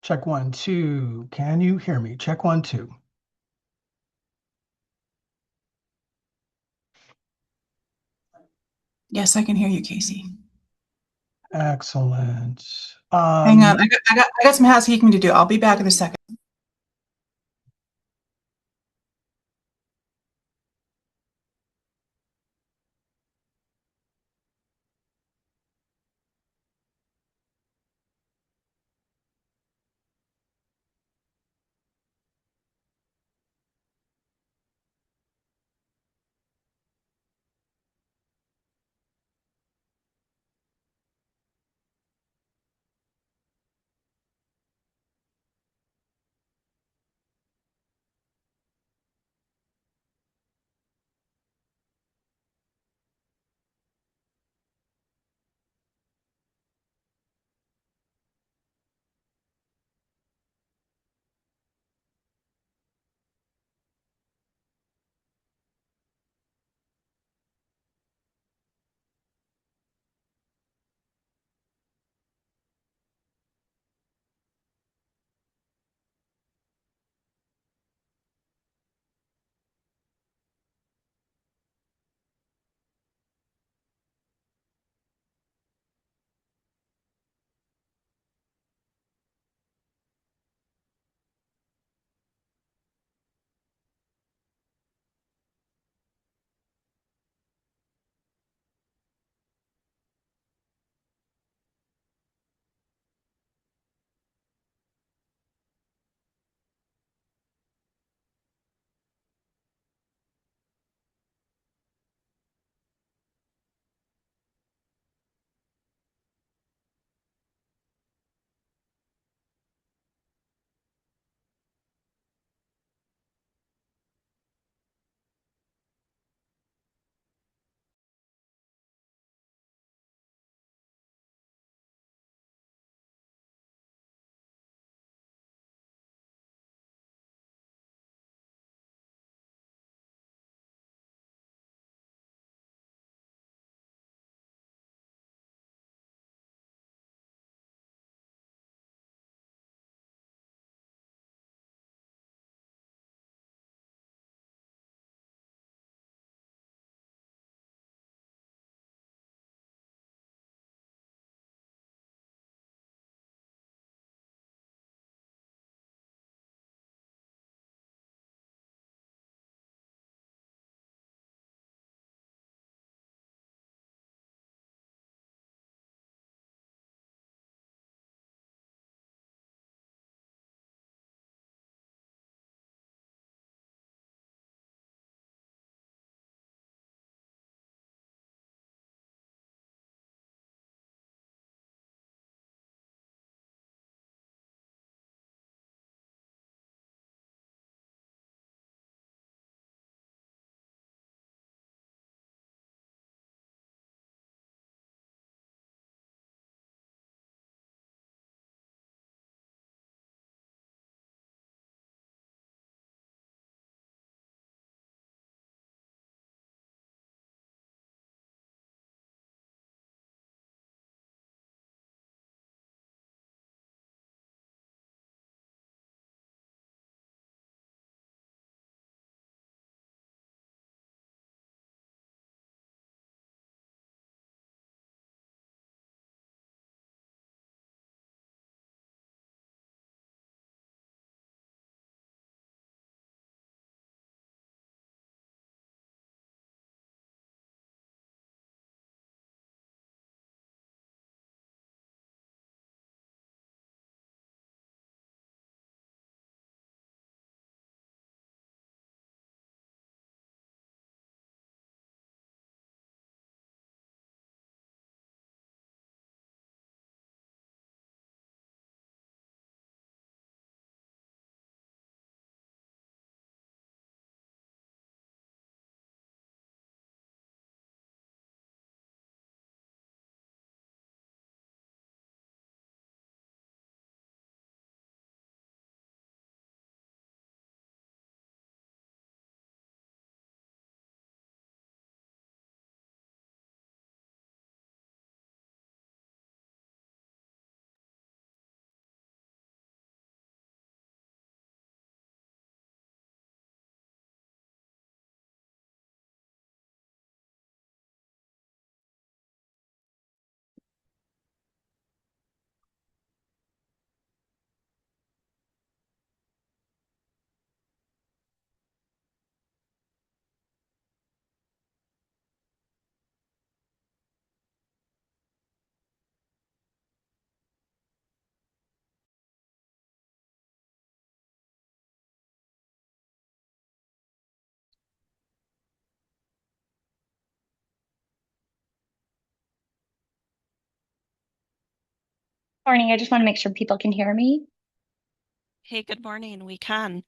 Check one, two. Can you hear me? Check one, two. Yes, I can hear you, Casey. Excellent. Hang on, I got some housekeeping to do. I'll be back in a second. Morning. I just want to make sure people can hear me. Hey, good morning. We can.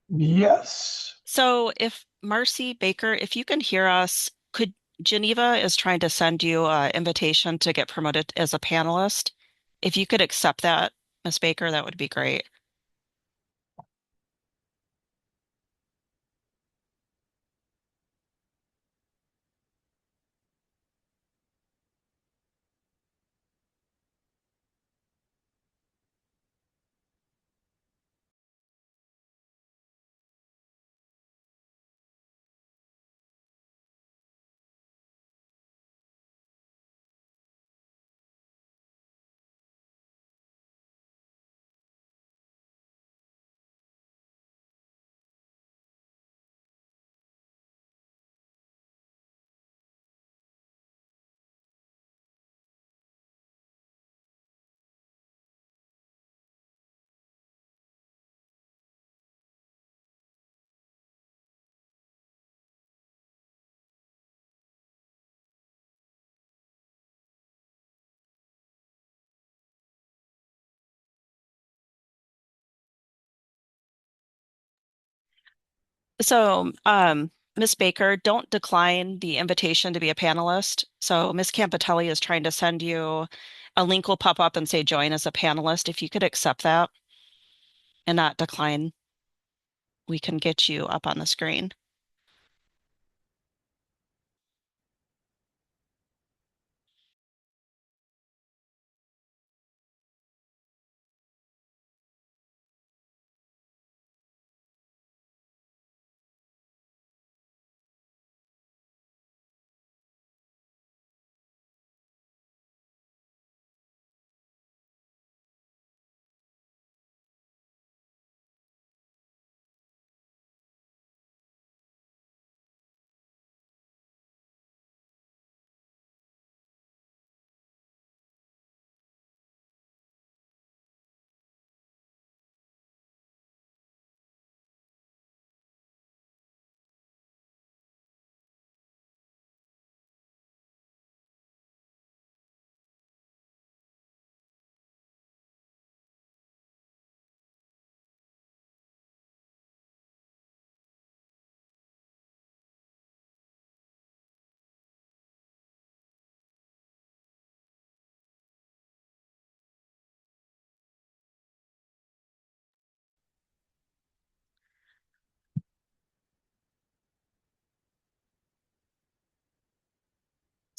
Yes. So if Marcy Baker, if you can hear us, could Geneva is trying to send you an invitation to get promoted as a panelist. If you could accept that, Miss Baker, that would be great. So, Miss Baker, don't decline the invitation to be a panelist. So, Miss Campitelli is trying to send you a link will pop up and say join as a panelist. If you could accept that and not decline, we can get you up on the screen.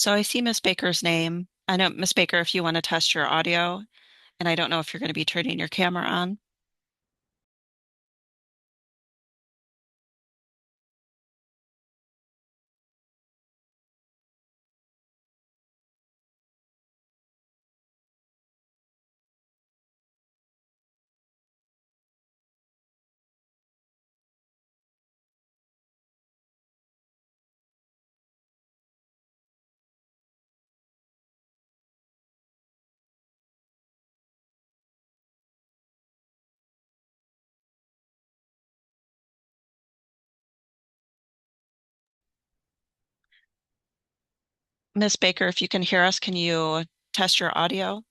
So I see Miss Baker's name. I know, Miss Baker, if you want to test your audio, and I don't know if you're going to be turning your camera on. Miss Baker, if you can hear us, can you test your audio?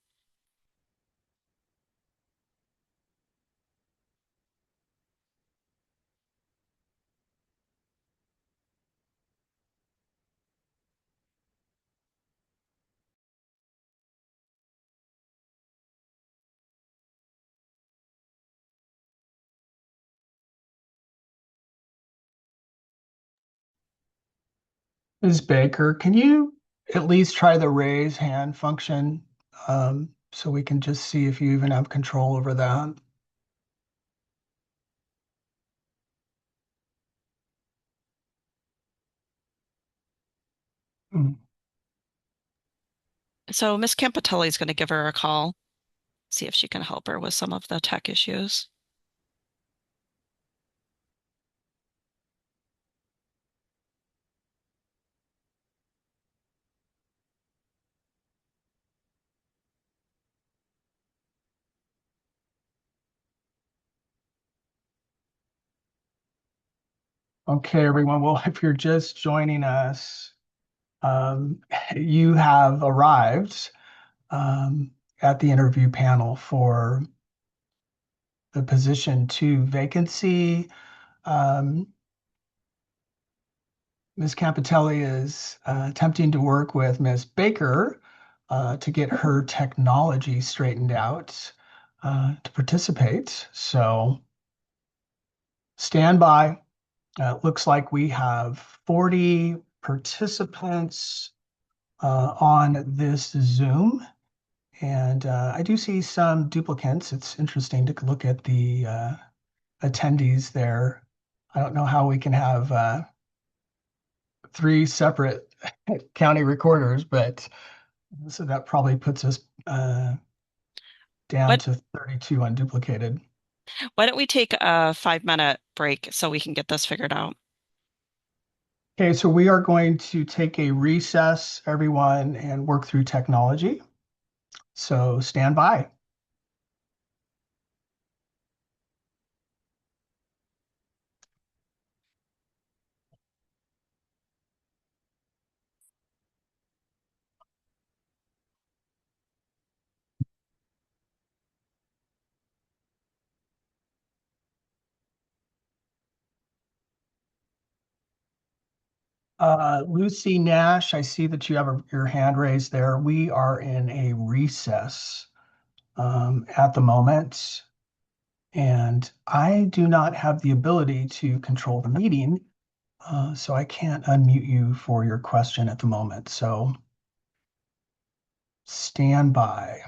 Ms. Baker, can you at least try the raise hand function so we can just see if you even have control over that? Mm. So Miss Campitelli is going to give her a call, see if she can help her with some of the tech issues. Okay, everyone. Well, if you're just joining us, um, you have arrived. Um, at the interview panel for the position 2 vacancy. Ms. Campitelli is attempting to work with Ms. Baker to get her technology straightened out to participate. So stand by. Looks like we have 40 participants on this Zoom. And I do see some duplicates. It's interesting to look at the attendees there. I don't know how we can have 3 separate county recorders, but so that probably puts us down What, to 32 unduplicated. why don't we take a 5-minute break so we can get this figured out? Okay, so we are going to take a recess, everyone, and work through technology. So stand by. Lucy Nash, I see that you have your hand raised there. We are in a recess at the moment, and I do not have the ability to control the meeting, so I can't unmute you for your question at the moment. So stand by.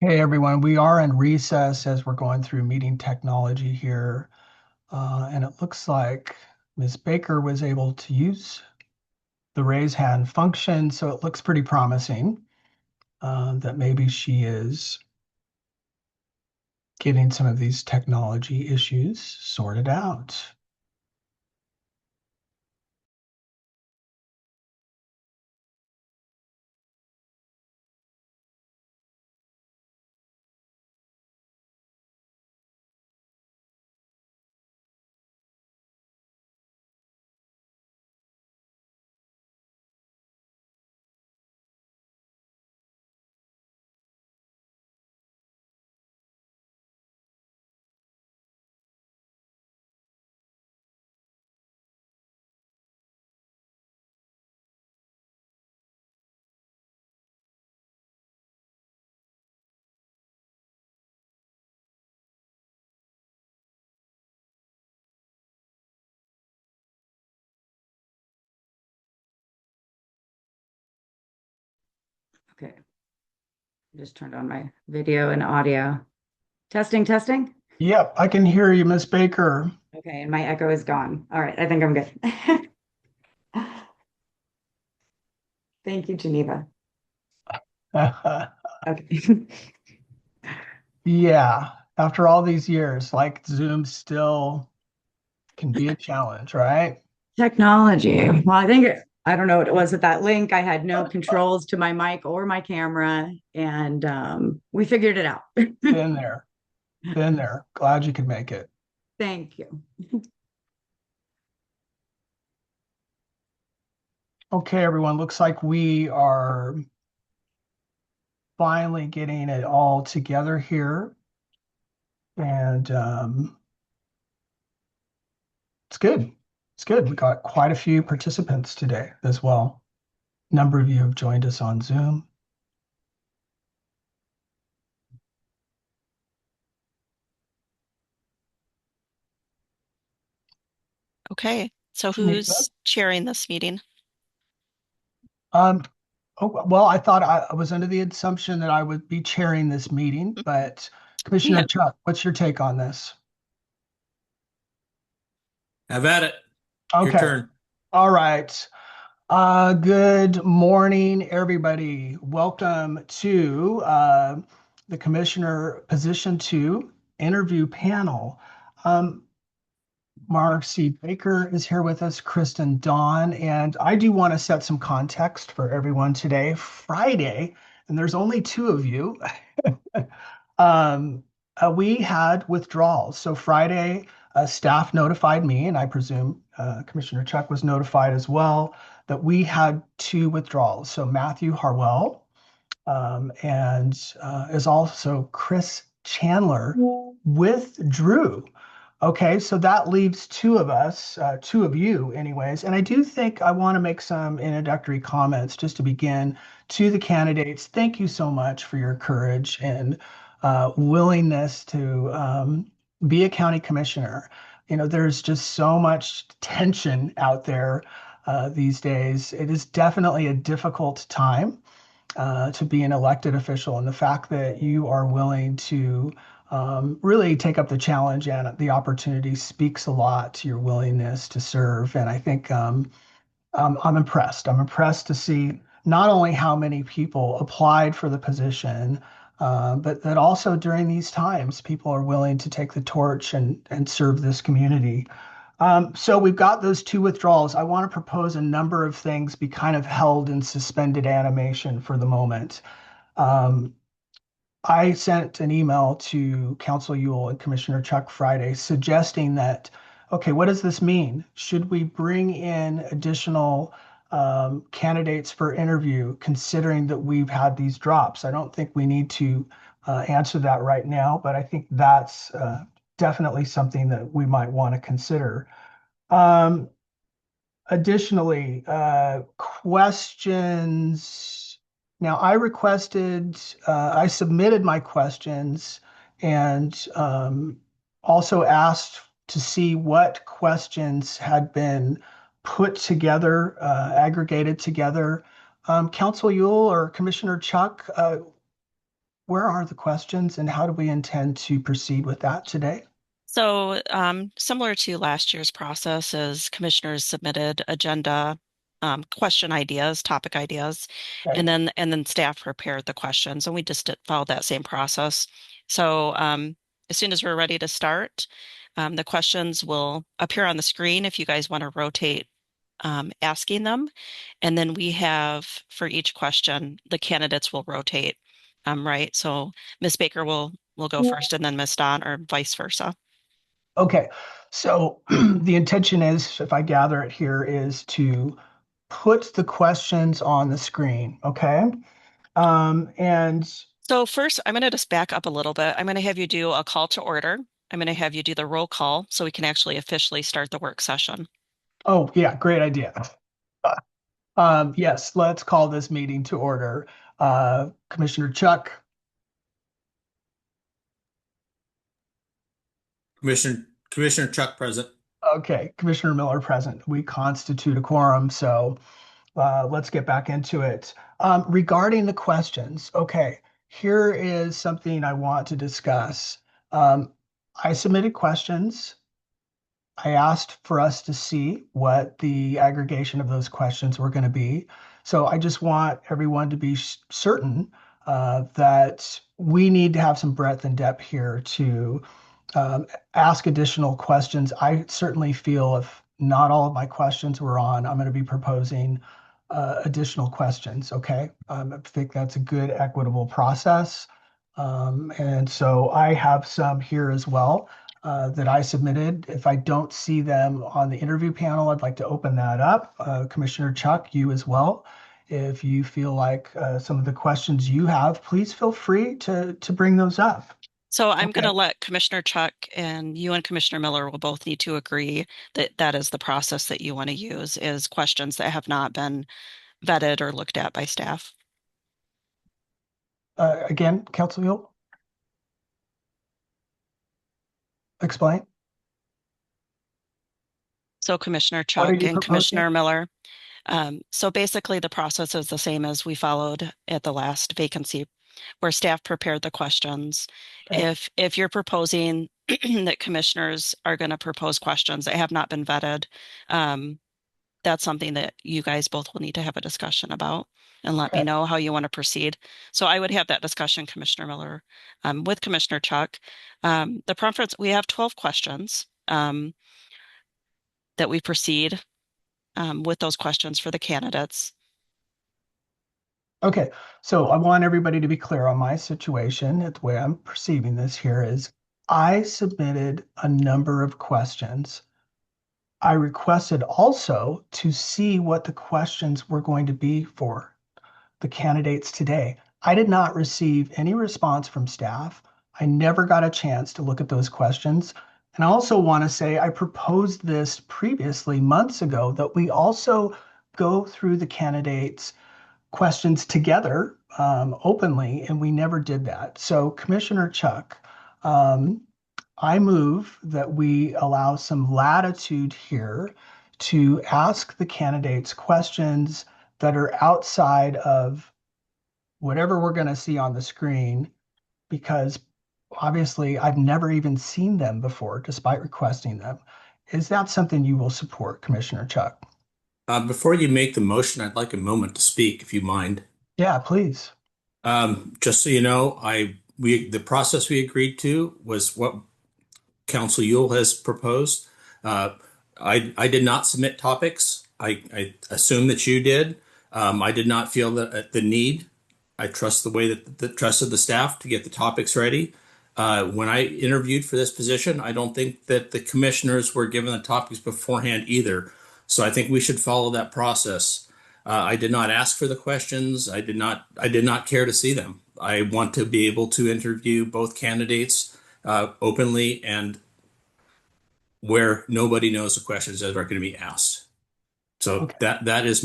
Hey everyone, we are in recess as we're going through meeting technology here. And it looks like Ms. Baker was able to use the raise hand function, so it looks pretty promising that maybe she is getting some of these technology issues sorted out. Okay. Just turned on my video and audio. Testing, testing. Yep, I can hear you, Ms. Baker. Okay, and my echo is gone. All right, I think I'm good. Thank you, Geneva. Okay. Yeah, after all these years, like Zoom still can be a challenge, right? Technology. Well, I don't know what it was at that link. I had no controls to my mic or my camera, and we figured it out. Been there, been there. Glad you could make it. Thank you. Okay, everyone, looks like we are finally getting it all together here. And it's good. It's good. We got quite a few participants today as well. A number of you have joined us on Zoom. Okay, so Geneva? who's chairing this meeting? Um, oh, well, I thought I was under the assumption that I would be chairing this meeting, but Commissioner Yeah. Chuck, what's your take on this? Have at it. Your Okay. turn. All right. Good morning, everybody. Welcome to the Commissioner Position 2 interview panel. Marcy Baker is here with us, Kristen Dawn, and I do want to set some context for everyone today. Friday, and there's only two of you. um, we had withdrawals. So Friday, staff notified me, and I presume Commissioner Chuck was notified as well, that we had two withdrawals. So Matthew Harwell and is also Chris Chandler withdrew. Okay, so that leaves two of us, two of you, anyways. And I do think I want to make some introductory comments just to begin to the candidates. Thank you so much for your courage and willingness to be a county commissioner. You know, there's just so much tension out there these days. It is definitely a difficult time to be an elected official, and the fact that you are willing to really take up the challenge and the opportunity speaks a lot to your willingness to serve. And I think I'm impressed. I'm impressed to see not only how many people applied for the position, but that also during these times, people are willing to take the torch and serve this community. So we've got those two withdrawals. I want to propose a number of things be kind of held in suspended animation for the moment. Um, I sent an email to Council Ewell and Commissioner Chuck Friday suggesting that, okay, what does this mean? Should we bring in additional candidates for interview, considering that we've had these drops? I don't think we need to answer that right now, but I think that's definitely something that we might want to consider. Um, Additionally, questions. Now, I submitted my questions and also asked to see what questions had been put together, aggregated together. Council Yule or Commissioner Chuck, where are the questions and how do we intend to proceed with that today? So similar to last year's process, as commissioners submitted agenda question ideas, topic ideas, Okay. and then staff prepared the questions, and we just followed that same process. So as soon as we're ready to start, the questions will appear on the screen if you guys want to rotate asking them, and then we have for each question the candidates will rotate. Right. So Ms. Baker will go first, and then Ms. Don, or vice versa. Okay, so the intention is, if I gather it here, is to put the questions on the screen, okay? And So first, I'm going to just back up a little bit. I'm going to have you do a call to order. I'm going to have you do the roll call so we can actually officially start the work session. oh yeah, great idea. Yes, let's call this meeting to order. Commissioner Chuck, Commissioner Chuck present. okay, Commissioner Miller present. We constitute a quorum, so let's get back into it. Regarding the questions, okay, here is something I want to discuss. Um, I submitted questions. I asked for us to see what the aggregation of those questions were going to be. So I just want everyone to be certain that we need to have some breadth and depth here to ask additional questions. I certainly feel if not all of my questions were on, I'm going to be proposing additional questions. Okay. I think that's a good, equitable process. And so I have some here as well that I submitted. If I don't see them on the interview panel, I'd like to open that up. Commissioner Chuck, you as well. If you feel like some of the questions you have, please feel free to bring those up. So I'm Okay. going to let Commissioner Chuck and you and Commissioner Miller will both need to agree that that is the process that you want to use is questions that have not been vetted or looked at by staff. Again, Council Yule, explain. So Commissioner What are Chuck you and proposing? Commissioner Miller. So basically the process is the same as we followed at the last vacancy where staff prepared the questions. Okay. If you're proposing that commissioners are going to propose questions that have not been vetted, that's something that you guys both will need to have a discussion about and let me Okay. know how you want to proceed. So I would have that discussion, Commissioner Miller, with Commissioner Chuck. The preference, we have 12 questions that we proceed with those questions for the candidates. Okay, so I want everybody to be clear on my situation. The way I'm perceiving this here is I submitted a number of questions. I requested also to see what the questions were going to be for the candidates today. I did not receive any response from staff. I never got a chance to look at those questions. And I also want to say I proposed this previously months ago that we also go through the candidates' questions together openly, and we never did that. So, Commissioner Chuck, I move that we allow some latitude here to ask the candidates questions that are outside of whatever we're going to see on the screen, because obviously I've never even seen them before, despite requesting them. Is that something you will support, Commissioner Chuck? Before you make the motion, I'd like a moment to speak, if you mind. Yeah, please. Just so you know, the process we agreed to was what Council Yule has proposed. Uh, I did not submit topics. I assume that you did. I did not feel the need. I trust the way that the trust of the staff to get the topics ready. When I interviewed for this position, I don't think that the commissioners were given the topics beforehand either. So I think we should follow that process. I did not ask for the questions. I did not care to see them. I want to be able to interview both candidates openly and where nobody knows the questions that are going to be asked. So Okay. that was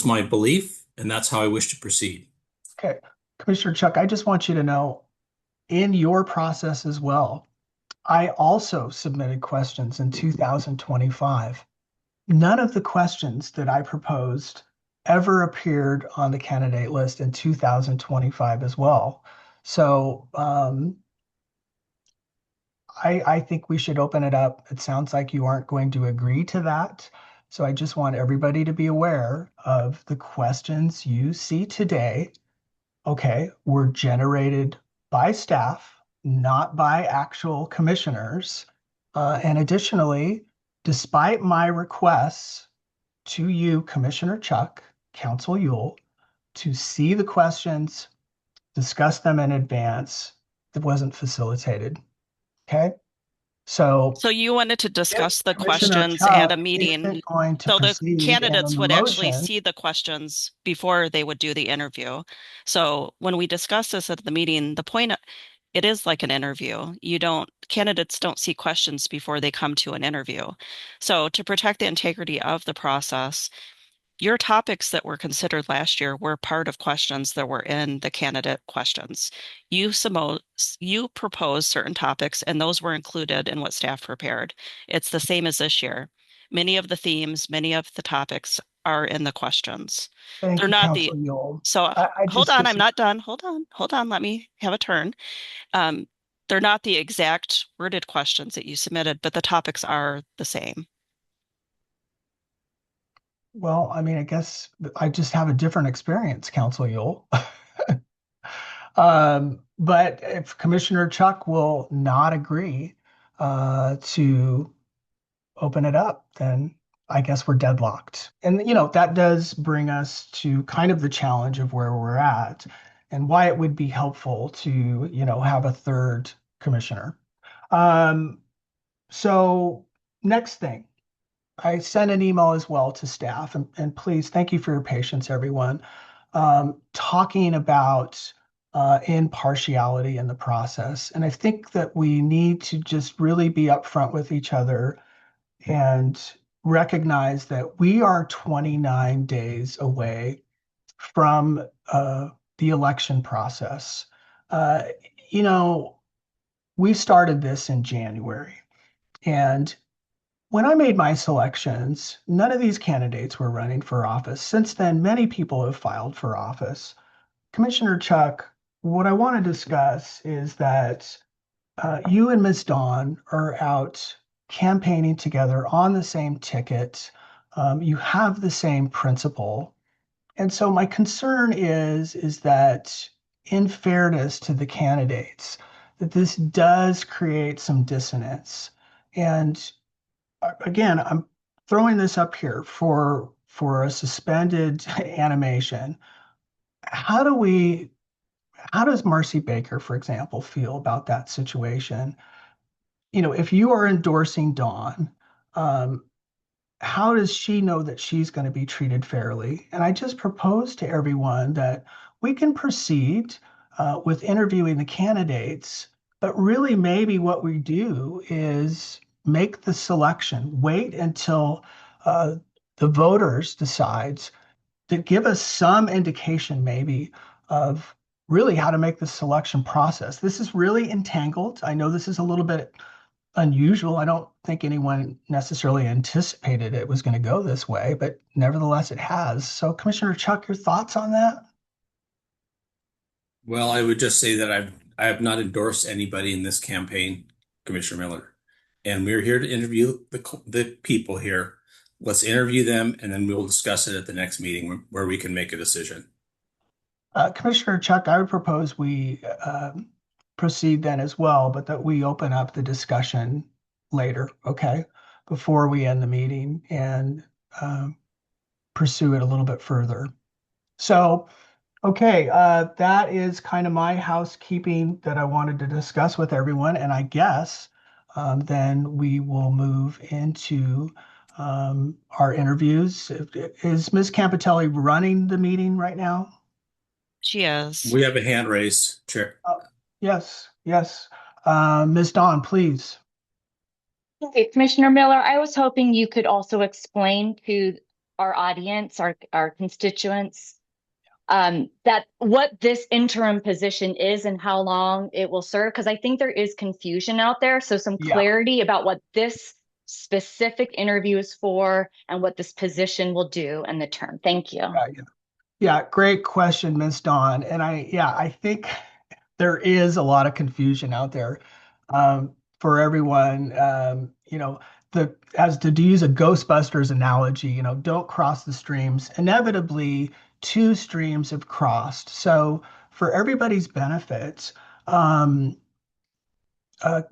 my belief, and that's how I wish to proceed. Okay. Commissioner Chuck, I just want you to know in your process as well, I also submitted questions in 2025. None of the questions that I proposed ever appeared on the candidate list in 2025 as well. So I think we should open it up. It sounds like you aren't going to agree to that. So I just want everybody to be aware of the questions you see today. Okay, were generated by staff, not by actual commissioners. And additionally, despite my requests to you, Commissioner Chuck, Council Yule, to see the questions, discuss them in advance, it wasn't facilitated. Okay, so So you wanted to if discuss the Commissioner questions at Chuck a meeting. isn't going to So the proceed in candidates the would actually motion, see the questions before they would do the interview. So when we discuss this at the meeting, the point, it is like an interview. Candidates don't see questions before they come to an interview. So to protect the integrity of the process, your topics that were considered last year were part of questions that were in the candidate questions. You proposed certain topics, and those were included in what staff prepared. It's the same as this year. Many of the themes, many of the topics are in the questions. thank They're you, not Council Yule. so I hold just on, I'm disagree. not done. Hold on, let me have a turn. Um, They're not the exact worded questions that you submitted, but the topics are the same. Well, I mean, I guess I just have a different experience, Council Yule. But if Commissioner Chuck will not agree to open it up, then I guess we're deadlocked. And, that does bring us to kind of the challenge of where we're at and why it would be helpful to, have a third commissioner. Um, so next thing, I sent an email as well to staff, and please thank you for your patience, everyone. Talking about impartiality in the process. And I think that we need to just really be upfront with each other and recognize that we are 29 days away from the election process. Uh, you know, we started this in January, and when I made my selections, none of these candidates were running for office. Since then, many people have filed for office. Commissioner Chuck, what I want to discuss is that you and Ms. Dawn are out campaigning together on the same ticket. You have the same principle. And so my concern is that in fairness to the candidates, that this does create some dissonance. And again, I'm throwing this up here for a suspended animation. How do we, how does Marcy Baker, for example, feel about that situation? If you are endorsing Dawn, um, how does she know that she's going to be treated fairly? And I just propose to everyone that we can proceed with interviewing the candidates, but really maybe what we do is make the selection, wait until uh, the voters decides to give us some indication maybe of really how to make the selection process. This is really entangled. I know this is a little bit unusual. I don't think anyone necessarily anticipated it was going to go this way, but nevertheless, it has. So, Commissioner Chuck, your thoughts on that? Well, I would just say that I have not endorsed anybody in this campaign, Commissioner Miller, and we're here to interview the people here. Let's interview them, and then we will discuss it at the next meeting where we can make a decision. Commissioner Chuck, I would propose we proceed then as well, but that we open up the discussion later, okay, before we end the meeting and pursue it a little bit further. So, okay, that is kind of my housekeeping that I wanted to discuss with everyone. And I guess then we will move into our interviews. Is Ms. Campitelli running the meeting right now? She is. We have a hand raised, Chair. Yes, yes. Ms. Dawn, please. Okay, Commissioner Miller, I was hoping you could also explain to our audience, our constituents, that what this interim position is and how long it will serve, because I think there is confusion out there. So some Yeah. clarity about what this specific interview is for and what this position will do and the term. Thank you. Yeah, great question, Ms. Dawn. And I think there is a lot of confusion out there for everyone. To use a Ghostbusters analogy, don't cross the streams. Inevitably, two streams have crossed. So for everybody's benefit, um, uh,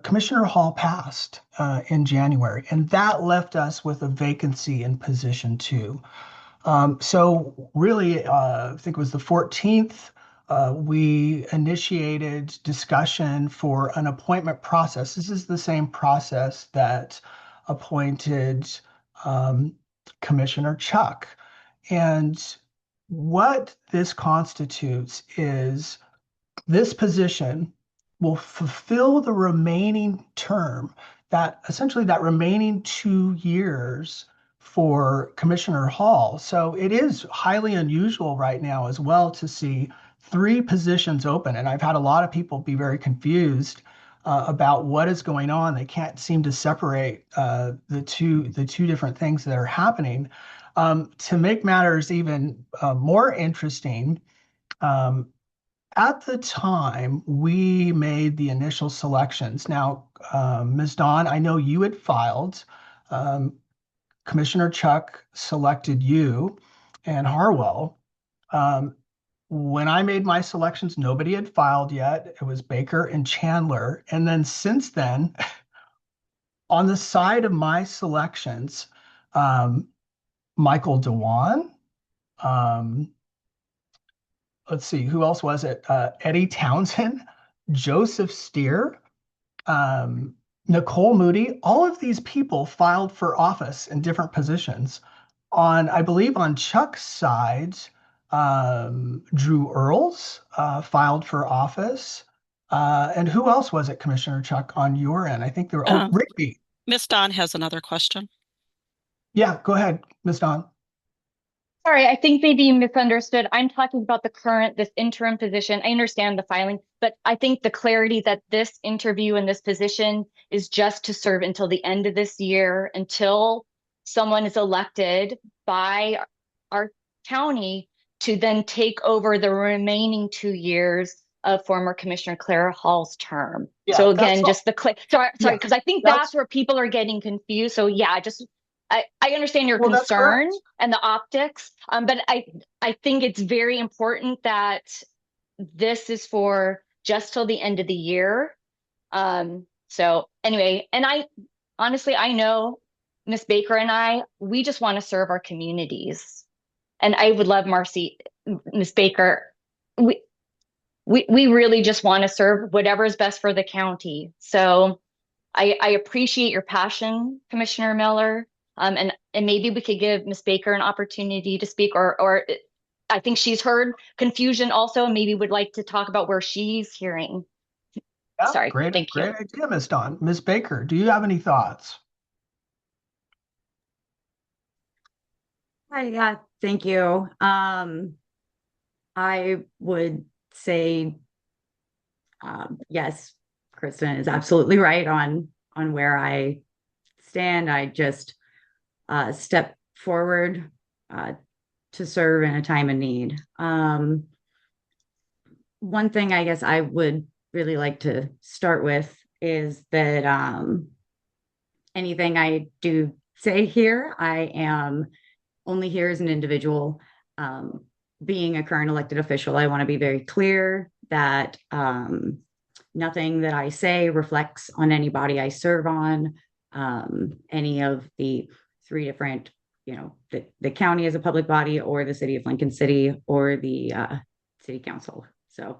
Commissioner Hall passed in January, and that left us with a vacancy in position two. So really, I think it was the 14th, we initiated discussion for an appointment process. This is the same process that appointed um, Commissioner Chuck. And what this constitutes is this position will fulfill the remaining term, that essentially that remaining 2 years for Commissioner Hall. So it is highly unusual right now as well to see three positions open. And I've had a lot of people be very confused about what is going on. They can't seem to separate the two different things that are happening. To make matters even more interesting, um, at the time we made the initial selections. Now, Ms. Dawn, I know you had filed. Um, Commissioner Chuck selected you and Harwell. Um, when I made my selections, nobody had filed yet. It was Baker and Chandler. And then since then, on the side of my selections, um, Michael Dewan, um, let's see, who else was it? Eddie Townsend, Joseph Steer, um, Nicole Moody, all of these people filed for office in different positions. I believe on Chuck's side, Drew Earls filed for office. And who else was it, Commissioner Chuck, on your end? I think there were, oh, Um, Rigby. Miss Dawn has another question. Yeah, go ahead, Ms. Dawn. Sorry, I think maybe you misunderstood. I'm talking about this interim position. I understand the filing, but I think the clarity that this interview and this position is just to serve until the end of this year, until someone is elected by our county to then take over the remaining 2 years of former Commissioner Clara Hall's term. Yeah, So that's again, all. just sorry, Yeah, because I think that's that's where people are getting confused. So yeah, just I understand your well, that's concern correct. and the optics, but I think it's very important that this is for just till the end of the year. So anyway, and I honestly I know Miss Baker and we just want to serve our communities, and I would love Marcy, Miss Baker. We we really just want to serve whatever is best for the county. So I appreciate your passion, Commissioner Miller. And maybe we could give Ms. Baker an opportunity to speak, or I think she's heard confusion also, and maybe would like to talk about where she's hearing. Yeah, Sorry, great, thank you. great idea, Ms. Dawn. Ms. Baker, do you have any thoughts? Hi, yeah, thank you. I would say, yes, Kristen is absolutely right on where I stand. I just step forward to serve in a time of need. One thing I guess I would really like to start with is that anything I do say here, I am only here as an individual. Being a current elected official, I want to be very clear that nothing that I say reflects on anybody I serve on, any of the three different, the county as a public body, or the city of Lincoln City, or the city council. So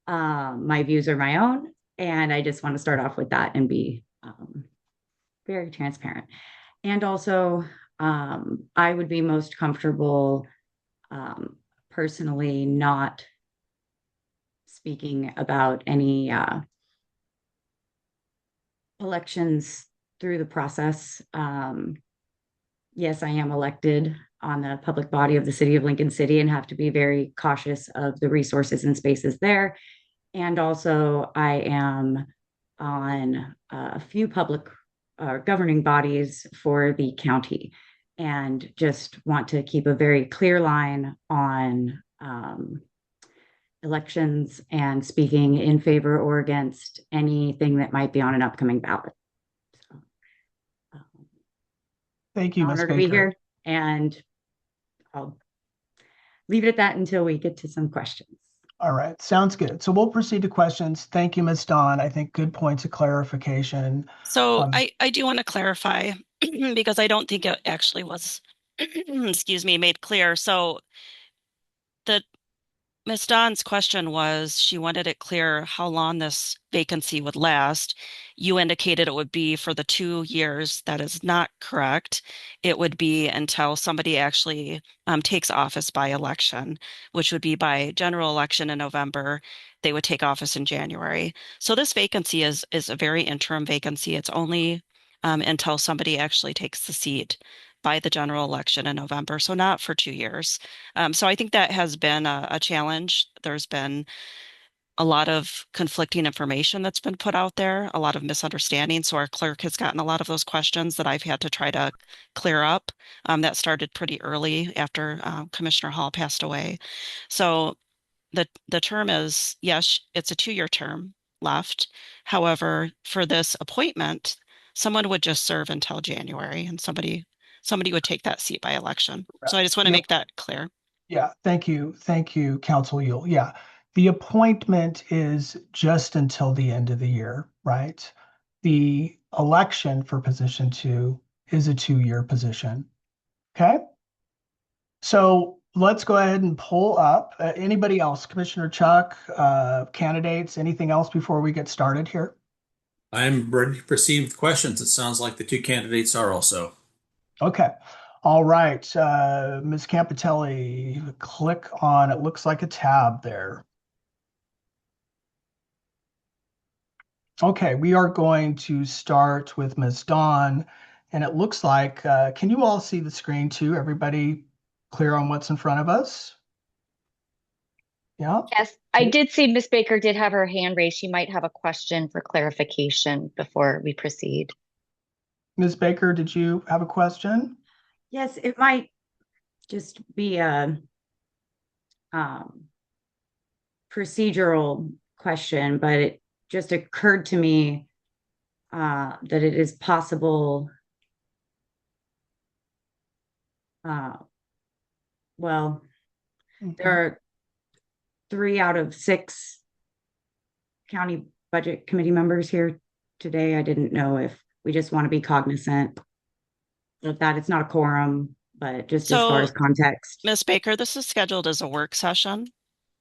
my views are my own, and I just want to start off with that and be very transparent. And also, I would be most comfortable personally not speaking about any elections through the process. Yes, I am elected on the public body of the city of Lincoln City and have to be very cautious of the resources and spaces there. And also, I am on a few public governing bodies for the county, and just want to keep a very clear line on elections and speaking in favor or against anything that might be on an upcoming ballot. So, Thank you, Ms. honor to be Baker. here, and I'll leave it at that until we get to some questions. All right, sounds good. So we'll proceed to questions. Thank you, Ms. Dawn. I think good points of clarification. So I do want to clarify because I don't think it actually was, excuse me, made clear. So the Ms. Dawn's question was she wanted it clear how long this vacancy would last. You indicated it would be for the 2 years. That is not correct. It would be until somebody actually takes office by election, which would be by general election in November. They would take office in January. So this vacancy is a very interim vacancy. It's only until somebody actually takes the seat by the general election in November. So not for 2 years. So I think that has been a challenge. There's been a lot of conflicting information that's been put out there, a lot of misunderstanding. So our clerk has gotten a lot of those questions that I've had to try to clear up. That started pretty early after Commissioner Hall passed away. So the term is, yes, it's a 2-year term left. However, for this appointment, someone would just serve until January and somebody would take that seat by election. So I just want to Yep. make that clear. Yeah, thank you. Thank you, Council Yule. Yeah, the appointment is just until the end of the year, right? The election for position 2 is a 2-year position. Okay? So let's go ahead and pull up. Anybody else? Commissioner Chuck, candidates, anything else before we get started here? I'm ready to proceed with questions. It sounds like the 2 candidates are also. Okay. All right. Ms. Campitelli, click on, it looks like a tab there. Okay, we are going to start with Ms. Dawn, and it looks like, can you all see the screen too? Everybody clear on what's in front of us? Yeah. Yes, I did see Miss Baker did have her hand raised. She might have a question for clarification before we proceed. Ms. Baker, did you have a question? Yes, it might just be a procedural question, but it just occurred to me that it is possible. Well, there are 3 out of 6 county budget committee members here today. I didn't know if we just want to be cognizant of that. It's not a quorum, but just as far So, as context. Ms. Baker, this is scheduled as a work session.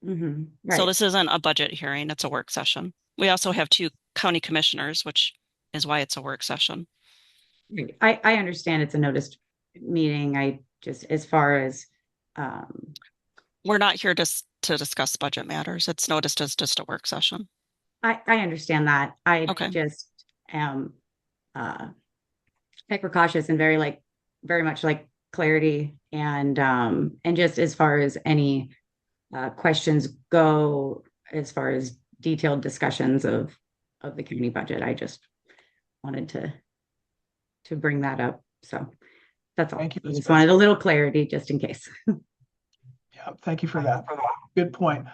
So Right. this isn't a budget hearing, it's a work session. We also have 2 county commissioners, which is why it's a work session. I understand it's a noticed meeting. I just, as far as, We're not here to discuss budget matters. It's noticed as just a work session. I understand that. I Okay. just am hyper cautious and very much like clarity and just as far as any questions go, as far as detailed discussions of the county budget, I just wanted to bring that up. So that's all. Thank you, I Ms. just Baker. wanted a little clarity just in case. Yeah, thank you for that. Good point.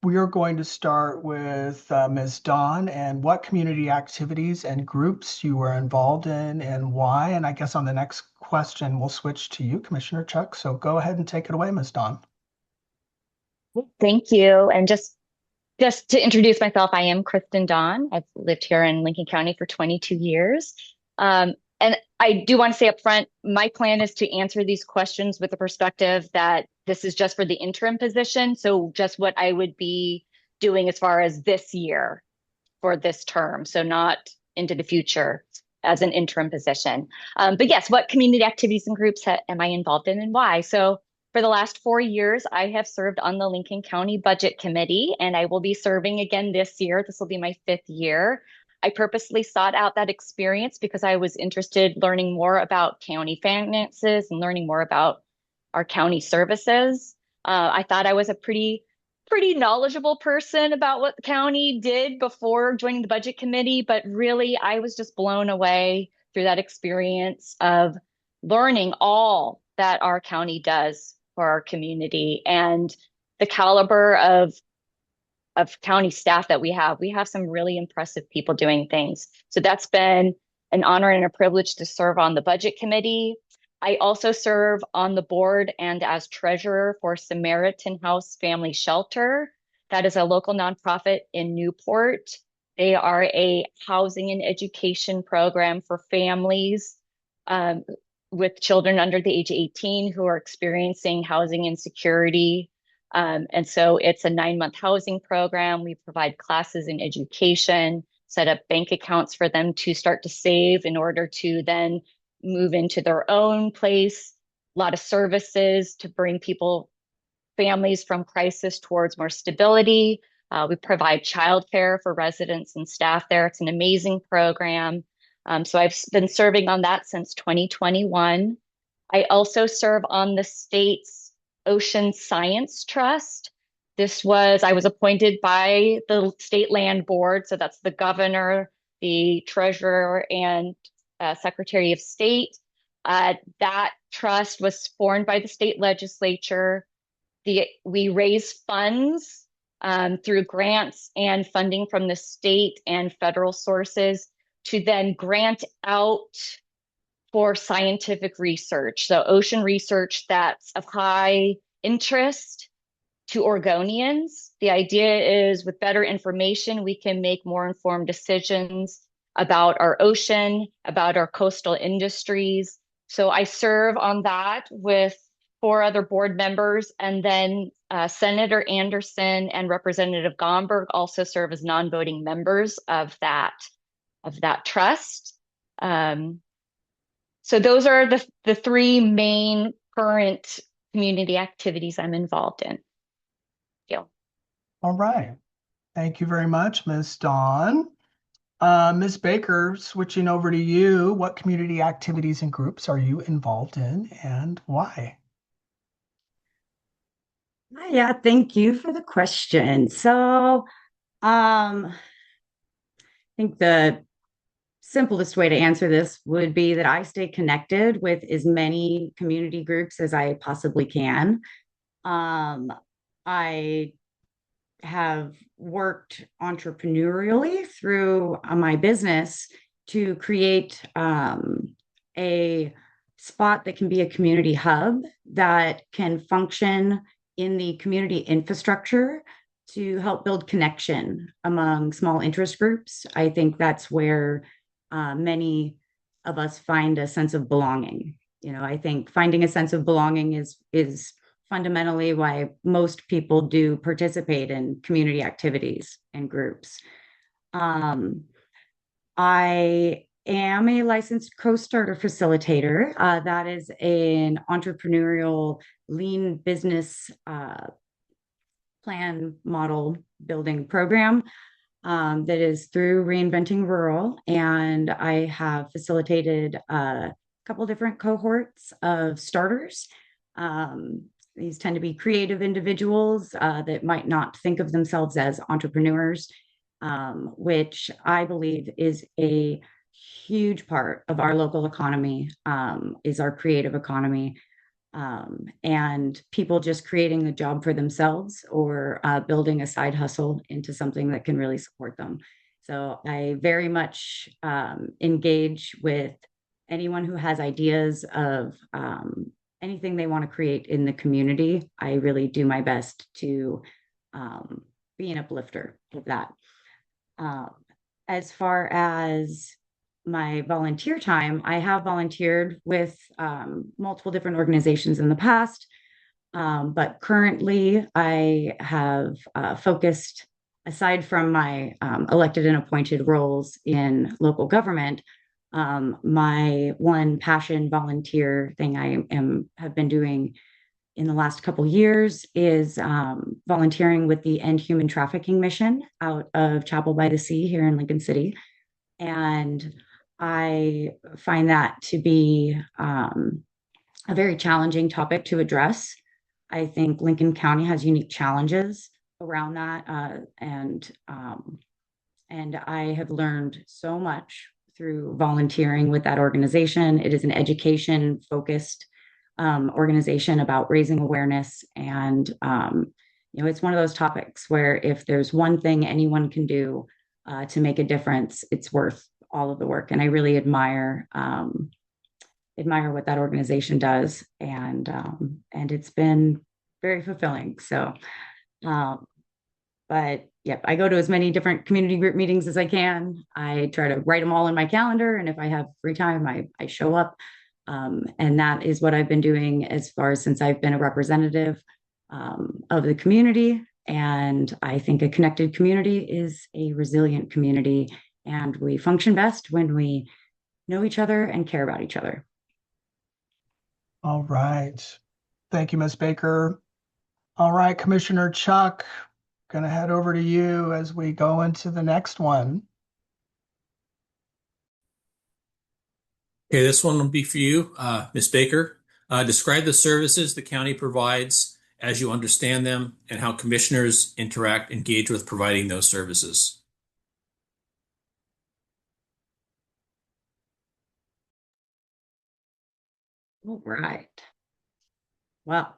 We are going to start with Ms. Dawn and what community activities and groups you were involved in and why. And I guess on the next question, we'll switch to you, Commissioner Chuck. So go ahead and take it away, Ms. Dawn. Thank you. And just to introduce myself, I am Kristen Dawn. I've lived here in Lincoln County for 22 years. And I do want to say up front, my plan is to answer these questions with the perspective that this is just for the interim position. So just what I would be doing as far as this year for this term. So not into the future as an interim position. But yes, what community activities and groups am I involved in and why? So for the last 4 years, I have served on the Lincoln County Budget Committee, and I will be serving again this year. This will be my 5th year. I purposely sought out that experience because I was interested learning more about county finances and learning more about our county services. I thought I was a pretty knowledgeable person about what the county did before joining the budget committee, but really I was just blown away through that experience of learning all that our county does for our community and the caliber of county staff that we have. We have some really impressive people doing things. So that's been an honor and a privilege to serve on the budget committee. I also serve on the board and as treasurer for Samaritan House Family Shelter. That is a local nonprofit in Newport. They are a housing and education program for families with children under the age of 18 who are experiencing housing insecurity. And so it's a 9-month housing program. We provide classes in education, set up bank accounts for them to start to save in order to then move into their own place. A lot of services to bring families from crisis towards more stability. We provide childcare for residents and staff there. It's an amazing program. So I've been serving on that since 2021. I also serve on the state's Ocean Science Trust. I was appointed by the State Land Board. So that's the governor, the treasurer, and Secretary of State. That trust was formed by the state legislature We raise funds through grants and funding from the state and federal sources to then grant out for scientific research. So ocean research that's of high interest to Oregonians. The idea is with better information, we can make more informed decisions about our ocean, about our coastal industries. So I serve on that with 4 other board members, and then Senator Anderson and Representative Gomberg also serve as non-voting members of that trust. So those are the 3 main current community activities I'm involved in. All right. Thank you very much, Ms. Dawn. Ms. Baker, switching over to you, what community activities and groups are you involved in and why? Yeah, thank you for the question. So, I think the simplest way to answer this would be that I stay connected with as many community groups as I possibly can. I have worked entrepreneurially through my business to create a spot that can be a community hub that can function in the community infrastructure to help build connection among small interest groups. I think that's where many of us find a sense of belonging. I think finding a sense of belonging is fundamentally why most people do participate in community activities and groups. I am a licensed co-starter facilitator. That is an entrepreneurial lean business plan model building program that is through Reinventing Rural. And I have facilitated a couple different cohorts of starters. These tend to be creative individuals that might not think of themselves as entrepreneurs, which I believe is a huge part of our local economy, is our creative economy. And people just creating a job for themselves or building a side hustle into something that can really support them. So I very much engage with anyone who has ideas of anything they want to create in the community. I really do my best to be an uplifter of that. As far as my volunteer time, I have volunteered with multiple different organizations in the past, but currently I have focused, aside from my elected and appointed roles in local government, my one passion volunteer thing I have been doing in the last couple years is volunteering with the End Human Trafficking Mission out of Chapel by the Sea here in Lincoln City. And I find that to be a very challenging topic to address. I think Lincoln County has unique challenges around that, and I have learned so much through volunteering with that organization. It is an education-focused organization about raising awareness, and it's one of those topics where if there's one thing anyone can do to make a difference, it's worth all of the work. And I really admire what that organization does, and it's been very fulfilling. So, but yep, I go to as many different community group meetings as I can. I try to write them all in my calendar, and if I have free time, I show up. And that is what I've been doing as far as since I've been a representative of the community. And I think a connected community is a resilient community, and we function best when we know each other and care about each other. All right. Thank you, Ms. Baker. All right, Commissioner Chuck, going to head over to you as we go into the next one. Okay, this one will be for you, Ms. Baker. Describe the services the county provides as you understand them and how commissioners engage with providing those services. All right. Well,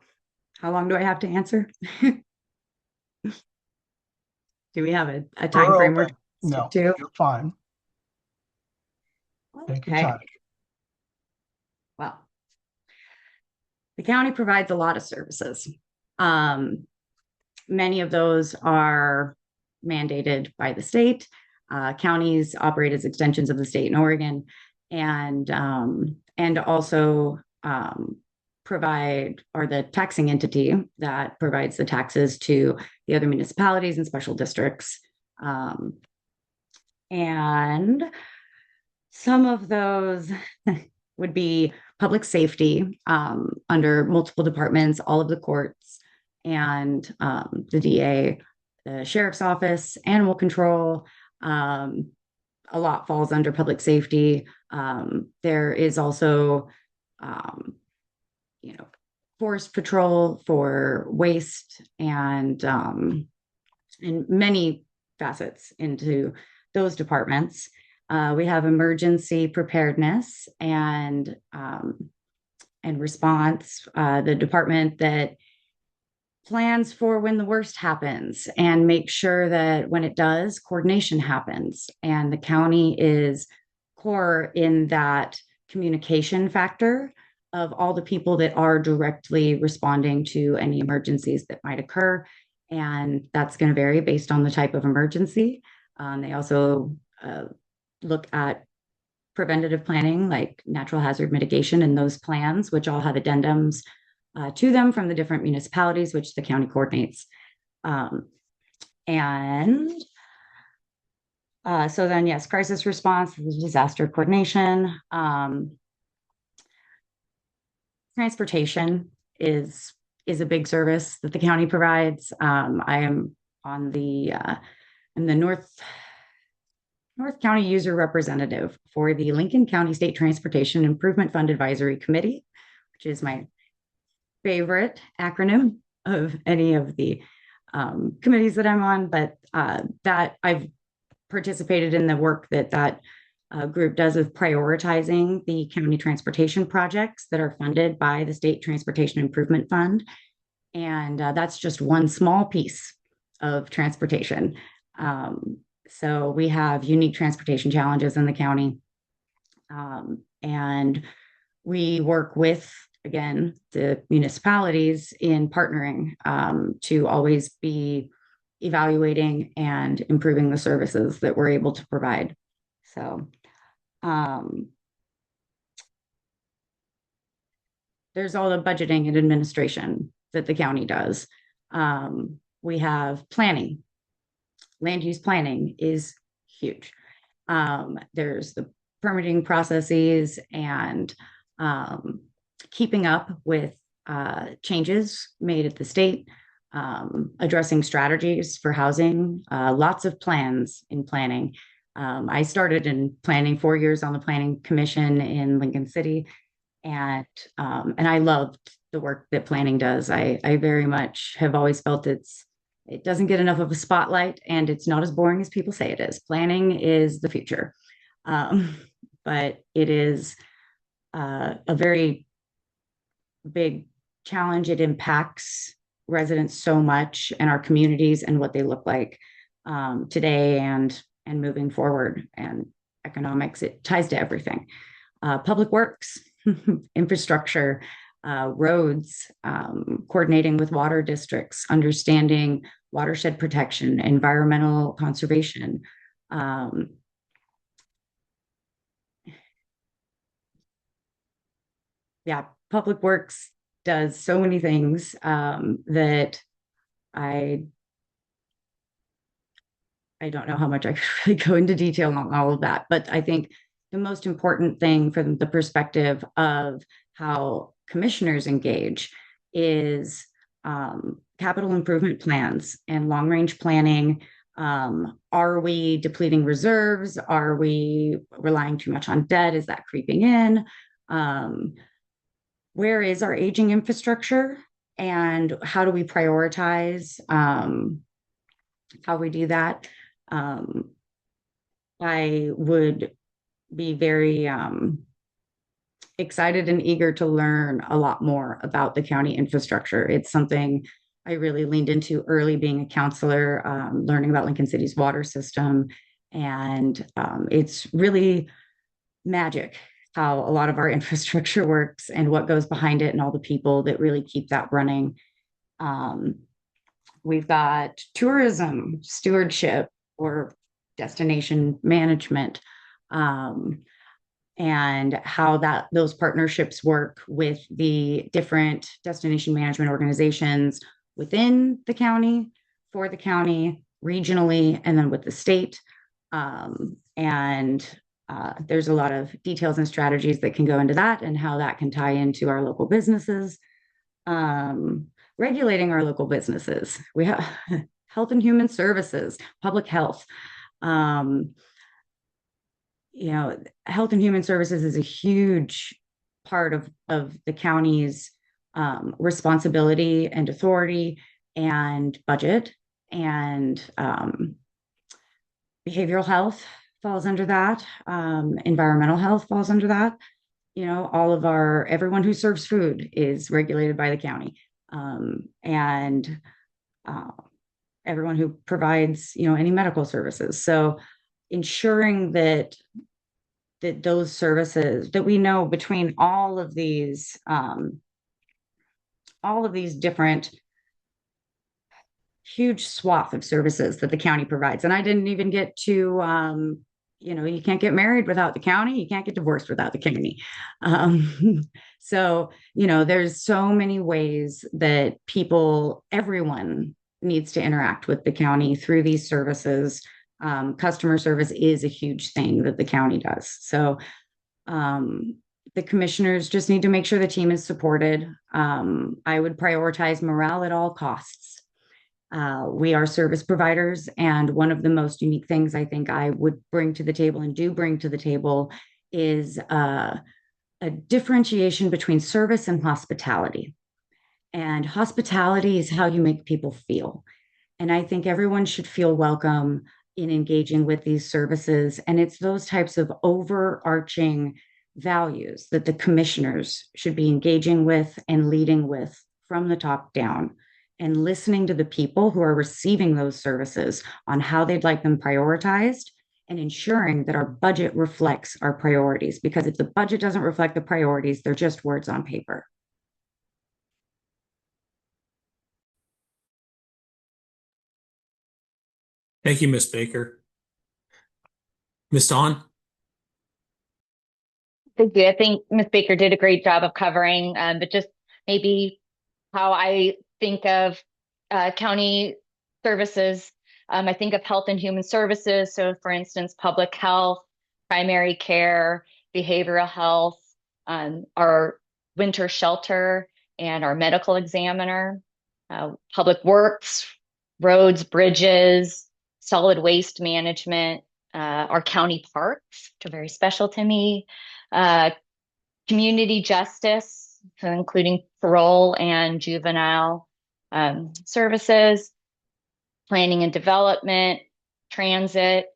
How long do I have to answer? Do we have a time We're frame we're open. No, to? you're fine. Take your Okay. time. Well, the county provides a lot of services. Um, Many of those are mandated by the state. Counties operate as extensions of the state in Oregon, and also provide are the taxing entity that provides the taxes to the other municipalities and special districts. And some of those would be public safety under multiple departments, all of the courts, and the DA, the sheriff's office, animal control. A lot falls under public safety. There is also, um, forest patrol for waste and many facets into those departments. We have emergency preparedness and response, the department that plans for when the worst happens and make sure that when it does, coordination happens. And the county is core in that communication factor of all the people that are directly responding to any emergencies that might occur. And that's going to vary based on the type of emergency. They also look at preventative planning, like natural hazard mitigation, and those plans, which all have addendums to them from the different municipalities, which the county coordinates. And so then, yes, crisis response, disaster coordination. Transportation is a big service that the county provides. I am on the I'm the North County user representative for the Lincoln County State Transportation Improvement Fund Advisory Committee, which is my favorite acronym of any of the committees that I'm on, but that I've participated in the work that group does of prioritizing the county transportation projects that are funded by the State Transportation Improvement Fund. And that's just one small piece of transportation. So we have unique transportation challenges in the county. And we work with, again, the municipalities in partnering to always be evaluating and improving the services that we're able to provide. So there's all the budgeting and administration that the county does. We have planning. Land use planning is huge. There's the permitting processes and keeping up with changes made at the state, addressing strategies for housing, lots of plans in planning. I started in planning 4 years on the planning commission in Lincoln City, and I loved the work that planning does. I very much have always felt it doesn't get enough of a spotlight, and it's not as boring as people say it is. Planning is the future, but it is a very big challenge. It impacts residents so much and our communities and what they look like today and moving forward. And economics, it ties to everything. Public works, infrastructure, roads, coordinating with water districts, understanding watershed protection, environmental conservation. Yeah, public works does so many things that I don't know how much I could really go into detail on all of that, but I think the most important thing from the perspective of how commissioners engage is capital improvement plans and long range planning. Are we depleting reserves? Are we relying too much on debt? Is that creeping in? Where is our aging infrastructure? And how do we prioritize how we do that? I would be very excited and eager to learn a lot more about the county infrastructure. It's something I really leaned into early being a counselor, learning about Lincoln City's water system. And it's really magic how a lot of our infrastructure works and what goes behind it and all the people that really keep that running. Um, we've got tourism stewardship or destination management. And how those partnerships work with the different destination management organizations within the county, for the county, regionally, and then with the state. And there's a lot of details and strategies that can go into that and how that can tie into our local businesses. Regulating our local businesses. We have health and human services, public health. Health and human services is a huge part of the county's responsibility and authority and budget, and behavioral health falls under that. Environmental health falls under that. Everyone who serves food is regulated by the county. And everyone who provides, any medical services. So ensuring that those services that we know between all of these different huge swath of services that the county provides. And I didn't even get to you can't get married without the county, you can't get divorced without the county. So there's so many ways that everyone needs to interact with the county through these services. Customer service is a huge thing that the county does. So the commissioners just need to make sure the team is supported. I would prioritize morale at all costs. We are service providers, and one of the most unique things I think I would bring to the table and do bring to the table is a differentiation between service and hospitality. And hospitality is how you make people feel. And I think everyone should feel welcome in engaging with these services. And it's those types of overarching values that the commissioners should be engaging with and leading with from the top down, and listening to the people who are receiving those services on how they'd like them prioritized, and ensuring that our budget reflects our priorities. Because if the budget doesn't reflect the priorities, they're just words on paper. Thank you, Ms. Baker. Ms. Dawn? Thank you. I think Ms. Baker did a great job of covering, but just maybe how I think of county services. I think of health and human services. So, for instance, public health, primary care, behavioral health, our winter shelter, and our medical examiner, public works, roads, bridges, solid waste management, our county parks, which are very special to me, community justice, so including parole and juvenile services, planning and development, transit,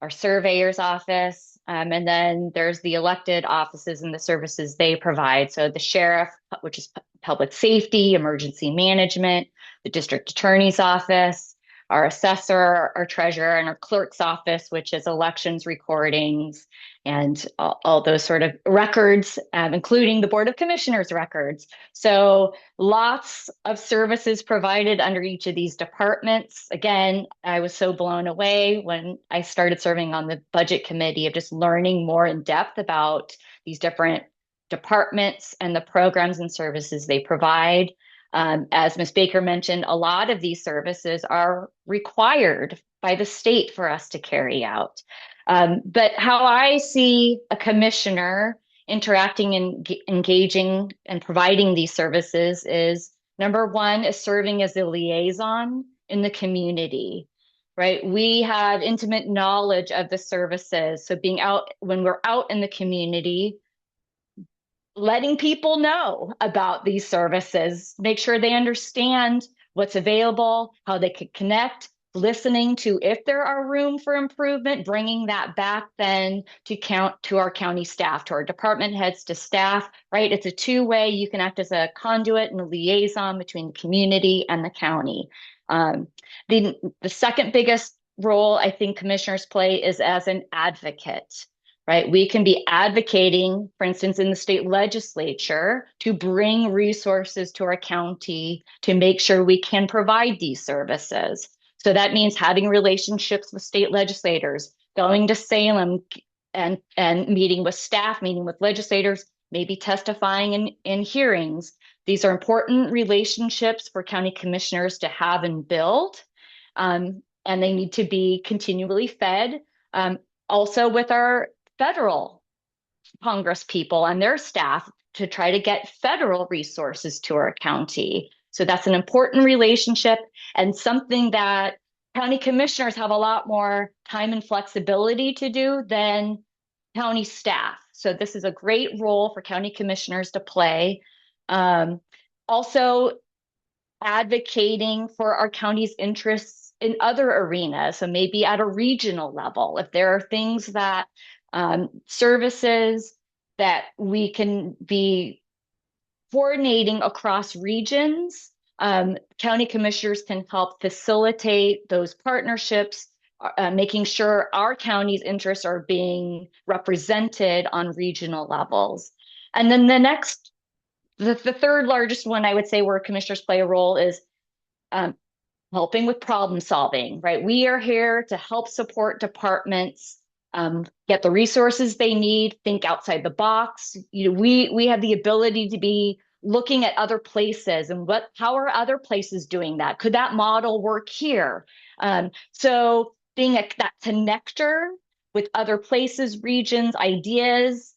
our surveyor's office, and then there's the elected offices and the services they provide. So the sheriff, which is public safety, emergency management, the district attorney's office, our assessor, our treasurer, and our clerk's office, which is elections recordings and all those sort of records, including the Board of Commissioners records. So lots of services provided under each of these departments. Again, I was so blown away when I started serving on the budget committee of just learning more in depth about these different departments and the programs and services they provide. As Ms. Baker mentioned, a lot of these services are required by the state for us to carry out. But how I see a commissioner interacting and engaging and providing these services is, number one, is serving as a liaison in the community, right? We have intimate knowledge of the services. So being out, when we're out in the community, letting people know about these services, make sure they understand what's available, how they could connect, listening to if there are room for improvement, bringing that back then to our county staff, to our department heads, to staff, right? It's a two-way. You can act as a conduit and a liaison between the community and the county. The second biggest role I think commissioners play is as an advocate, right? We can be advocating, for instance, in the state legislature to bring resources to our county to make sure we can provide these services. So that means having relationships with state legislators, going to Salem and meeting with staff, meeting with legislators, maybe testifying in hearings. These are important relationships for county commissioners to have and build. And they need to be continually fed. Also with our federal Congress people and their staff to try to get federal resources to our county. So that's an important relationship and something that county commissioners have a lot more time and flexibility to do than county staff. So this is a great role for county commissioners to play. Also advocating for our county's interests in other arenas. So maybe at a regional level, if there are things that services that we can be coordinating across regions, county commissioners can help facilitate those partnerships, making sure our county's interests are being represented on regional levels. And then the third largest one I would say where commissioners play a role is helping with problem solving, right? We are here to help support departments get the resources they need, think outside the box. We have the ability to be looking at other places and how are other places doing that? Could that model work here? So being that connector with other places, regions, ideas,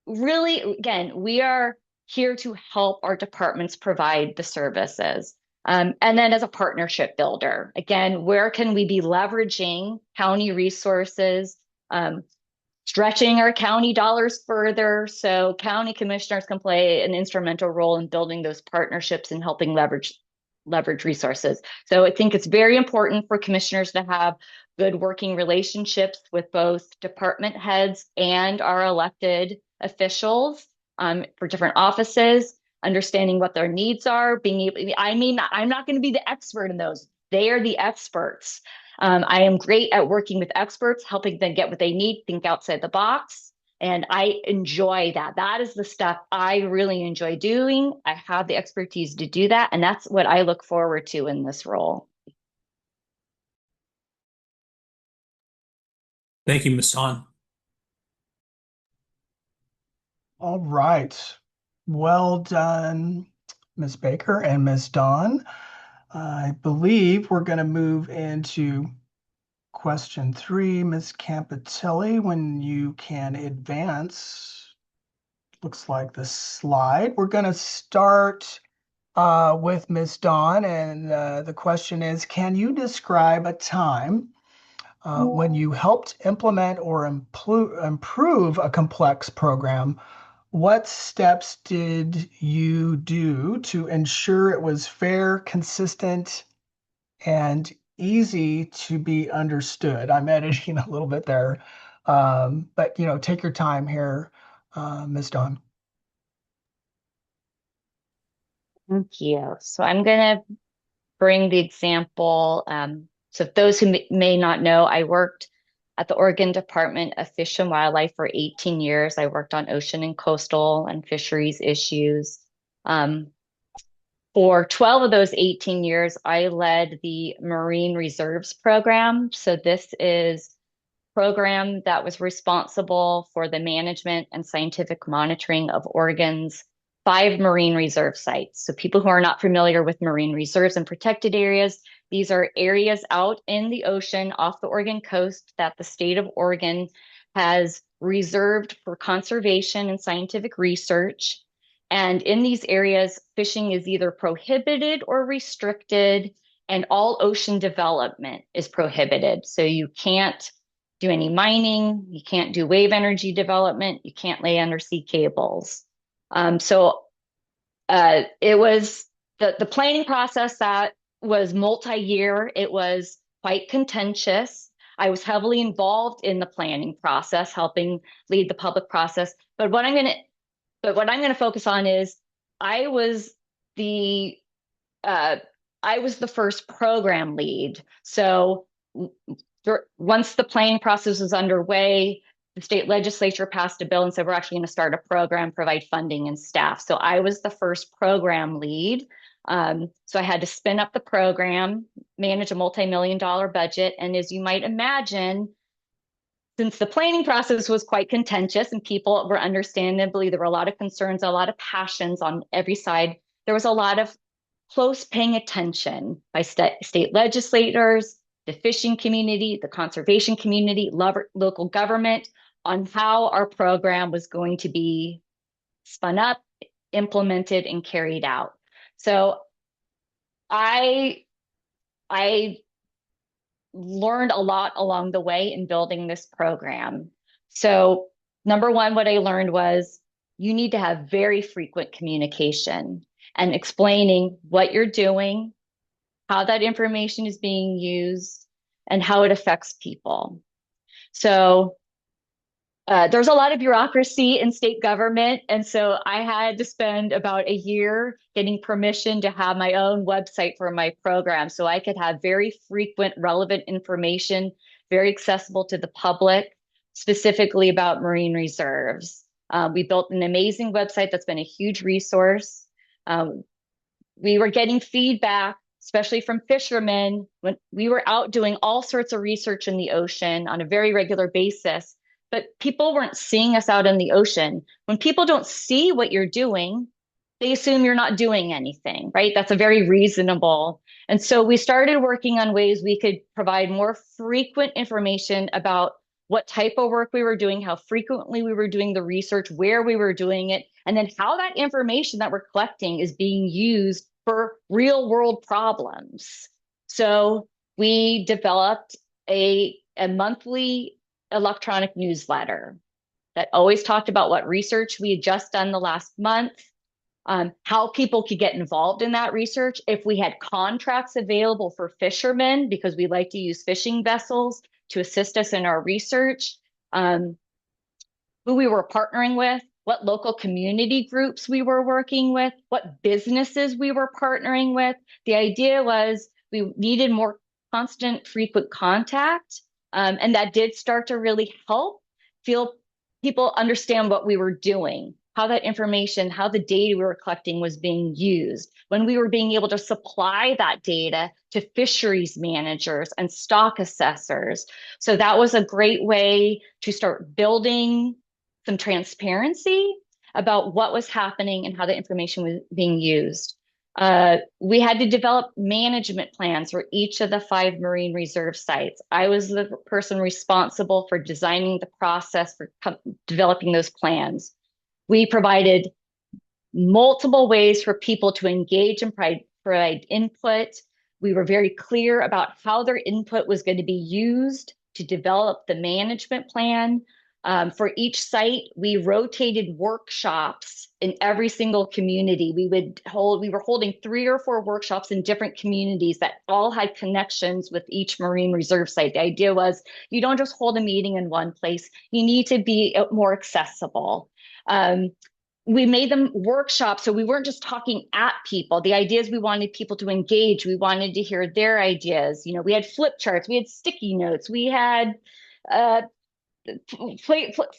really, again, we are here to help our departments provide the services. And then as a partnership builder, again, where can we be leveraging county resources, stretching our county dollars further so county commissioners can play an instrumental role in building those partnerships and helping leverage resources. So I think it's very important for commissioners to have good working relationships with both department heads and our elected officials for different offices, understanding what their needs are, I'm not going to be the expert in those. They are the experts. I am great at working with experts, helping them get what they need, think outside the box. And I enjoy that. That is the stuff I really enjoy doing. I have the expertise to do that. And that's what I look forward to in this role. Thank you, Ms. Hahn. All right. Well done, Ms. Baker and Ms. Dawn. I believe we're going to move into question 3. Ms. Campitelli, when you can advance, looks like the slide. We're going to start with Ms. Dawn, and the question is, can you describe a time when you helped implement or improve a complex program? What steps did you do to ensure it was fair, consistent, and easy to be understood? I'm editing a little bit there, but take your time here, Ms. Dawn. Thank you. So I'm going to bring the example. So those who may not know, I worked at the Oregon Department of Fish and Wildlife for 18 years. I worked on ocean and coastal and fisheries issues. For 12 of those 18 years, I led the Marine Reserves Program. So this is a program that was responsible for the management and scientific monitoring of Oregon's 5 marine reserve sites. So people who are not familiar with marine reserves and protected areas, these are areas out in the ocean off the Oregon coast that the state of Oregon has reserved for conservation and scientific research. And in these areas, fishing is either prohibited or restricted, and all ocean development is prohibited. So you can't do any mining, you can't do wave energy development, you can't lay undersea cables. So it was the planning process that was multi-year. It was quite contentious. I was heavily involved in the planning process, helping lead the public process. But what I'm going to focus on is I was the uh, I was the first program lead. So once the planning process was underway, the state legislature passed a bill and said we're actually going to start a program, provide funding and staff. So I was the first program lead. So I had to spin up the program, manage a multi-million-dollar budget. And as you might imagine, since the planning process was quite contentious and people were understandably, there were a lot of concerns, a lot of passions on every side. There was a lot of close paying attention by state legislators, the fishing community, the conservation community, local government on how our program was going to be spun up, implemented, and carried out. So I learned a lot along the way in building this program. So number one, what I learned was you need to have very frequent communication and explaining what you're doing, how that information is being used, and how it affects people. So there's a lot of bureaucracy in state government. And so I had to spend about a year getting permission to have my own website for my program so I could have very frequent, relevant information, very accessible to the public, specifically about marine reserves. We built an amazing website that's been a huge resource. We were getting feedback, especially from fishermen, when we were out doing all sorts of research in the ocean on a very regular basis, but people weren't seeing us out in the ocean. When people don't see what you're doing, they assume you're not doing anything, right? That's a very reasonable. And so we started working on ways we could provide more frequent information about what type of work we were doing, how frequently we were doing the research, where we were doing it, and then how that information that we're collecting is being used for real world problems. So we developed a monthly electronic newsletter that always talked about what research we had just done the last month, how people could get involved in that research, if we had contracts available for fishermen, because we like to use fishing vessels to assist us in our research, who we were partnering with, what local community groups we were working with, what businesses we were partnering with. The idea was we needed more constant, frequent contact. And that did start to really help feel people understand what we were doing, how that information, how the data we were collecting was being used, when we were being able to supply that data to fisheries managers and stock assessors. So that was a great way to start building some transparency about what was happening and how the information was being used. We had to develop management plans for each of the 5 marine reserve sites. I was the person responsible for designing the process for developing those plans. We provided multiple ways for people to engage and provide input. We were very clear about how their input was going to be used to develop the management plan. For each site, we rotated workshops in every single community. We were holding 3 or 4 workshops in different communities that all had connections with each marine reserve site. The idea was you don't just hold a meeting in one place, you need to be more accessible. We made them workshops, so we weren't just talking at people. The idea is we wanted people to engage. We wanted to hear their ideas. You know, we had flip charts, we had sticky notes, we had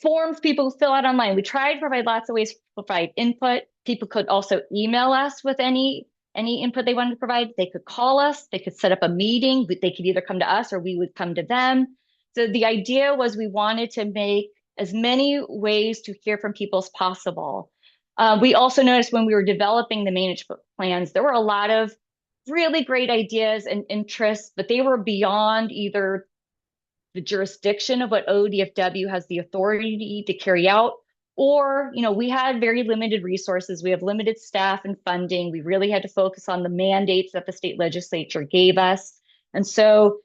forms people fill out online. We tried to provide lots of ways to provide input. People could also email us with any input they wanted to provide. They could call us. They could set up a meeting. They could either come to us or we would come to them. So the idea was we wanted to make as many ways to hear from people as possible. We also noticed when we were developing the management plans, there were a lot of really great ideas and interests, but they were beyond either the jurisdiction of what ODFW has the authority to carry out, or, you know, we had very limited resources. We have limited staff and funding. We really had to focus on the mandates that the state legislature gave us. And so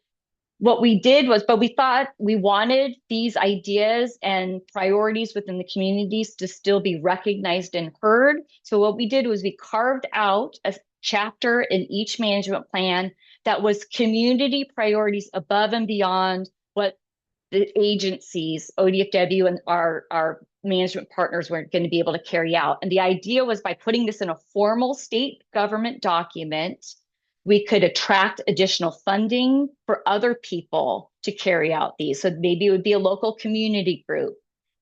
what we did was, but we thought we wanted these ideas and priorities within the communities to still be recognized and heard. So what we did was we carved out chapter in each management plan that was community priorities above and beyond what the agencies, ODFW and our management partners weren't going to be able to carry out. And the idea was by putting this in a formal state government document, we could attract additional funding for other people to carry out these. So maybe it would be a local community group.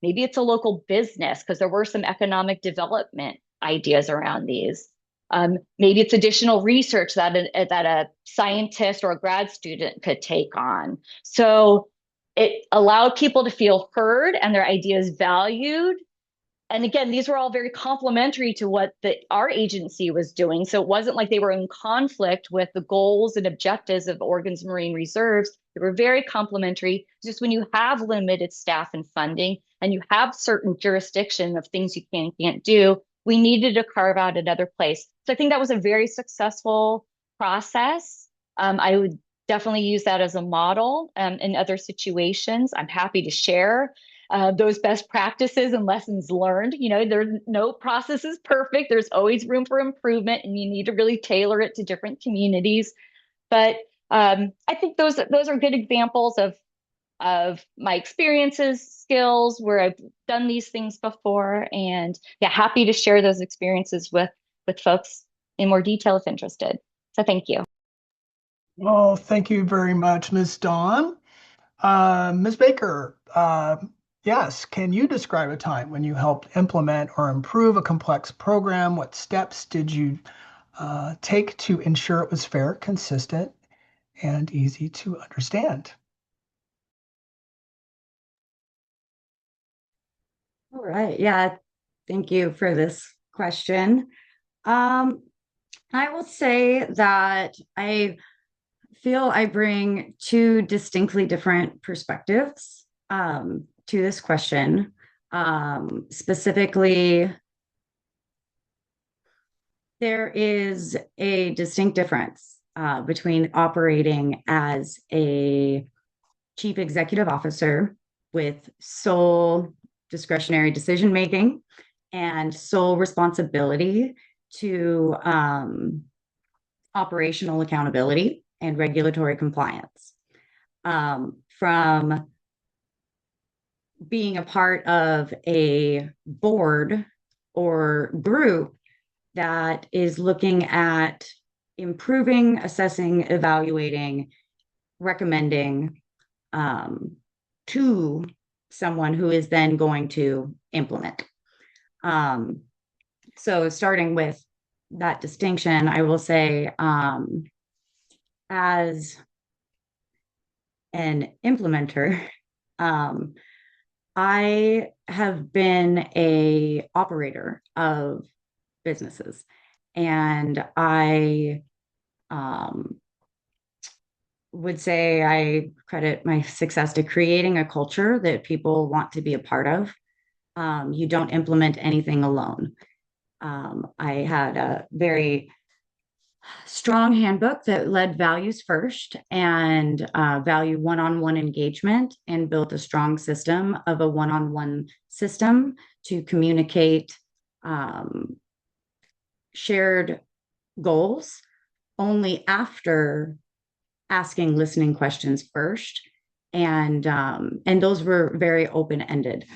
Maybe it's a local business because there were some economic development ideas around these. Maybe it's additional research that a scientist or a grad student could take on. So it allowed people to feel heard and their ideas valued. And again, these were all very complementary to what our agency was doing. So it wasn't like they were in conflict with the goals and objectives of Oregon's marine reserves. They were very complementary. Just when you have limited staff and funding and you have certain jurisdiction of things you can and can't do, we needed to carve out another place. So I think that was a very successful process. I would definitely use that as a model in other situations. I'm happy to share those best practices and lessons learned. You know, there's no process is perfect. There's always room for improvement, and you need to really tailor it to different communities. But I think those are good examples of my experiences, skills where I've done these things before, and yeah, happy to share those experiences with folks in more detail if interested. So thank you. Well, thank you very much, Ms. Dawn. Ms. Baker, yes, can you describe a time when you helped implement or improve a complex program? What steps did you take to ensure it was fair, consistent, and easy to understand? All right. Yeah. Thank you for this question. I will say that I feel I bring two distinctly different perspectives to this question. Specifically, there is a distinct difference between operating as a chief executive officer with sole discretionary decision making and sole responsibility to operational accountability and regulatory compliance. From being a part of a board or group that is looking at improving, assessing, evaluating, recommending to someone who is then going to implement. So starting with that distinction, I will say as an implementer, I have been an operator of businesses, and I would say I credit my success to creating a culture that people want to be a part of. You don't implement anything alone. I had a very strong handbook that led values first and value one-on-one engagement, and built a strong system of a one-on-one system to communicate shared goals only after asking listening questions first. And those were very open-ended.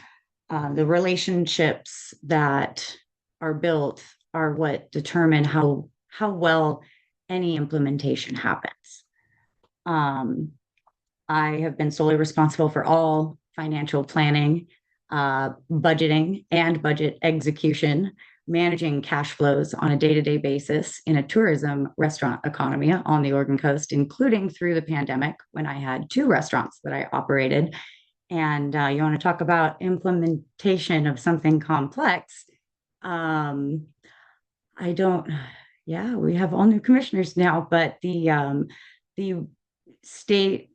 The relationships that are built are what determine how well any implementation happens. I have been solely responsible for all financial planning, budgeting, and budget execution, managing cash flows on a day-to-day basis in a tourism restaurant economy on the Oregon coast, including through the pandemic when I had 2 restaurants that I operated. And you want to talk about implementation of something complex? I don't. Yeah, we have all new commissioners now, but the state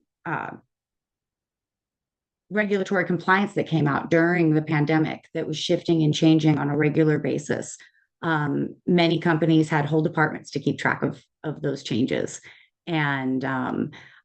regulatory compliance that came out during the pandemic that was shifting and changing on a regular basis. Many companies had whole departments to keep track of those changes. And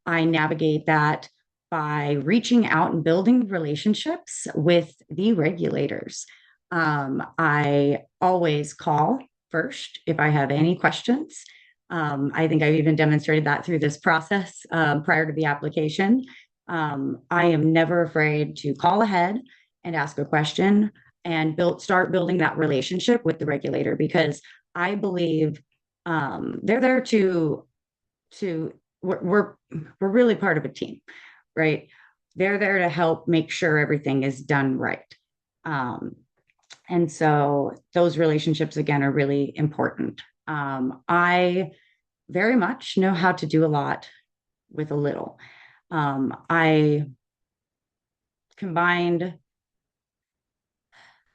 I navigate that by reaching out and building relationships with the regulators. I always call first if I have any questions. I think I've even demonstrated that through this process prior to the application. I am never afraid to call ahead and ask a question and start building that relationship with the regulator, because I believe they're there we're really part of a team, right? They're there to help make sure everything is done right. And so those relationships, again, are really important. I very much know how to do a lot with a little. I combined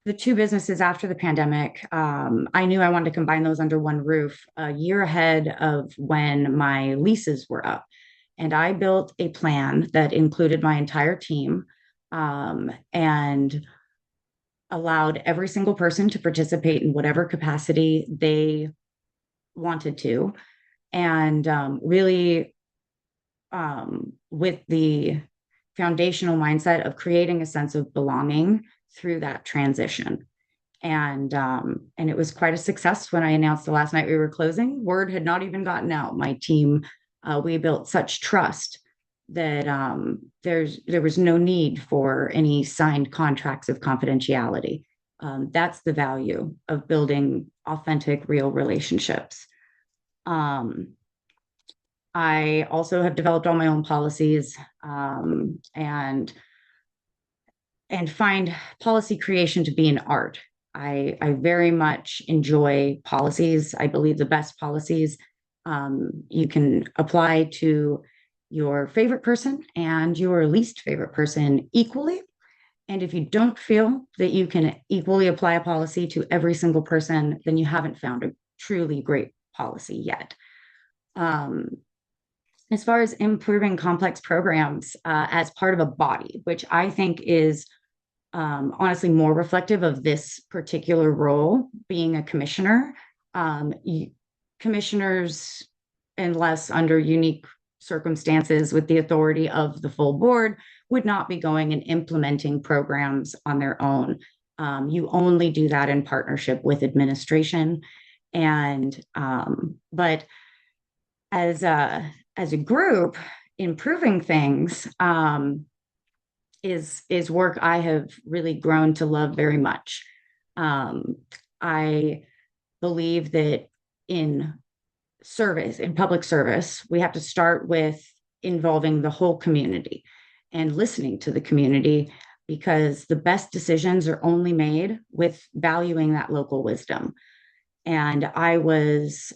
the two businesses after the pandemic. I knew I wanted to combine those under one roof a year ahead of when my leases were up. And I built a plan that included my entire team, and allowed every single person to participate in whatever capacity they wanted to. And really, with the foundational mindset of creating a sense of belonging through that transition. And it was quite a success. When I announced the last night we were closing, word had not even gotten out. My team, we built such trust that there was no need for any signed contracts of confidentiality. That's the value of building authentic, real relationships. I also have developed all my own policies, and find policy creation to be an art. I very much enjoy policies. I believe the best policies you can apply to your favorite person and your least favorite person equally. And if you don't feel that you can equally apply a policy to every single person, then you haven't found a truly great policy yet. As far as improving complex programs as part of a body, which I think is honestly more reflective of this particular role, being a commissioner. Commissioners, unless under unique circumstances with the authority of the full board, would not be going and implementing programs on their own. You only do that in partnership with administration. And but as a group, improving things is work I have really grown to love very much. I believe that in public service, we have to start with involving the whole community and listening to the community, because the best decisions are only made with valuing that local wisdom. And I was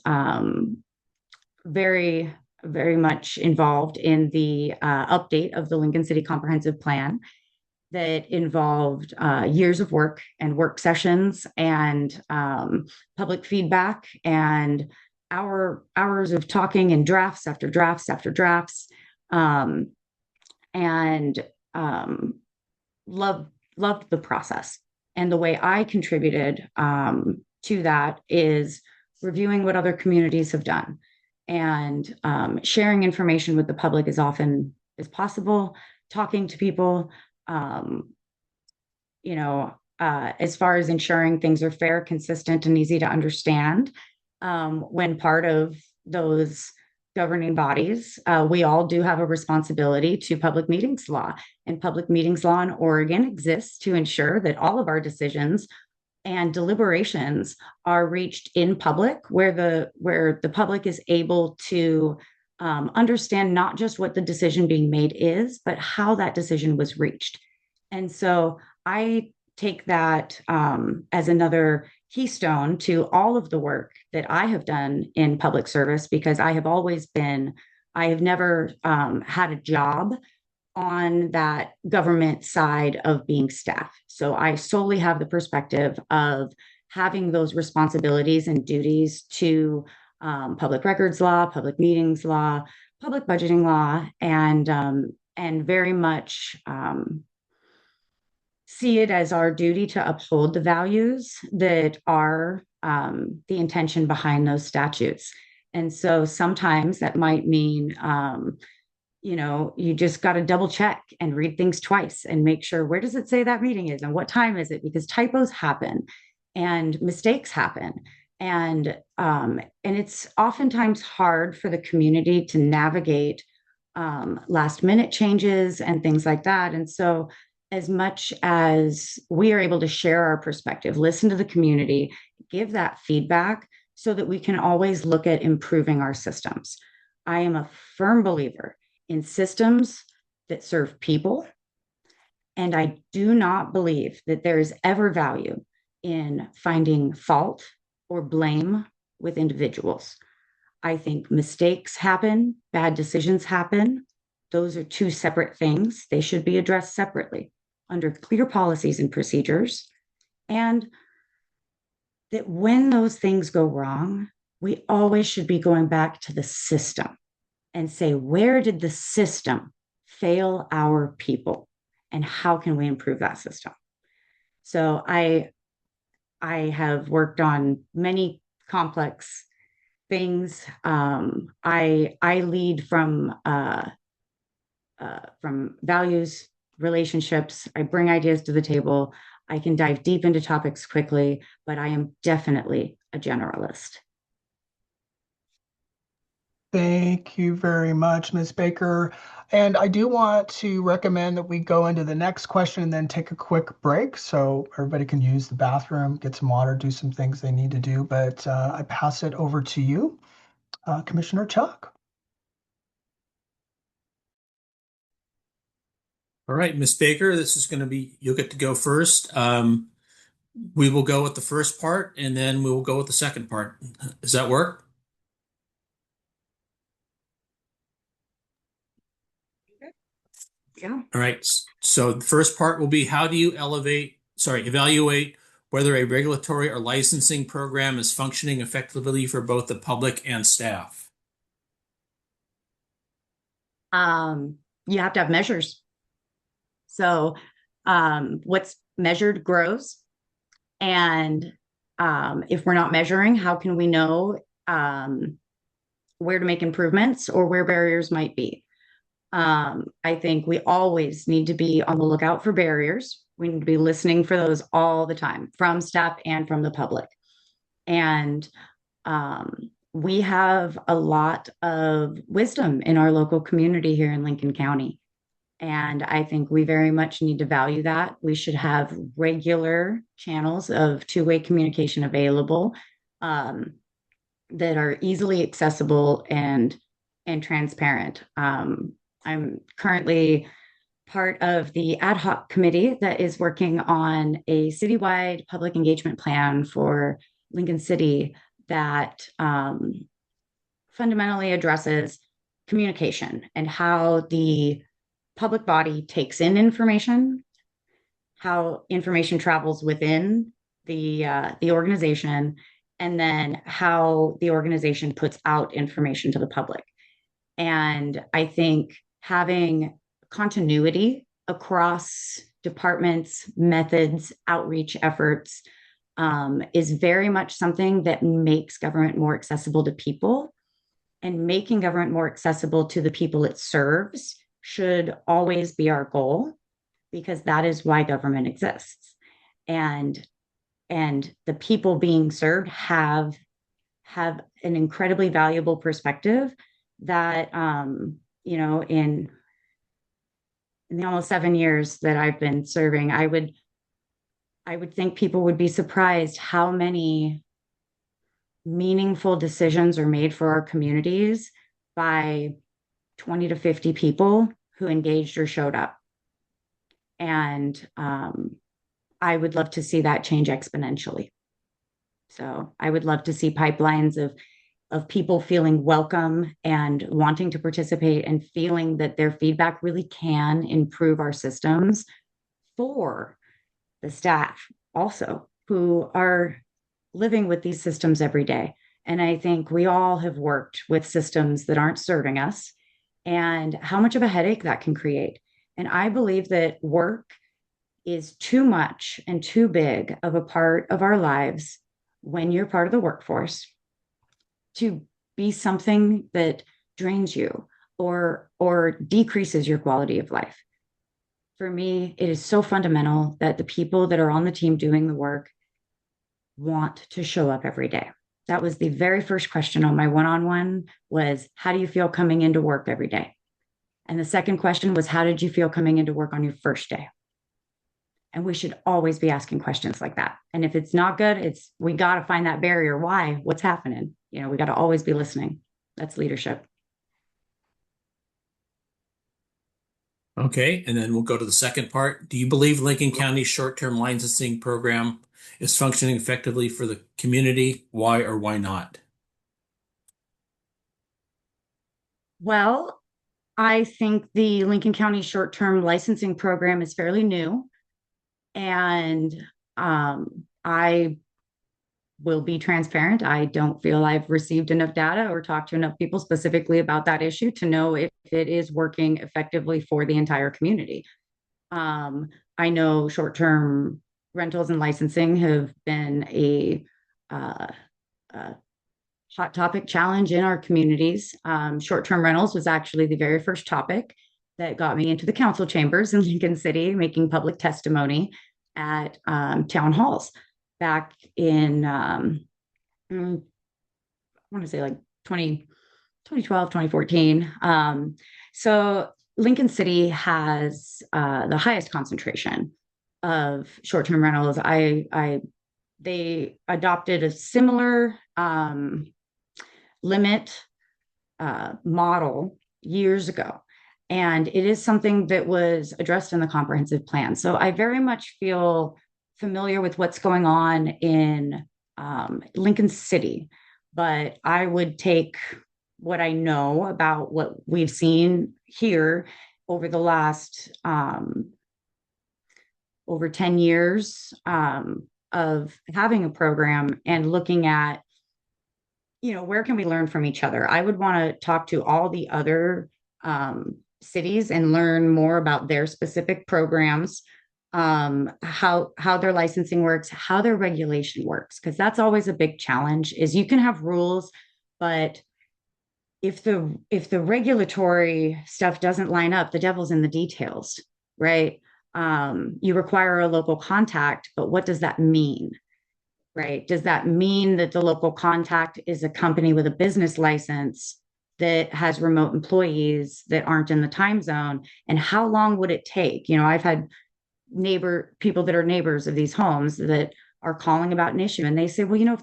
very, very much involved in the update of the Lincoln City Comprehensive Plan that involved years of work and work sessions and public feedback and hours of talking and drafts after drafts after drafts, and loved the process. And the way I contributed to that is reviewing what other communities have done and sharing information with the public as often as possible, talking to people, as far as ensuring things are fair, consistent, and easy to understand. When part of those governing bodies, we all do have a responsibility to public meetings law, and public meetings law in Oregon exists to ensure that all of our decisions and deliberations are reached in public, where the public is able to understand not just what the decision being made is, but how that decision was reached. And so I take that as another keystone to all of the work that I have done in public service, because I have never had a job on that government side of being staff. So I solely have the perspective of having those responsibilities and duties to public records law, public meetings law, public budgeting law, and very much see it as our duty to uphold the values that are the intention behind those statutes. And so sometimes that might mean you just got to double check and read things twice and make sure, where does it say that meeting is and what time is it? Because typos happen and mistakes happen. And it's oftentimes hard for the community to navigate last minute changes and things like that. And so, as much as we are able to share our perspective, listen to the community, give that feedback so that we can always look at improving our systems. I am a firm believer in systems that serve people. And I do not believe that there is ever value in finding fault or blame with individuals. I think mistakes happen, bad decisions happen. Those are two separate things. They should be addressed separately under clear policies and procedures. And that when those things go wrong, we always should be going back to the system and say, where did the system fail our people? And how can we improve that system? So I have worked on many complex things. I lead from values, relationships. I bring ideas to the table. I can dive deep into topics quickly, but I am definitely a generalist. Thank you very much, Ms. Baker. And I do want to recommend that we go into the next question and then take a quick break so everybody can use the bathroom, get some water, do some things they need to do. But I pass it over to you, Commissioner Chuck. All right, Ms. Baker, this is going to be, you'll get to go first. We will go with the first part and then we will go with the second part. Does that work? Yeah. All right. So the first part will be how do you evaluate whether a regulatory or licensing program is functioning effectively for both the public and staff? You have to have measures. So what's measured grows. And if we're not measuring, how can we know where to make improvements or where barriers might be? I think we always need to be on the lookout for barriers. We need to be listening for those all the time from staff and from the public. And we have a lot of wisdom in our local community here in Lincoln County. And I think we very much need to value that. We should have regular channels of two-way communication available that are easily accessible and transparent. I'm currently part of the ad hoc committee that is working on a citywide public engagement plan for Lincoln City that fundamentally addresses communication and how the public body takes in information, how information travels within the organization, and then how the organization puts out information to the public. And I think having continuity across departments, methods, outreach efforts is very much something that makes government more accessible to people. And making government more accessible to the people it serves should always be our goal, because that is why government exists. And the people being served have an incredibly valuable perspective that in the almost 7 years that I've been serving, I would think people would be surprised how many meaningful decisions are made for our communities by 20 to 50 people who engaged or showed up. And I would love to see that change exponentially. So I would love to see pipelines of people feeling welcome and wanting to participate and feeling that their feedback really can improve our systems for the staff also who are living with these systems every day. And I think we all have worked with systems that aren't serving us and how much of a headache that can create. And I believe that work is too much and too big of a part of our lives when you're part of the workforce to be something that drains you or decreases your quality of life. For me, it is so fundamental that the people that are on the team doing the work want to show up every day. That was the very first question on my one-on-one was, how do you feel coming into work every day? And the second question was, how did you feel coming into work on your first day? And we should always be asking questions like that. And if it's not good, we got to find that barrier. Why? What's happening? We got to always be listening. That's leadership. Okay, and then we'll go to the second part. Do you believe Lincoln County's short-term licensing program is functioning effectively for the community? Why or why not? Well, I think the Lincoln County short-term licensing program is fairly new. And I will be transparent. I don't feel I've received enough data or talked to enough people specifically about that issue to know if it is working effectively for the entire community. I know short-term rentals and licensing have been a hot topic challenge in our communities. Short-term rentals was actually the very first topic that got me into the council chambers in Lincoln City, making public testimony at town halls back in, I want to say like 2012, 2014. So Lincoln City has the highest concentration of short-term rentals. They adopted a similar limit model years ago. And it is something that was addressed in the comprehensive plan. So I very much feel familiar with what's going on in Lincoln City, but I would take what I know about what we've seen here over the last over 10 years of having a program and looking at, where can we learn from each other? I would want to talk to all the other cities and learn more about their specific programs, how their licensing works, how their regulation works, because that's always a big challenge. Is you can have rules, but if the regulatory stuff doesn't line up, the devil's in the details, right? You require a local contact, but what does that mean? Right? Does that mean that the local contact is a company with a business license that has remote employees that aren't in the time zone? And how long would it take? I've had people that are neighbors of these homes that are calling about an issue, and they say, well,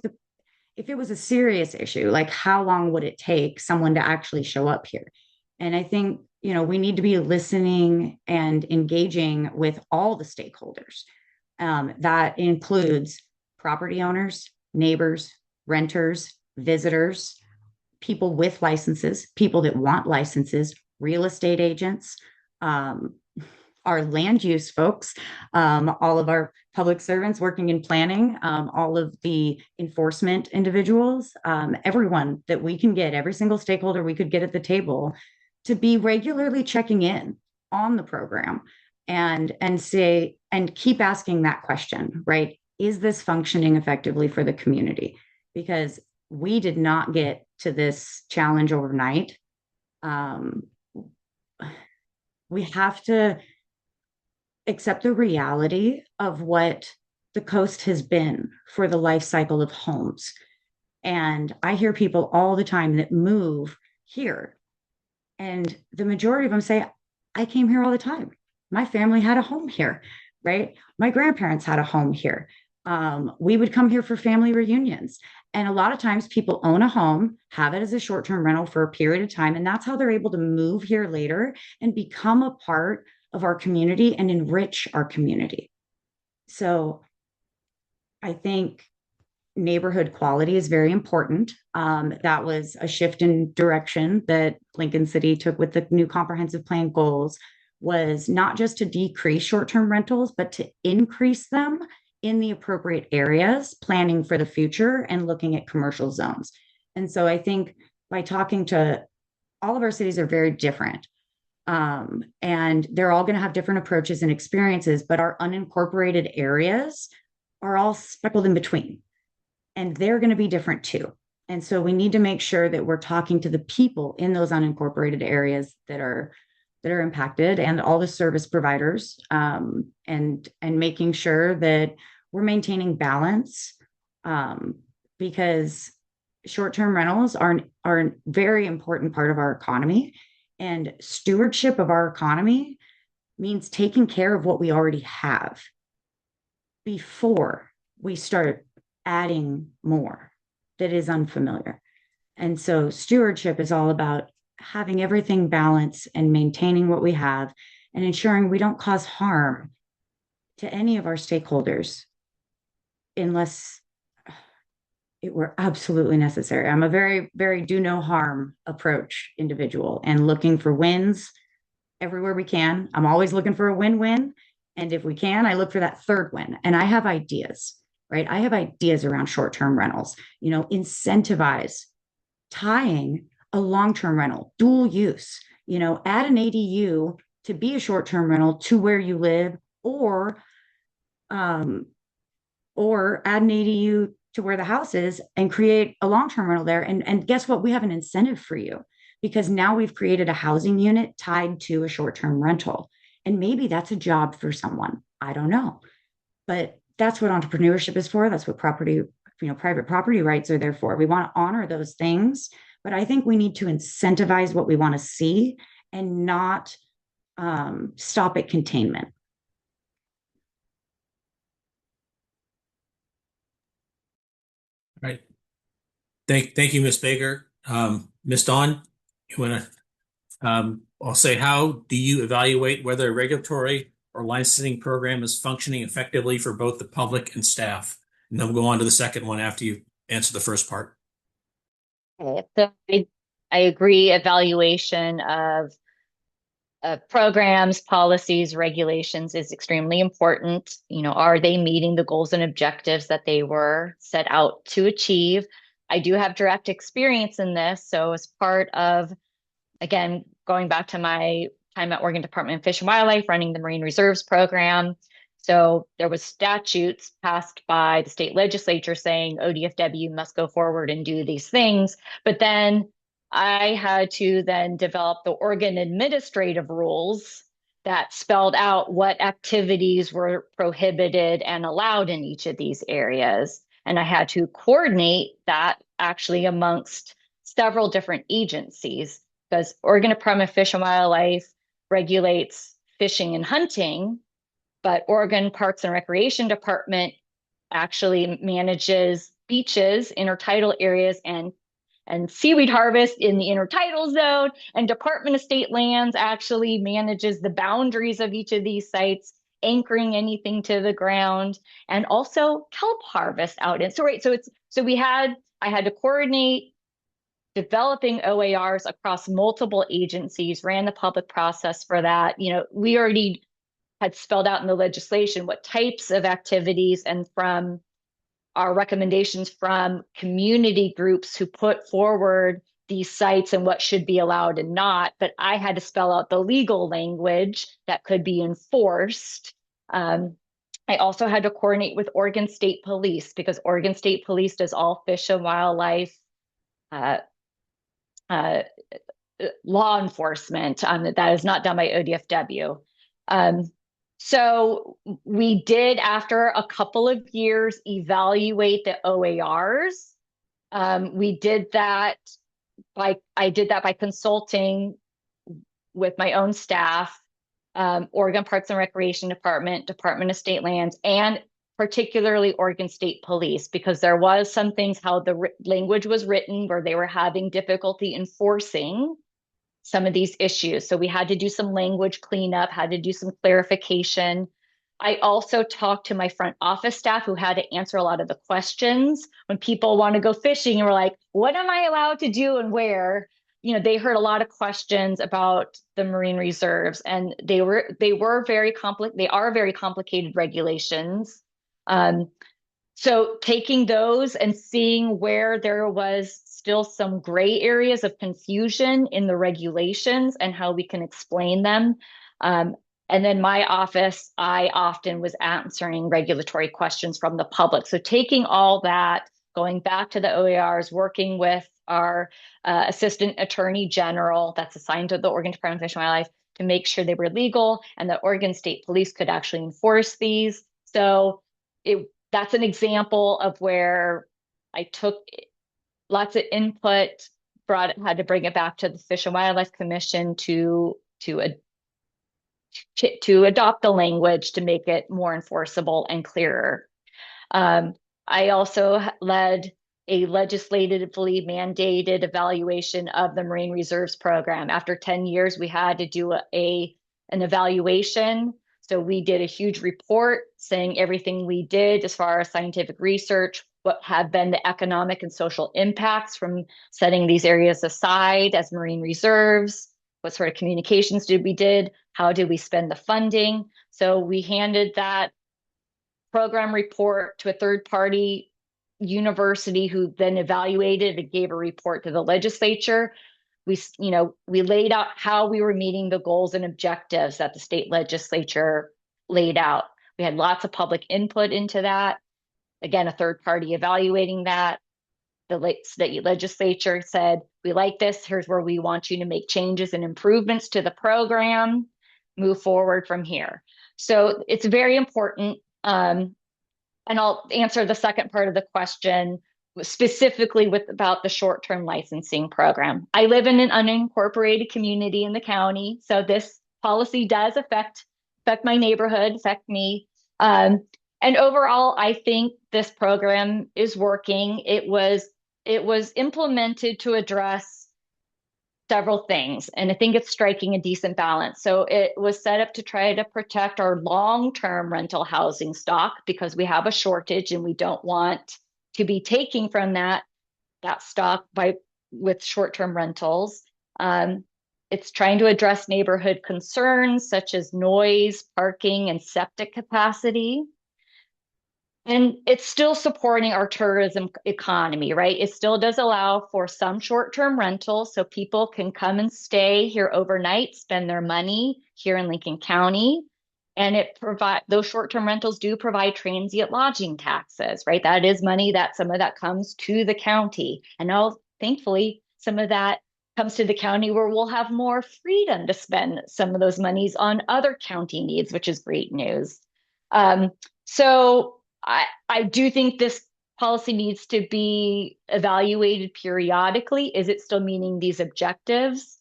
if it was a serious issue, like how long would it take someone to actually show up here? And I think, we need to be listening and engaging with all the stakeholders. That includes property owners, neighbors, renters, visitors, people with licenses, people that want licenses, real estate agents, our land use folks, all of our public servants working in planning, all of the enforcement individuals, everyone that we can get, every single stakeholder we could get at the table to be regularly checking in on the program and say, and keep asking that question, right? Is this functioning effectively for the community? Because we did not get to this challenge overnight. We have to accept the reality of what the coast has been for the life cycle of homes. And I hear people all the time that move here, and the majority of them say, I came here all the time. My family had a home here, right? My grandparents had a home here. We would come here for family reunions. And a lot of times people own a home, have it as a short-term rental for a period of time, and that's how they're able to move here later and become a part of our community and enrich our community. So I think neighborhood quality is very important. That was a shift in direction that Lincoln City took with the new comprehensive plan goals, was not just to decrease short-term rentals, but to increase them in the appropriate areas, planning for the future and looking at commercial zones. And so I think by talking to all of our cities are very different. And they're all going to have different approaches and experiences, but our unincorporated areas are all speckled in between. And they're going to be different too. And so we need to make sure that we're talking to the people in those unincorporated areas that are impacted, and all the service providers, and making sure that we're maintaining balance, because short-term rentals are a very important part of our economy, and stewardship of our economy means taking care of what we already have before we start adding more that is unfamiliar. And so stewardship is all about having everything balanced and maintaining what we have and ensuring we don't cause harm to any of our stakeholders unless it were absolutely necessary. I'm a very, very do no harm approach individual and looking for wins everywhere we can. I'm always looking for a win-win. And if we can, I look for that third win. And I have ideas, right? I have ideas around short-term rentals, incentivize tying a long-term rental, dual use, add an ADU to be a short-term rental to where you live, um, or add an ADU to where the house is and create a long-term rental there. And guess what? We have an incentive for you because now we've created a housing unit tied to a short-term rental. And maybe that's a job for someone. I don't know. But that's what entrepreneurship is for. That's what private property rights are there for. We want to honor those things, but I think we need to incentivize what we want to see and not stop at containment. Right. Thank you, Ms. Baker. Ms. Dawn, you want to, I'll say, how do you evaluate whether a regulatory or licensing program is functioning effectively for both the public and staff? And then we'll go on to the second one after you answer the first part. Okay, so I agree. Evaluation of programs, policies, regulations is extremely important. Are they meeting the goals and objectives that they were set out to achieve? I do have direct experience in this. So as part of, again, going back to my time at Oregon Department of Fish and Wildlife, running the Marine Reserves Program. So there was statutes passed by the state legislature saying ODFW must go forward and do these things. But then I had to then develop the Oregon administrative rules that spelled out what activities were prohibited and allowed in each of these areas. And I had to coordinate that actually amongst several different agencies because Oregon Department of Fish and Wildlife regulates fishing and hunting, but Oregon Parks and Recreation Department actually manages beaches, intertidal areas, and seaweed harvest in the intertidal zone. And Department of State Lands actually manages the boundaries of each of these sites, anchoring anything to the ground, and also kelp harvest out in. I had to coordinate developing OARs across multiple agencies, ran the public process for that. We already had spelled out in the legislation what types of activities, and from our recommendations from community groups who put forward these sites and what should be allowed and not. But I had to spell out the legal language that could be enforced. I also had to coordinate with Oregon State Police because Oregon State Police does all fish and wildlife law enforcement. That is not done by ODFW. So we did, after a couple of years, evaluate the OARs. I did that by consulting with my own staff, Oregon Parks and Recreation Department, Department of State Lands, and particularly Oregon State Police, because there was some things how the language was written where they were having difficulty enforcing some of these issues. So we had to do some language cleanup, had to do some clarification. I also talked to my front office staff who had to answer a lot of the questions when people want to go fishing and we're like, what am I allowed to do and where? They heard a lot of questions about the marine reserves, and they are very complicated regulations. So taking those and seeing where there was still some gray areas of confusion in the regulations and how we can explain them. And then my office, I often was answering regulatory questions from the public. So taking all that, going back to the OARs, working with our Assistant Attorney General that's assigned to the Oregon Department of Fish and Wildlife to make sure they were legal and the Oregon State Police could actually enforce these. So that's an example of where I took lots of input, had to bring it back to the Fish and Wildlife Commission to adopt the language to make it more enforceable and clearer. I also led a legislatively mandated evaluation of the Marine Reserves Program. After 10 years, we had to do an evaluation. So we did a huge report saying everything we did as far as scientific research, what have been the economic and social impacts from setting these areas aside as marine reserves, what sort of communications we did, how did we spend the funding. So we handed that program report to a third party university who then evaluated and gave a report to the legislature. We laid out how we were meeting the goals and objectives that the state legislature laid out. We had lots of public input into that. Again, a third party evaluating that. The state legislature said, we like this. Here's where we want you to make changes and improvements to the program. Move forward from here. So it's very important. And I'll answer the second part of the question specifically about the short-term licensing program. I live in an unincorporated community in the county, so this policy does affect my neighborhood, affect me. And overall, I think this program is working. It was implemented to address several things, and I think it's striking a decent balance. So it was set up to try to protect our long-term rental housing stock because we have a shortage and we don't want to be taking from that stock with short-term rentals. It's trying to address neighborhood concerns such as noise, parking, and septic capacity. And it's still supporting our tourism economy, right? It still does allow for some short-term rentals so people can come and stay here overnight, spend their money here in Lincoln County. And those short-term rentals do provide transient lodging taxes, right? That is money some of that comes to the county. And now, thankfully, some of that comes to the county where we'll have more freedom to spend some of those monies on other county needs, which is great news. So I do think this policy needs to be evaluated periodically. Is it still meeting these objectives?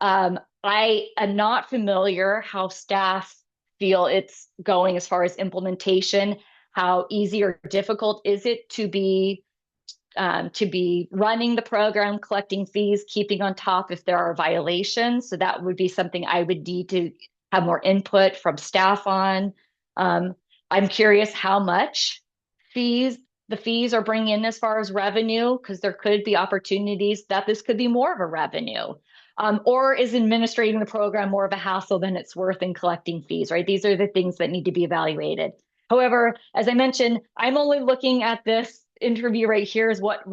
I am not familiar how staff feel it's going as far as implementation. How easy or difficult is it to be running the program, collecting fees, keeping on top if there are violations? So that would be something I would need to have more input from staff on. I'm curious how much the fees are bringing in as far as revenue, because there could be opportunities that this could be more of a revenue. Or is administrating the program more of a hassle than it's worth in collecting fees, right? These are the things that need to be evaluated. However, as I mentioned, I'm only looking at this interview right here is what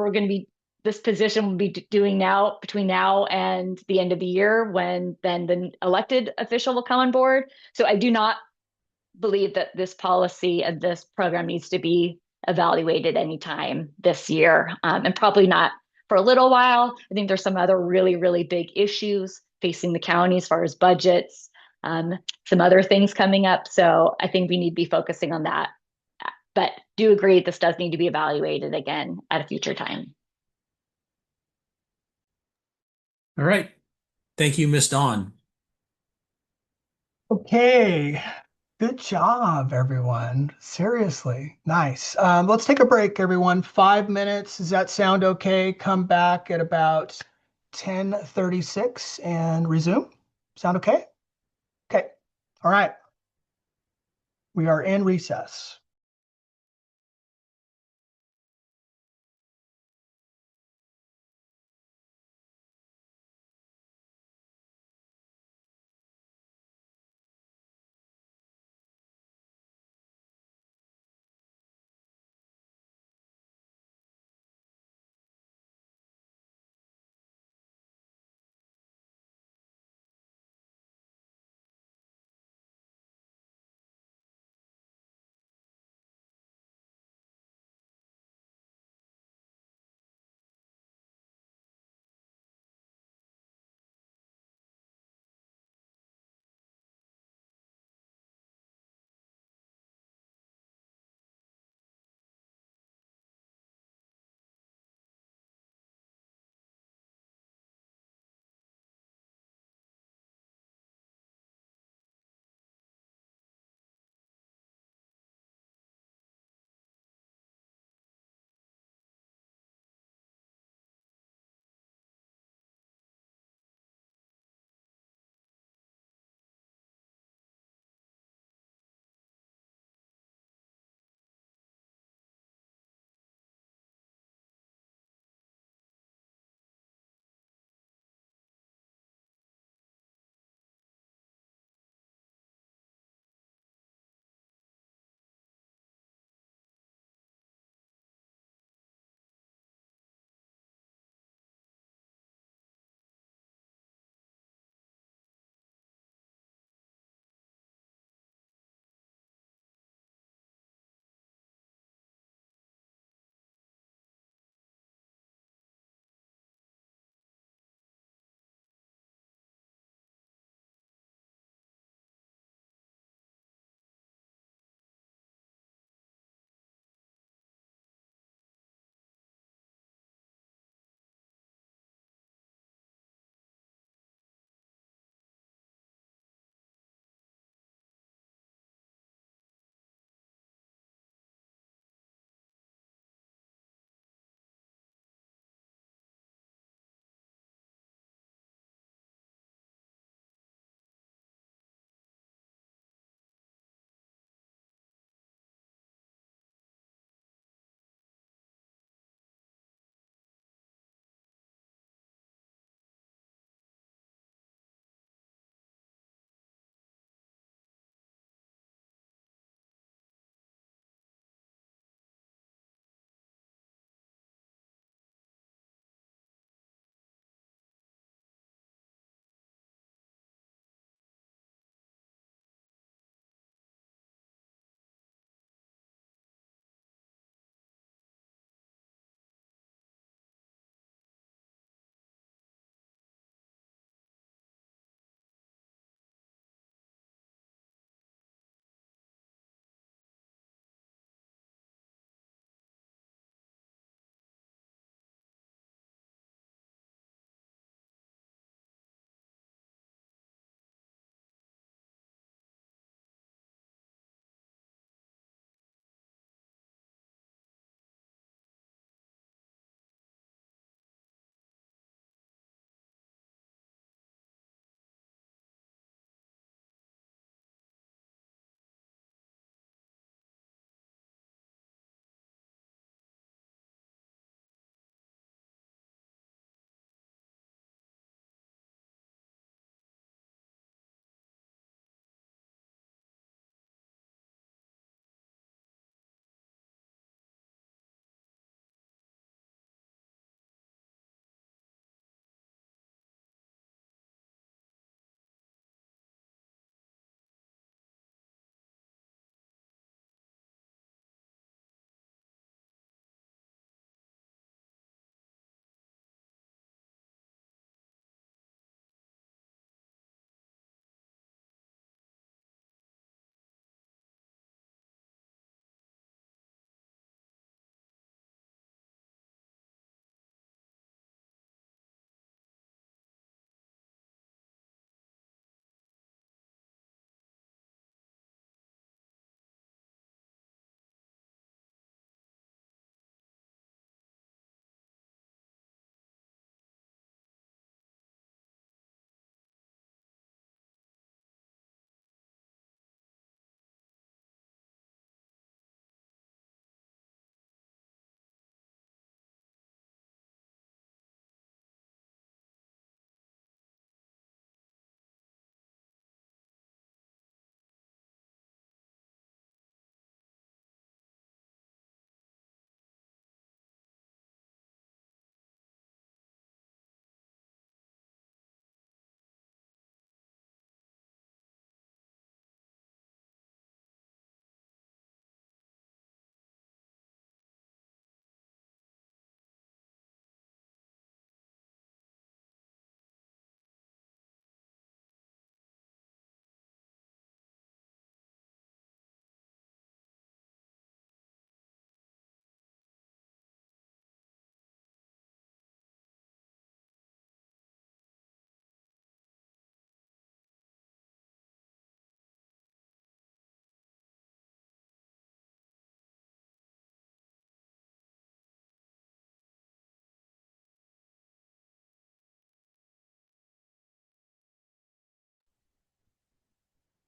this position will be doing now between now and the end of the year when then the elected official will come on board. So I do not believe that this policy and this program needs to be evaluated anytime this year, and probably not for a little while. I think there's some other really, really big issues facing the county as far as budgets, some other things coming up. So I think we need to be focusing on that. But do agree this does need to be evaluated again at a future time. All right. Thank you, Miss Dawn. Okay. Good job, everyone. Seriously, nice. Let's take a break, everyone. 5 minutes. Does that sound okay? Come back at about 10:36 and resume. Sound okay? Okay. All right. We are in recess.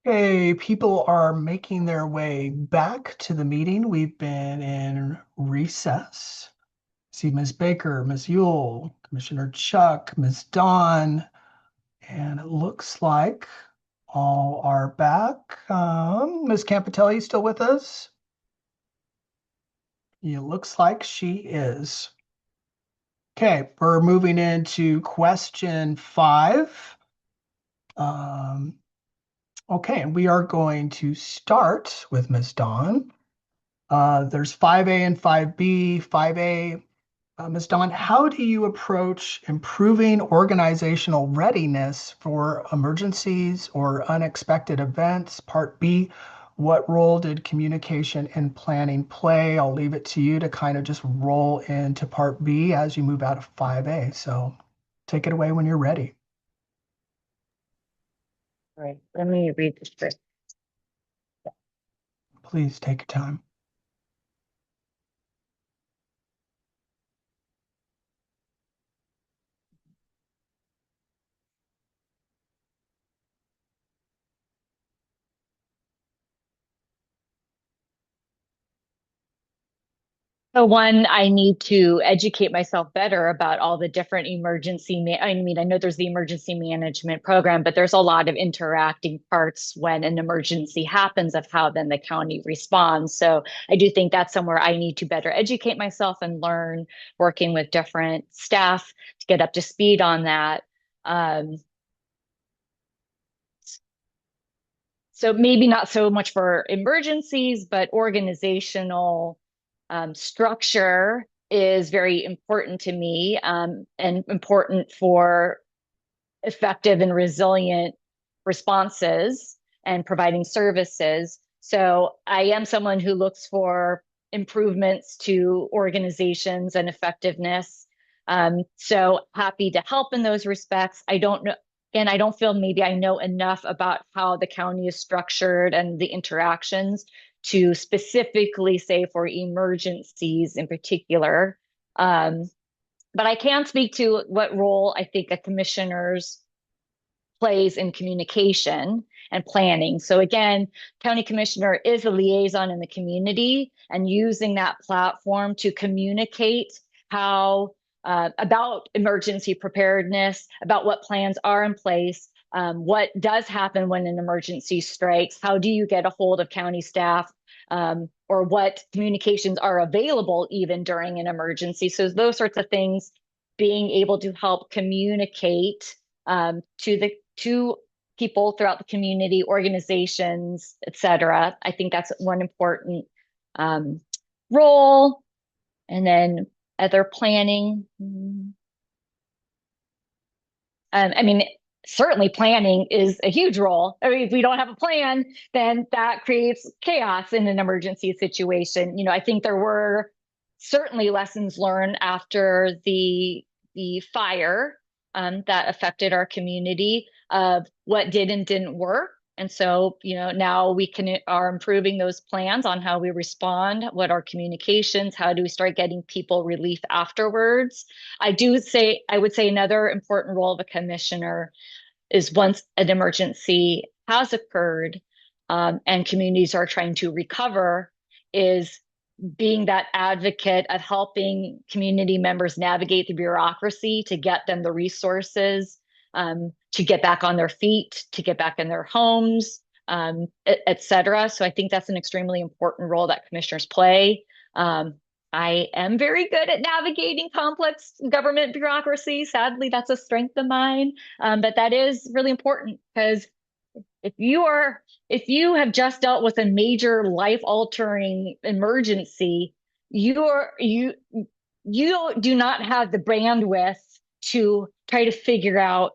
Okay, people are making their way back to the meeting. We've been in recess. See Ms. Baker, Ms. Yule, Commissioner Chuck, Ms. Dawn, and it looks like all are back. Ms. Campitelli still with us? It looks like she is. Okay, we're moving into question 5. Um, okay, and we are going to start with Ms. Dawn. There's 5A and 5B. 5A, Ms. Dawn, how do you approach improving organizational readiness for emergencies or unexpected events? Part B, what role did communication and planning play? I'll leave it to you to kind of just roll into Part B as you move out of 5A. So take it away when you're ready. All right, let me read the script. Please take your time. So one, I need to educate myself better about all the different I mean, I know there's the emergency management program, but there's a lot of interacting parts when an emergency happens of how then the county responds. So I do think that's somewhere I need to better educate myself and learn working with different staff to get up to speed on that. Um, so maybe not so much for emergencies, but organizational structure is very important to me, and important for effective and resilient responses and providing services. So I am someone who looks for improvements to organizations and effectiveness. So happy to help in those respects. I don't know. And I don't feel maybe I know enough about how the county is structured and the interactions to specifically say for emergencies in particular. But I can speak to what role I think a commissioner's plays in communication and planning. So again, county commissioner is a liaison in the community and using that platform to communicate how about emergency preparedness, about what plans are in place, what does happen when an emergency strikes, how do you get a hold of county staff, or what communications are available even during an emergency. So those sorts of things, being able to help communicate to people throughout the community, organizations, et cetera. I think that's one important role. And then other planning. I mean, certainly planning is a huge role. I mean, if we don't have a plan, then that creates chaos in an emergency situation. You know, I think there were certainly lessons learned after the fire that affected our community of what did and didn't work. And so, you know, now we are improving those plans on how we respond, what our communications, how do we start getting people relief afterwards. I would say another important role of a commissioner is once an emergency has occurred, and communities are trying to recover, is being that advocate of helping community members navigate the bureaucracy to get them the resources, to get back on their feet, to get back in their homes, et cetera. So I think that's an extremely important role that commissioners play. I am very good at navigating complex government bureaucracy. Sadly, that's a strength of mine. But that is really important because if you have just dealt with a major life-altering emergency, you do not have the bandwidth to try to figure out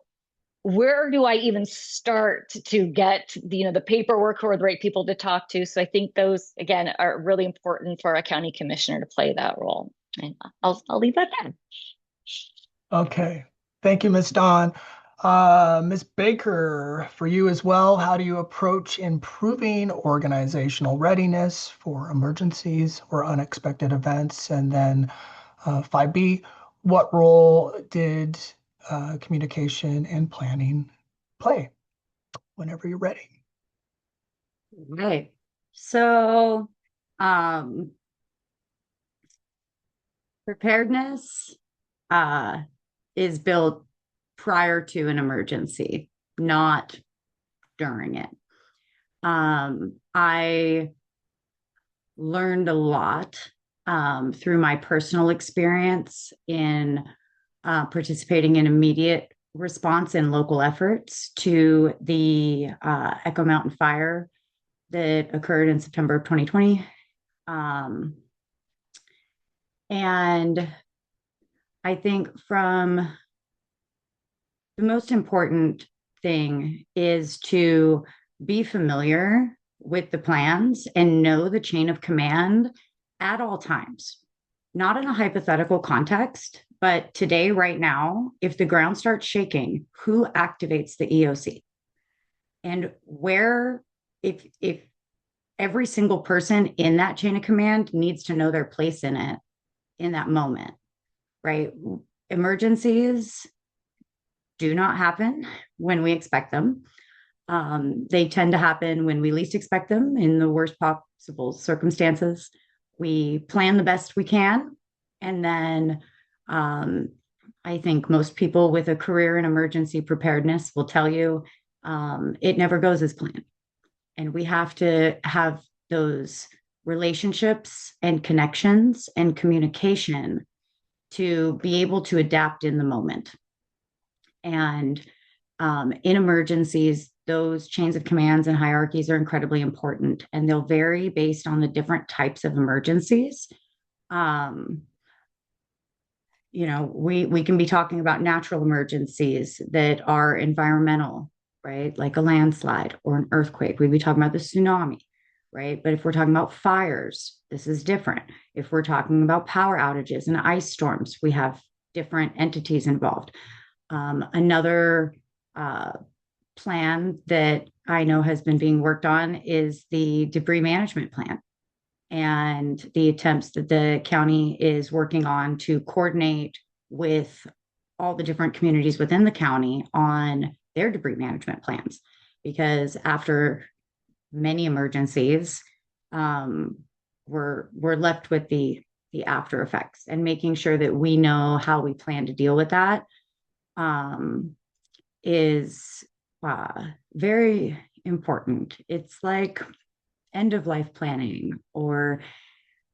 where do I even start to get the paperwork or the right people to talk to. So I think those again are really important for a county commissioner to play that role. And I'll leave that there. Okay. Thank you, Ms. Dawn. Ms. Baker, for you as well, how do you approach improving organizational readiness for emergencies or unexpected events? And then 5B, what role did communication and planning play? Whenever you're ready. Right. So, um, preparedness uh, is built prior to an emergency, not during it. I learned a lot through my personal experience in participating in immediate response and local efforts to the Echo Mountain fire that occurred in September of 2020. Um, and I think from the most important thing is to be familiar with the plans and know the chain of command at all times, not in a hypothetical context, but today, right now, if the ground starts shaking, who activates the EOC? And where, if every single person in that chain of command needs to know their place in it in that moment, right? Emergencies do not happen when we expect them. They tend to happen when we least expect them in the worst possible circumstances. We plan the best we can. And then I think most people with a career in emergency preparedness will tell you it never goes as planned. And we have to have those relationships and connections and communication to be able to adapt in the moment. And in emergencies, those chains of commands and hierarchies are incredibly important, and they'll vary based on the different types of emergencies. Um, we can be talking about natural emergencies that are environmental, right? Like a landslide or an earthquake. We'd be talking about the tsunami, right? But if we're talking about fires, this is different. If we're talking about power outages and ice storms, we have different entities involved. Another plan that I know has been being worked on is the debris management plan and the attempts that the county is working on to coordinate with all the different communities within the county on their debris management plans. Because after many emergencies, we're left with the after effects, and making sure that we know how we plan to deal with that is very important. It's like end of life planning, or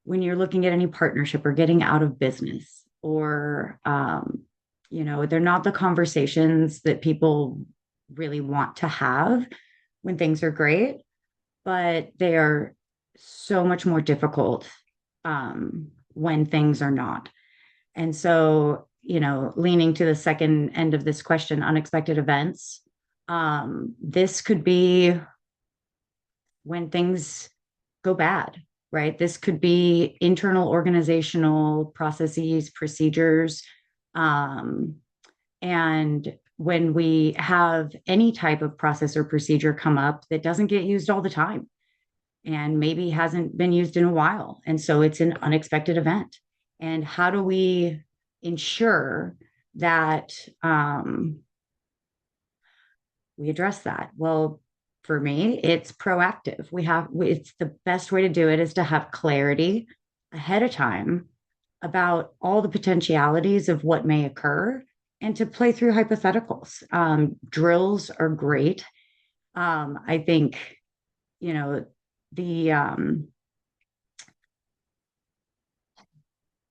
when you're looking at any partnership or getting out of business, or, they're not the conversations that people really want to have when things are great, but they are so much more difficult when things are not. And so, leaning to the second end of this question, unexpected events, this could be when things go bad, right? This could be internal organizational processes, procedures. And when we have any type of process or procedure come up that doesn't get used all the time and maybe hasn't been used in a while. And so it's an unexpected event. And how do we ensure that we address that? Well, for me, it's proactive. It's the best way to do it is to have clarity ahead of time about all the potentialities of what may occur and to play through hypotheticals. Drills are great. I think, the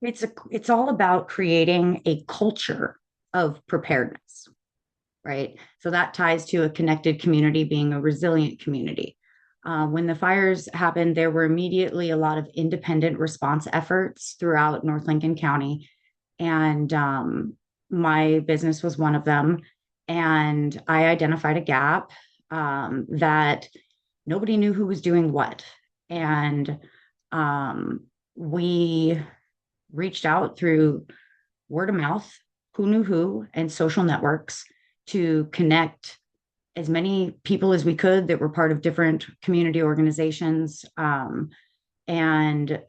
it's all about creating a culture of preparedness, right? So that ties to a connected community being a resilient community. When the fires happened, there were immediately a lot of independent response efforts throughout North Lincoln County. And my business was one of them. And I identified a gap that nobody knew who was doing what. And we reached out through word of mouth, who knew who, and social networks to connect as many people as we could that were part of different community organizations, and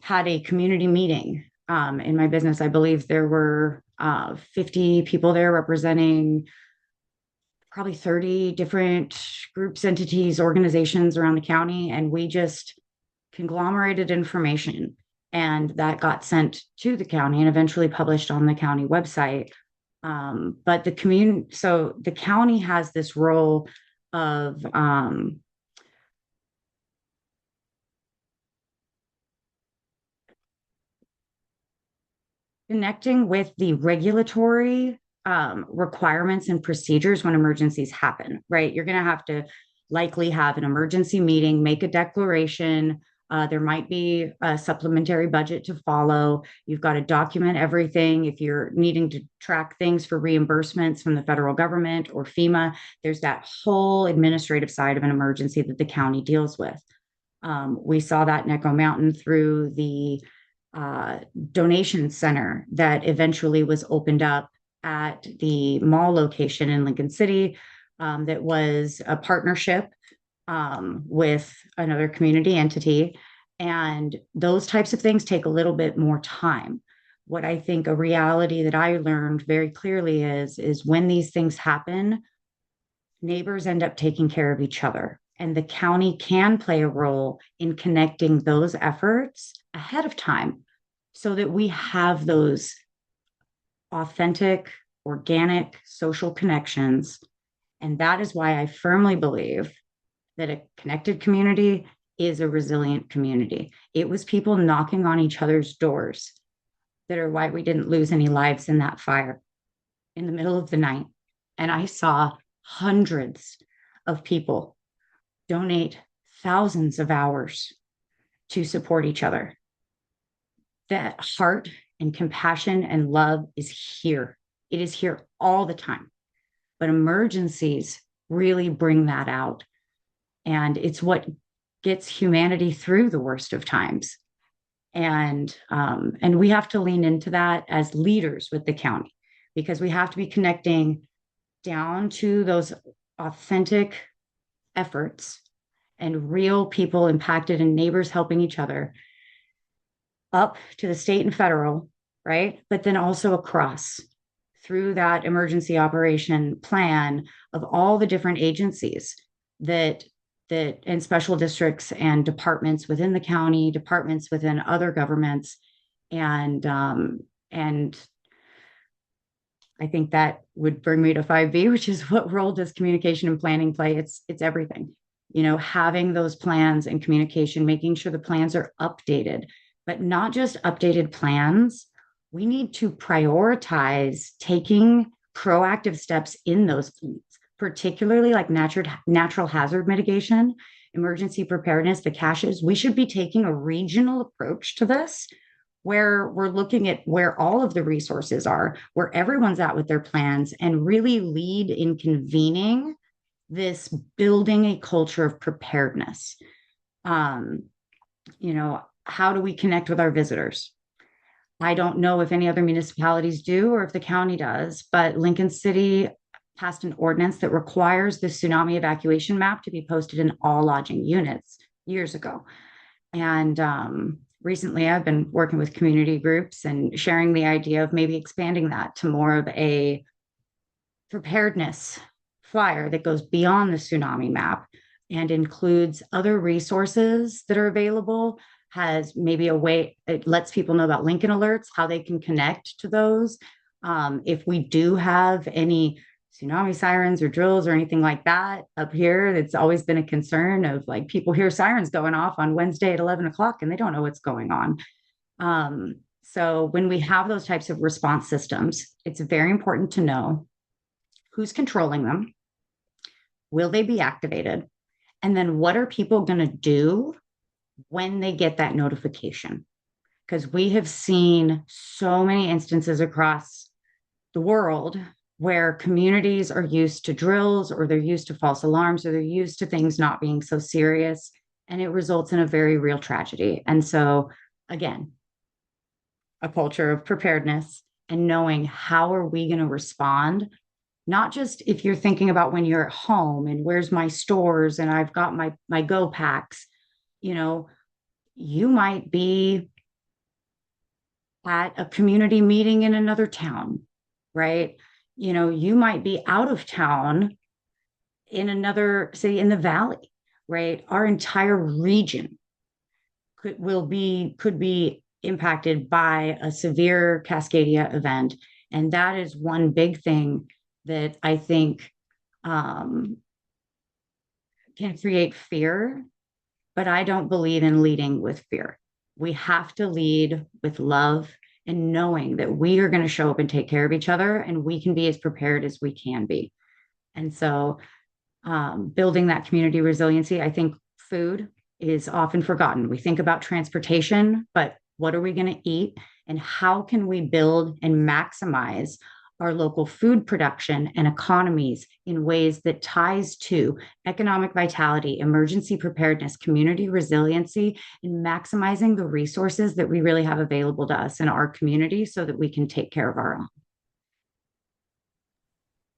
had a community meeting. In my business, I believe there were 50 people there representing probably 30 different groups, entities, organizations around the county, and we just conglomerated information. And that got sent to the county and eventually published on the county website. But so the county has this role of connecting with the regulatory requirements and procedures when emergencies happen, right? You're going to have to likely have an emergency meeting, make a declaration. There might be a supplementary budget to follow. You've got to document everything. If you're needing to track things for reimbursements from the federal government or FEMA, there's that whole administrative side of an emergency that the county deals with. We saw that in Echo Mountain through the donation center that eventually was opened up at the mall location in Lincoln City. That was a partnership with another community entity. And those types of things take a little bit more time. What I think a reality that I learned very clearly is when these things happen, neighbors end up taking care of each other. And the county can play a role in connecting those efforts ahead of time so that we have those authentic, organic social connections. And that is why I firmly believe that a connected community is a resilient community. It was people knocking on each other's doors that are why we didn't lose any lives in that fire in the middle of the night. And I saw hundreds of people donate thousands of hours to support each other. That heart and compassion and love is here. It is here all the time. But emergencies really bring that out. And it's what gets humanity through the worst of times. And we have to lean into that as leaders with the county, because we have to be connecting down to those authentic efforts and real people impacted and neighbors helping each other, up to the state and federal, right? But then also across through that emergency operation plan of all the different agencies that and special districts and departments within the county, departments within other governments. And I think that would bring me to 5B, which is what role does communication and planning play? It's everything. You know, having those plans and communication, making sure the plans are updated, but not just updated plans. We need to prioritize taking proactive steps in those plans, particularly like natural hazard mitigation, emergency preparedness, the caches. We should be taking a regional approach to this, where we're looking at where all of the resources are, where everyone's at with their plans, and really lead in convening this, building a culture of preparedness. You know, how do we connect with our visitors? I don't know if any other municipalities do or if the county does, but Lincoln City passed an ordinance that requires the tsunami evacuation map to be posted in all lodging units years ago. And recently I've been working with community groups and sharing the idea of maybe expanding that to more of a preparedness flyer that goes beyond the tsunami map and includes other resources that are available, has maybe a way, it lets people know about Lincoln alerts, how they can connect to those. If we do have any tsunami sirens or drills or anything like that up here, it's always been a concern of like people hear sirens going off on Wednesday at 11 o'clock and they don't know what's going on. So when we have those types of response systems, it's very important to know who's controlling them, will they be activated, and then what are people going to do when they get that notification? Because we have seen so many instances across the world where communities are used to drills, or they're used to false alarms, or they're used to things not being so serious, and it results in a very real tragedy. And so, again, a culture of preparedness and knowing how are we going to respond, not just if you're thinking about when you're at home and where's my stores and I've got my go packs. You know, you might be at a community meeting in another town, right? You know, you might be out of town in another city in the valley, right? Our entire region could be impacted by a severe Cascadia event. And that is one big thing that I think um, can create fear, but I don't believe in leading with fear. We have to lead with love and knowing that we are going to show up and take care of each other, and we can be as prepared as we can be. And so, building that community resiliency, I think food is often forgotten. We think about transportation, but what are we going to eat? And how can we build and maximize our local food production and economies in ways that ties to economic vitality, emergency preparedness, community resiliency, and maximizing the resources that we really have available to us in our community so that we can take care of our own.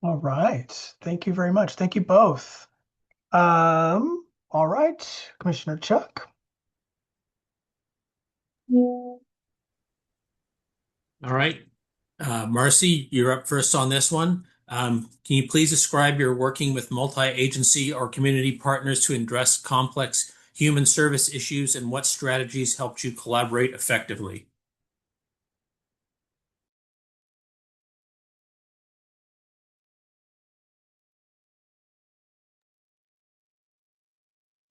All right. Thank you very much. Thank you both. All right, Commissioner Chuck. All right. Marcy, you're up first on this one. Can you please describe your working with multi-agency or community partners to address complex human service issues and what strategies helped you collaborate effectively?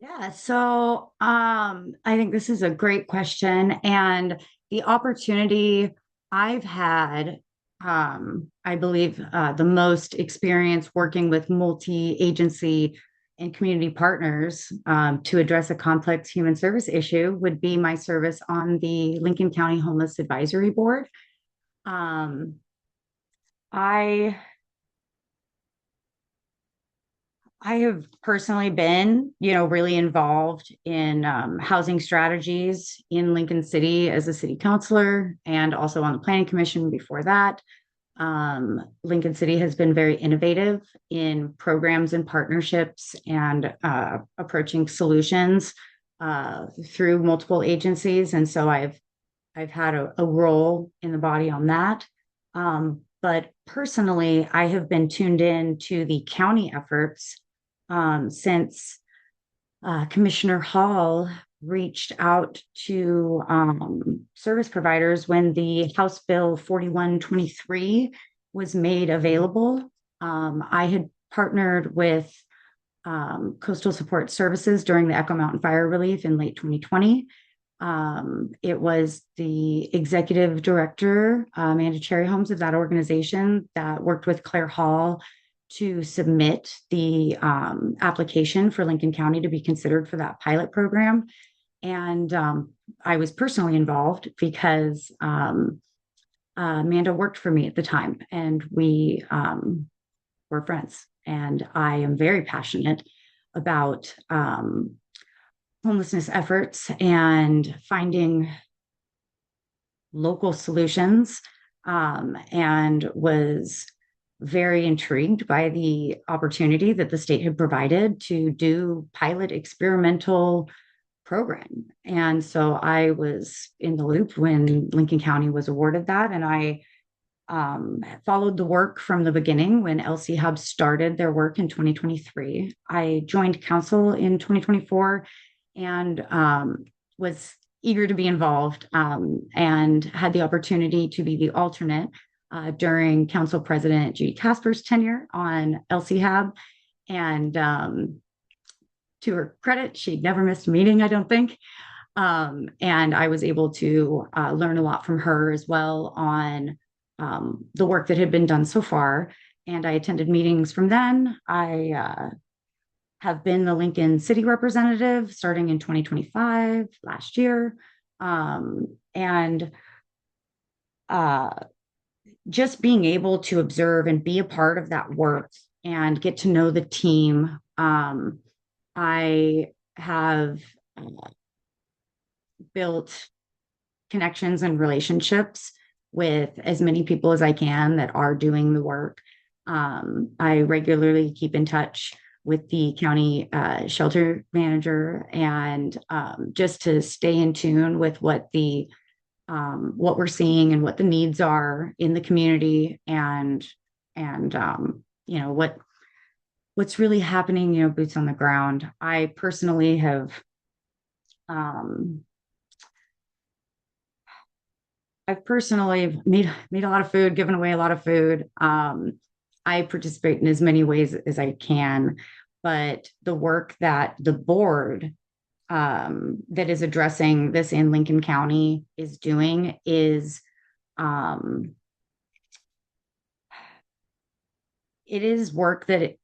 Yeah, so I think this is a great question. And the opportunity I've had, I believe the most experience working with multi-agency and community partners to address a complex human service issue would be my service on the Lincoln County Homeless Advisory Board. Um, I I have personally been, really involved in housing strategies in Lincoln City as a city councilor and also on the planning commission before that. Lincoln City has been very innovative in programs and partnerships and approaching solutions through multiple agencies. And so I've had a role in the body on that. But personally, I have been tuned in to the county efforts since Commissioner Hall reached out to service providers when the House Bill 4123 was made available. I had partnered with Coastal Support Services during the Echo Mountain fire relief in late 2020. It was the executive director, Amanda Cherry Holmes, of that organization that worked with Claire Hall to submit the application for Lincoln County to be considered for that pilot program. And I was personally involved because Amanda worked for me at the time, and we were friends. And I am very passionate about homelessness efforts and finding local solutions, and was very intrigued by the opportunity that the state had provided to do pilot experimental program. And so I was in the loop when Lincoln County was awarded that. And I followed the work from the beginning when LC Hub started their work in 2023. I joined council in 2024 and was eager to be involved, and had the opportunity to be the alternate during Council President Judy Casper's tenure on LCHAB. And to her credit, she'd never missed a meeting, I don't think. And I was able to learn a lot from her as well on the work that had been done so far. And I attended meetings from then. I have been the Lincoln City representative starting in 2025, last year. And just being able to observe and be a part of that work and get to know the team. I have built connections and relationships with as many people as I can that are doing the work. I regularly keep in touch with the county shelter manager, and just to stay in tune with what we're seeing and what the needs are in the community, and what what's really happening, boots on the ground. I personally have um, I've personally made a lot of food, given away a lot of food. I participate in as many ways as I can, but the work that the board that is addressing this in Lincoln County is doing is um, it is work that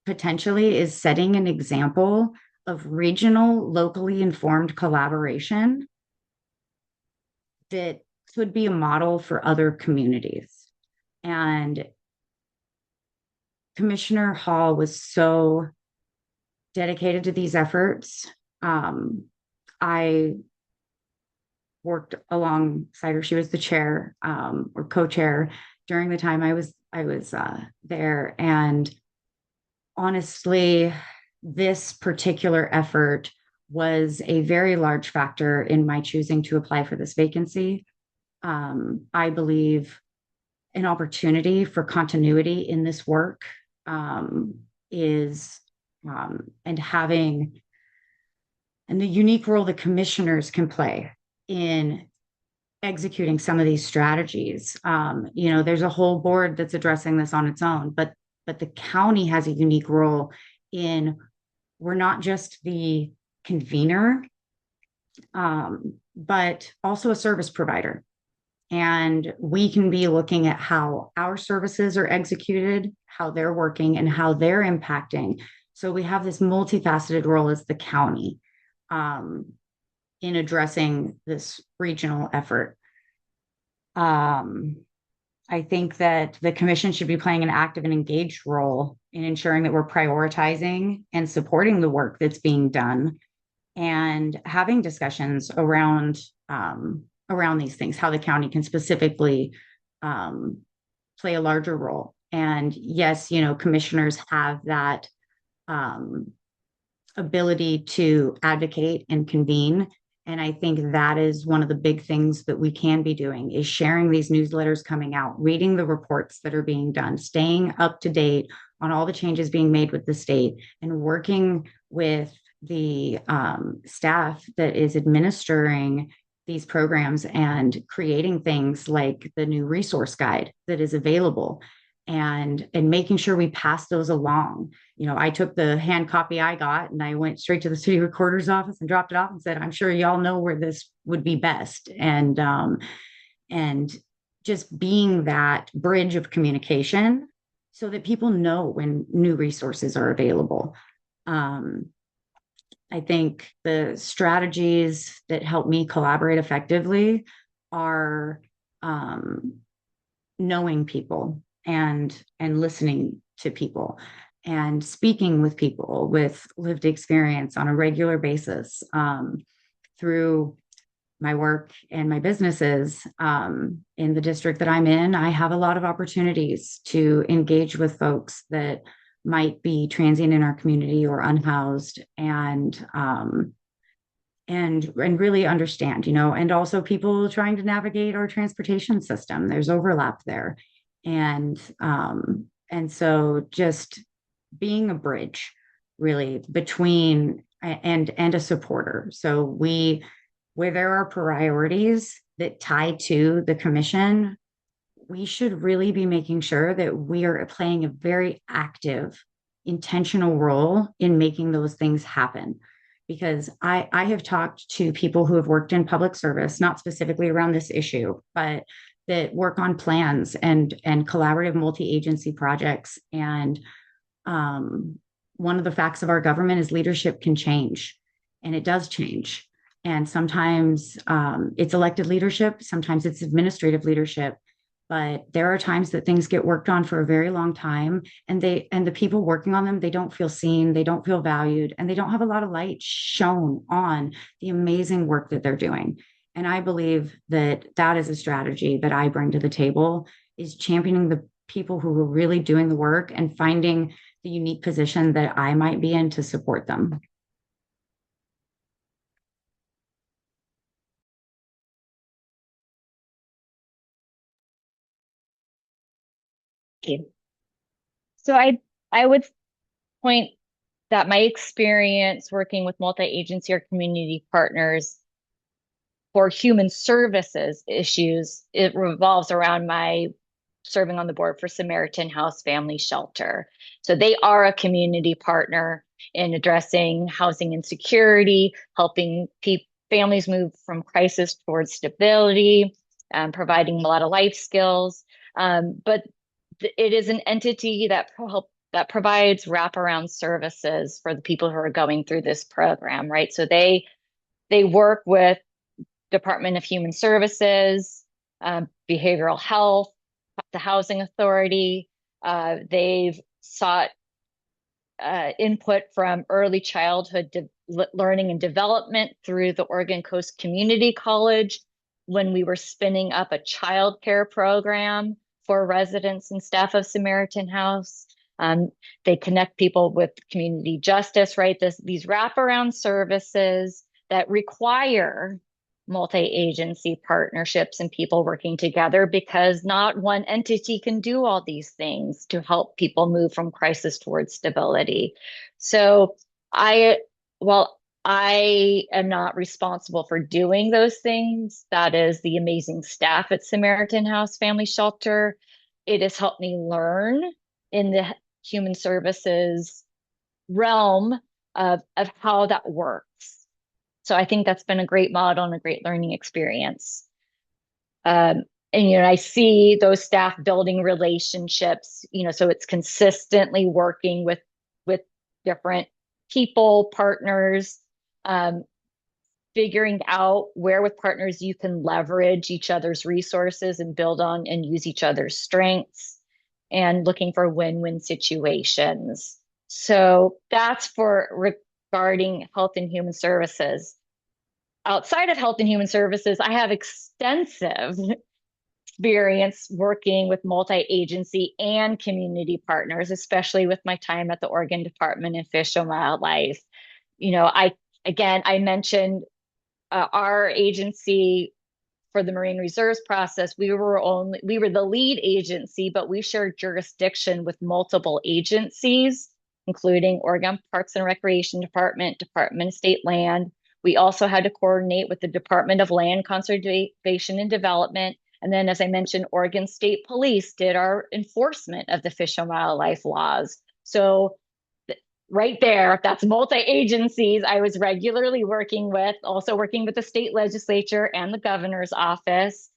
potentially is setting an example of regional, locally informed collaboration that could be a model for other communities. And Commissioner Hall was so dedicated to these efforts. I worked alongside her. She was the chair or co-chair during the time I was there. And honestly, this particular effort was a very large factor in my choosing to apply for this vacancy. I believe an opportunity for continuity in this work is and having and the unique role the commissioners can play in executing some of these strategies. There's a whole board that's addressing this on its own, but the county has a unique role in we're not just the convener, but also a service provider. And we can be looking at how our services are executed, how they're working, and how they're impacting. So we have this multifaceted role as the county in addressing this regional effort. I think that the commission should be playing an active and engaged role in ensuring that we're prioritizing and supporting the work that's being done and having discussions around these things, how the county can specifically play a larger role. And yes, commissioners have that ability to advocate and convene. And I think that is one of the big things that we can be doing is sharing these newsletters coming out, reading the reports that are being done, staying up to date on all the changes being made with the state, and working with the staff that is administering these programs and creating things like the new resource guide that is available and making sure we pass those along. I took the hand copy I got and I went straight to the city recorder's office and dropped it off and said, I'm sure y'all know where this would be best. And just being that bridge of communication so that people know when new resources are available. I think the strategies that help me collaborate effectively are knowing people and listening to people and speaking with people with lived experience on a regular basis through my work and my businesses in the district that I'm in. I have a lot of opportunities to engage with folks that might be transient in our community or unhoused and really understand, and also people trying to navigate our transportation system. There's overlap there. And so just being a bridge really between and a supporter. So where there are priorities that tie to the commission, we should really be making sure that we are playing a very active, intentional role in making those things happen. Because I have talked to people who have worked in public service, not specifically around this issue, but that work on plans and collaborative multi-agency projects. And one of the facts of our government is leadership can change, and it does change. And sometimes it's elected leadership, sometimes it's administrative leadership. But there are times that things get worked on for a very long time, and the people working on them, they don't feel seen, they don't feel valued, and they don't have a lot of light shown on the amazing work that they're doing. And I believe that that is a strategy that I bring to the table, is championing the people who are really doing the work and finding the unique position that I might be in to support them. Thank you. So I would point that my experience working with multi-agency or community partners for human services issues, it revolves around my serving on the board for Samaritan House Family Shelter. So they are a community partner in addressing housing insecurity, helping families move from crisis towards stability, providing a lot of life skills. But it is an entity that provides wraparound services for the people who are going through this program, right? So they work with Department of Human Services, behavioral health, the Housing Authority. They've sought input from early childhood learning and development through the Oregon Coast Community College when we were spinning up a child care program for residents and staff of Samaritan House. They connect people with community justice, right? These wraparound services that require multi-agency partnerships and people working together, because not one entity can do all these things to help people move from crisis towards stability. So while I am not responsible for doing those things, that is the amazing staff at Samaritan House Family Shelter. It has helped me learn in the human services realm of how that works. So I think that's been a great model and a great learning experience. And I see those staff building relationships, so it's consistently working with different people, partners, figuring out where with partners you can leverage each other's resources and build on and use each other's strengths, and looking for win-win situations. So that's for regarding health and human services. Outside of health and human services, I have extensive experience working with multi-agency and community partners, especially with my time at the Oregon Department of Fish and Wildlife. I mentioned our agency for the marine reserves process. We were the lead agency, but we shared jurisdiction with multiple agencies, including Oregon Parks and Recreation Department, Department of State Land. We also had to coordinate with the Department of Land Conservation and Development. And then, as I mentioned, Oregon State Police did our enforcement of the fish and wildlife laws. So right there, that's multi-agencies I was regularly working with, also working with the state legislature and the governor's office.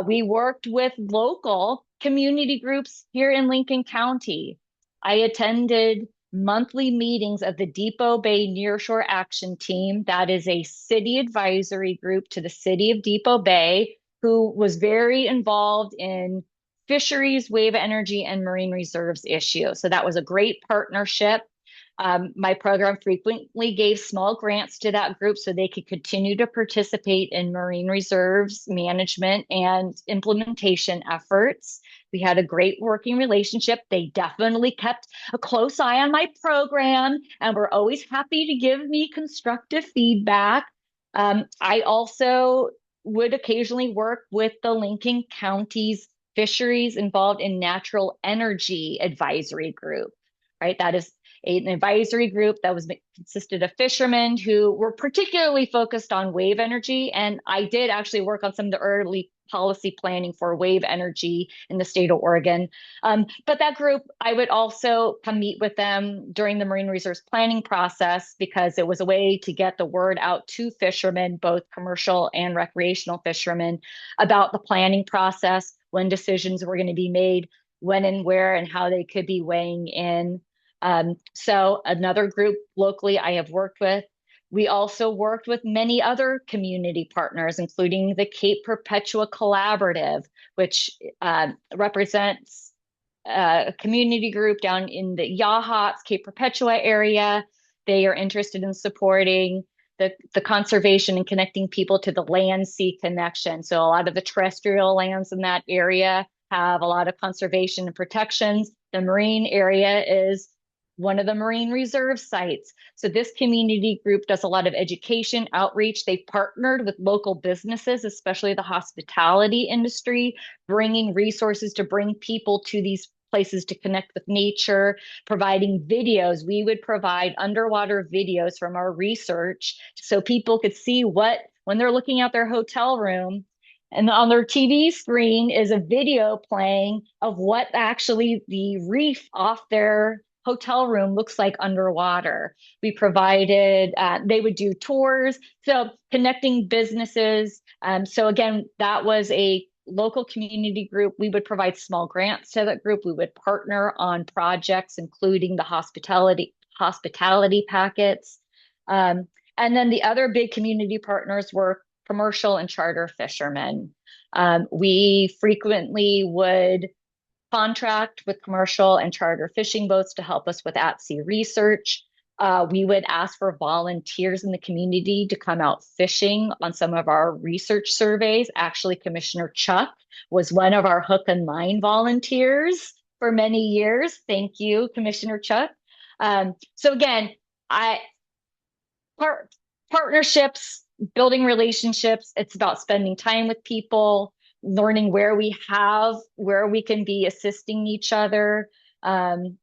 We worked with local community groups here in Lincoln County. I attended monthly meetings of the Depot Bay Nearshore Action Team. That is a city advisory group to the city of Depot Bay, who was very involved in fisheries, wave energy, and marine reserves issues. So that was a great partnership. My program frequently gave small grants to that group so they could continue to participate in marine reserves management and implementation efforts. We had a great working relationship. They definitely kept a close eye on my program and were always happy to give me constructive feedback. I also would occasionally work with the Lincoln County's fisheries involved in natural energy advisory group, right? That is an advisory group that consisted of fishermen who were particularly focused on wave energy. And I did actually work on some of the early policy planning for wave energy in the state of Oregon. But that group, I would also come meet with them during the marine reserves planning process, because it was a way to get the word out to fishermen, both commercial and recreational fishermen, about the planning process, when decisions were going to be made, when and where and how they could be weighing in. So another group locally I have worked with. We also worked with many other community partners, including the Cape Perpetua Collaborative, which represents a community group down in the Yachats, Cape Perpetua area. They are interested in supporting the conservation and connecting people to the land-sea connection. So a lot of the terrestrial lands in that area have a lot of conservation and protections. The marine area is one of the marine reserve sites. So this community group does a lot of education outreach. They've partnered with local businesses, especially the hospitality industry, bringing resources to bring people to these places to connect with nature, providing videos. We would provide underwater videos from our research so people could see what, when they're looking at their hotel room, and on their TV screen is a video playing of what actually the reef off their hotel room looks like underwater. We provided, they would do tours. So connecting businesses. So again, that was a local community group. We would provide small grants to that group. We would partner on projects, including the hospitality packets. And then the other big community partners were commercial and charter fishermen. We frequently would contract with commercial and charter fishing boats to help us with at-sea research. We would ask for volunteers in the community to come out fishing on some of our research surveys. Actually, Commissioner Chuck was one of our hook and line volunteers for many years. Thank you, Commissioner Chuck. So again, partnerships, building relationships. It's about spending time with people, learning where we can be assisting each other, and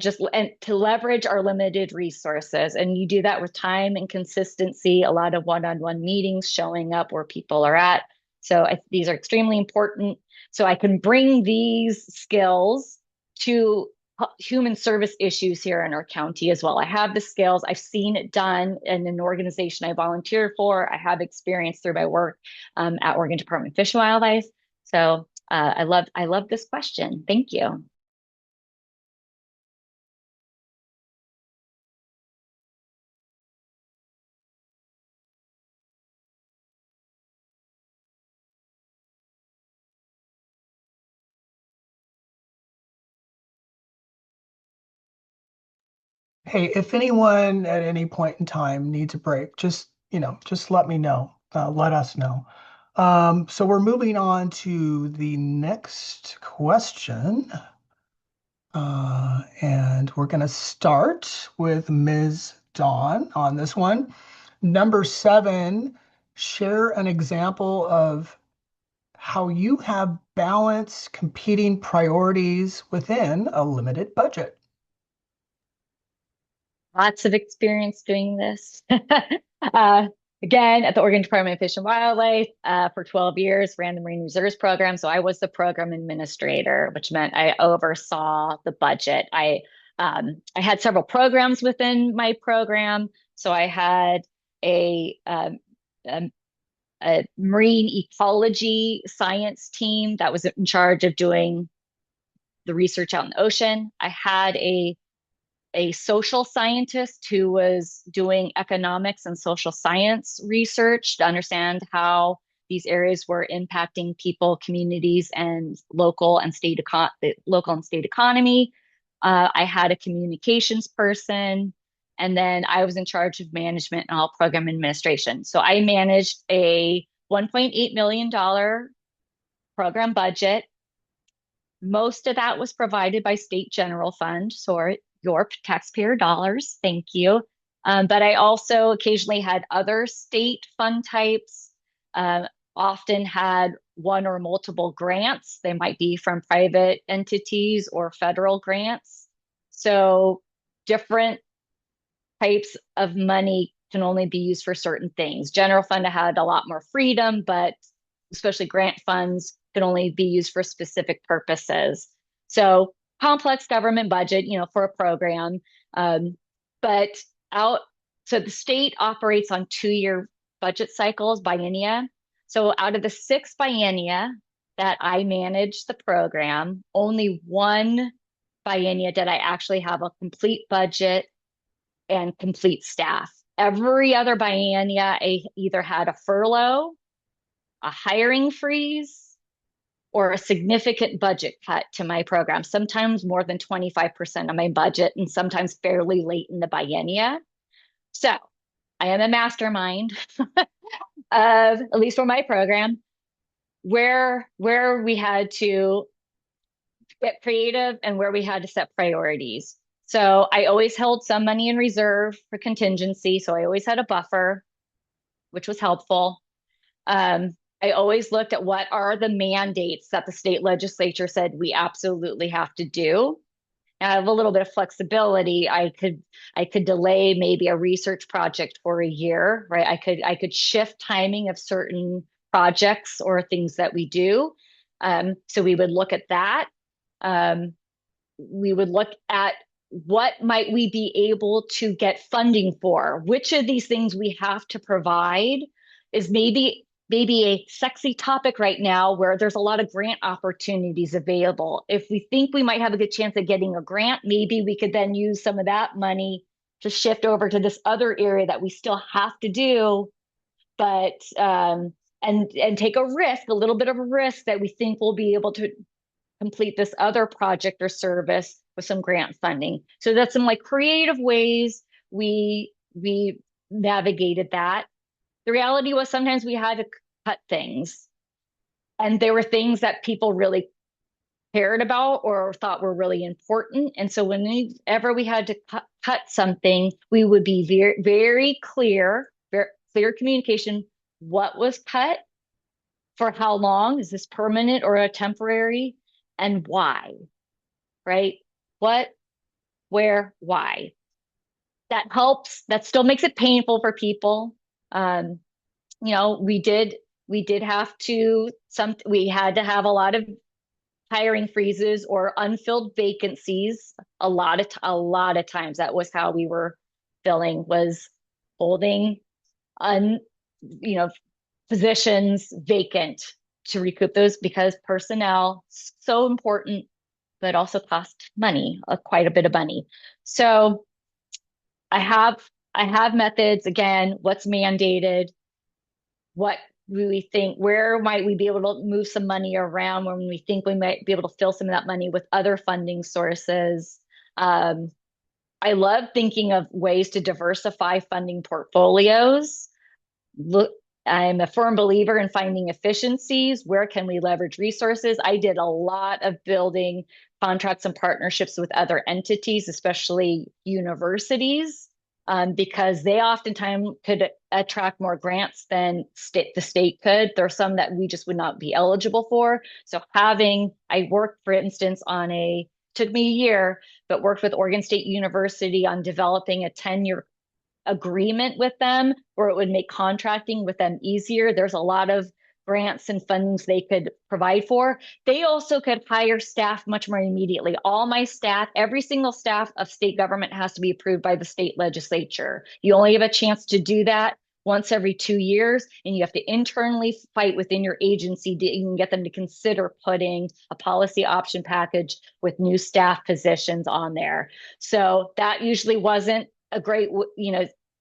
to leverage our limited resources. And you do that with time and consistency, a lot of one-on-one meetings, showing up where people are at. So these are extremely important. So I can bring these skills to human service issues here in our county as well. I have the skills. I've seen it done in an organization I volunteered for. I have experience through my work at Oregon Department of Fish and Wildlife. So I love this question. Thank you. Hey, if anyone at any point in time needs a break, just let me know. Let us know. So we're moving on to the next question. And we're going to start with Ms. Dawn on this one. Number 7, share an example of how you have balanced competing priorities within a limited budget. Lots of experience doing this. Again, at the Oregon Department of Fish and Wildlife for 12 years, ran the Marine Reserves program. So I was the program administrator, which meant I oversaw the budget. I had several programs within my program. So I had a marine ecology science team that was in charge of doing the research out in the ocean. I had a social scientist who was doing economics and social science research to understand how these areas were impacting people, communities, and local and state economy. I had a communications person, and then I was in charge of management and all program administration. So I managed a $1.8 million program budget. Most of that was provided by state general fund, so your taxpayer dollars. Thank you. But I also occasionally had other state fund types, often had one or multiple grants. They might be from private entities or federal grants. So different types of money can only be used for certain things. General fund had a lot more freedom, but especially grant funds can only be used for specific purposes. So complex government budget, for a program. But so the state operates on 2-year budget cycles, biennia. So out of the 6 biennia that I managed the program, only one biennia did I actually have a complete budget and complete staff. Every other biennia, I either had a furlough, a hiring freeze, or a significant budget cut to my program, sometimes more than 25% of my budget, and sometimes fairly late in the biennia. So I am a mastermind of, at least for my program, where we had to get creative and where we had to set priorities. So I always held some money in reserve for contingency. So I always had a buffer, which was helpful. I always looked at what are the mandates that the state legislature said we absolutely have to do. And I have a little bit of flexibility. I could delay maybe a research project for a year, right? I could shift timing of certain projects or things that we do. So we would look at that. Um, we would look at what might we be able to get funding for? Which of these things we have to provide is maybe a sexy topic right now where there's a lot of grant opportunities available. If we think we might have a good chance of getting a grant, maybe we could then use some of that money to shift over to this other area that we still have to do, but and take a risk, a little bit of a risk that we think we'll be able to complete this other project or service with some grant funding. So that's some like creative ways we navigated that. The reality was sometimes we had to cut things, and there were things that people really cared about or thought were really important. And so whenever we had to cut something, we would be very clear, very clear communication, what was cut, for how long, is this permanent or a temporary, and why, right? What, where, why? That helps. That still makes it painful for people. We did have to we had to have a lot of hiring freezes or unfilled vacancies. A lot of times that was how we were filling, was holding un you know positions vacant to recoup those, because personnel so important, but also cost money, quite a bit of money. So I have I have methods. Again, what's mandated, what we think, where might we be able to move some money around when we think we might be able to fill some of that money with other funding sources. Um, I love thinking of ways to diversify funding portfolios. Look, I'm a firm believer in finding efficiencies. Where can we leverage resources? I did a lot of building contracts and partnerships with other entities, especially universities, because they oftentimes could attract more grants than the state could. There are some that we just would not be eligible for. So I worked, for instance, took me a year, but worked with Oregon State University on developing a 10-year agreement with them where it would make contracting with them easier. There's a lot of grants and funds they could provide for. They also could hire staff much more immediately. All my staff, every single staff of state government has to be approved by the state legislature. You only have a chance to do that once every 2 years, and you have to internally fight within your agency to even get them to consider putting a policy option package with new staff positions on there. So that usually wasn't a great,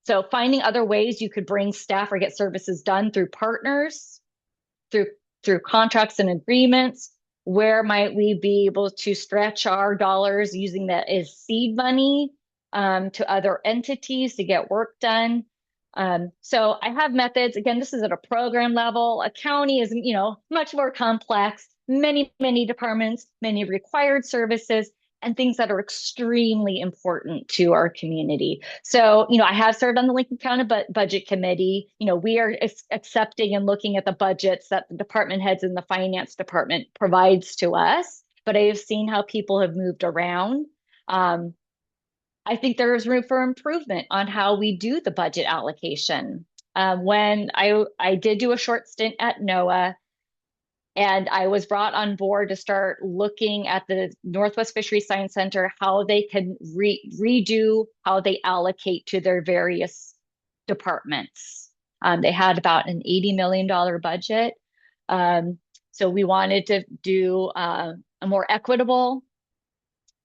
so finding other ways you could bring staff or get services done through partners, through contracts and agreements. Where might we be able to stretch our dollars using that as seed money to other entities to get work done? So I have methods. Again, this is at a program level. A county is, much more complex, many departments, many required services, and things that are extremely important to our community. So, I have served on the Lincoln County Budget Committee. We are accepting and looking at the budgets that the department heads in the finance department provides to us. But I have seen how people have moved around. I think there is room for improvement on how we do the budget allocation. When I did do a short stint at NOAA, and I was brought on board to start looking at the Northwest Fisheries Science Center, how they can redo how they allocate to their various departments. They had about an $80 million budget. So we wanted to do a more equitable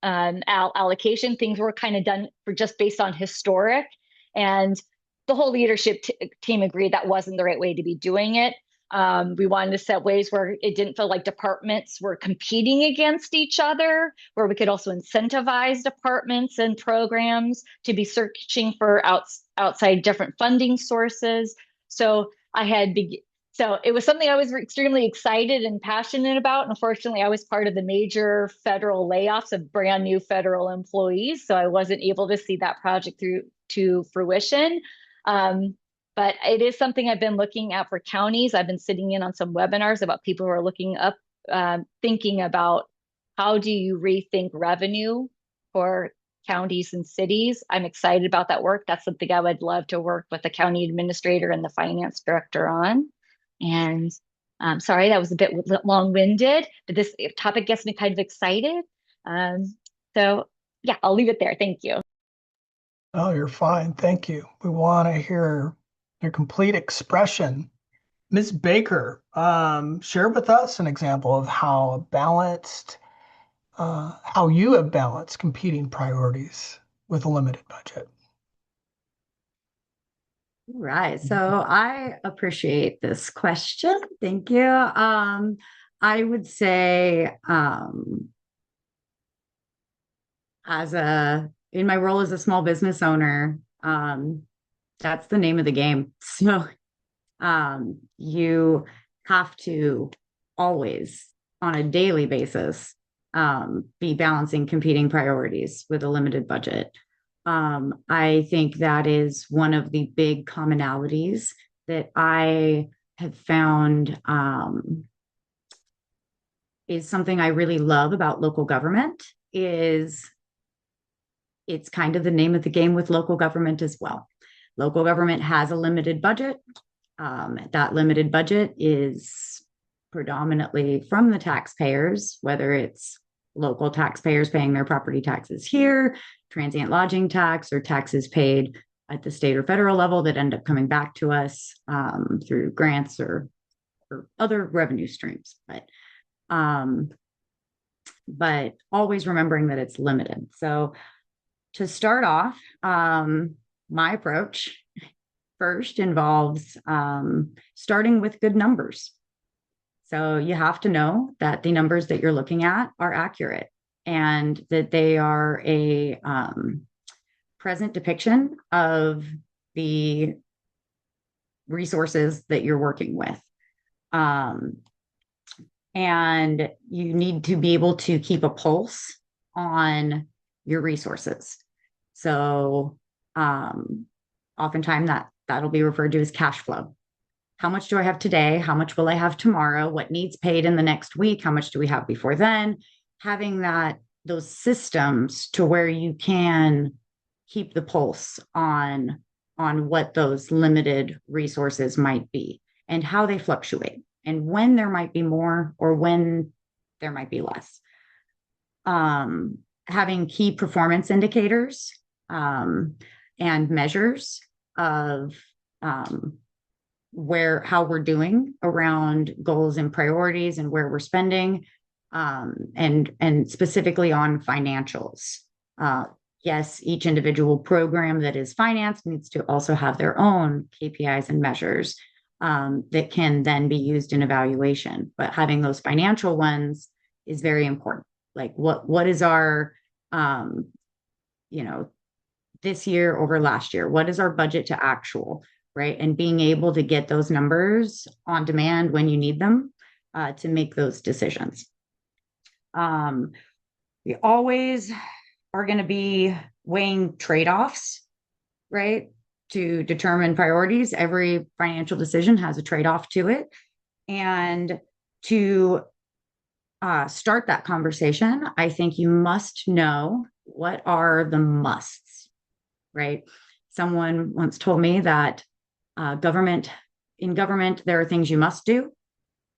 allocation. Things were kind of done for just based on historic, and the whole leadership team agreed that wasn't the right way to be doing it. We wanted to set ways where it didn't feel like departments were competing against each other, where we could also incentivize departments and programs to be searching for outside different funding sources. So so it was something I was extremely excited and passionate about. Unfortunately, I was part of the major federal layoffs of brand new federal employees, so I wasn't able to see that project through to fruition. but it is something I've been looking at for counties. I've been sitting in on some webinars about people who are looking up, thinking about how do you rethink revenue for counties and cities. I'm excited about that work. That's something I would love to work with the county administrator and the finance director on. And sorry, that was a bit long-winded, but this topic gets me kind of excited. So yeah, I'll leave it there. Thank you. Oh, you're fine. Thank you. We want to hear your complete expression. Ms. Baker, share with us an example of how you have balanced competing priorities with a limited budget. Right. So I appreciate this question. Thank you. I would say, in my role as a small business owner, that's the name of the game. So, you have to always, on a daily basis, be balancing competing priorities with a limited budget. I think that is one of the big commonalities that I have found, is something I really love about local government. Is it's kind of the name of the game with local government as well. Local government has a limited budget. That limited budget is predominantly from the taxpayers, whether it's local taxpayers paying their property taxes here, transient lodging tax, or taxes paid at the state or federal level that end up coming back to us through grants or other revenue streams. But always remembering that it's limited. So to start off, my approach first involves starting with good numbers. So you have to know that the numbers that you're looking at are accurate and that they are a present depiction of the resources that you're working with. And you need to be able to keep a pulse on your resources. So oftentimes that'll be referred to as cash flow. How much do I have today? How much will I have tomorrow? What needs paid in the next week? How much do we have before then? Having those systems to where you can keep the pulse on what those limited resources might be and how they fluctuate and when there might be more or when there might be less. Having key performance indicators and measures of how we're doing around goals and priorities and where we're spending, and specifically on financials. Yes, each individual program that is financed needs to also have their own KPIs and measures that can then be used in evaluation. But having those financial ones is very important. Like what is our, this year over last year, what is our budget to actual, right? And being able to get those numbers on demand when you need them to make those decisions. We always are going to be weighing trade-offs, right? To determine priorities. Every financial decision has a trade-off to it. And to start that conversation, I think you must know what are the musts, right? Someone once told me that in government, there are things you must do,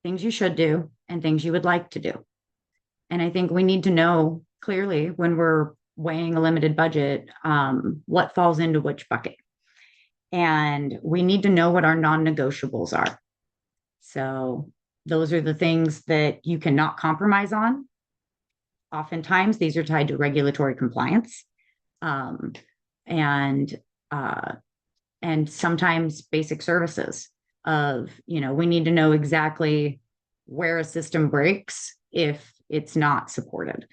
things you should do, and things you would like to do. And I think we need to know clearly when we're weighing a limited budget, what falls into which bucket. And we need to know what our non-negotiables are. So those are the things that you cannot compromise on. Oftentimes, these are tied to regulatory compliance, and sometimes basic services of, we need to know exactly where a system breaks if it's not supported.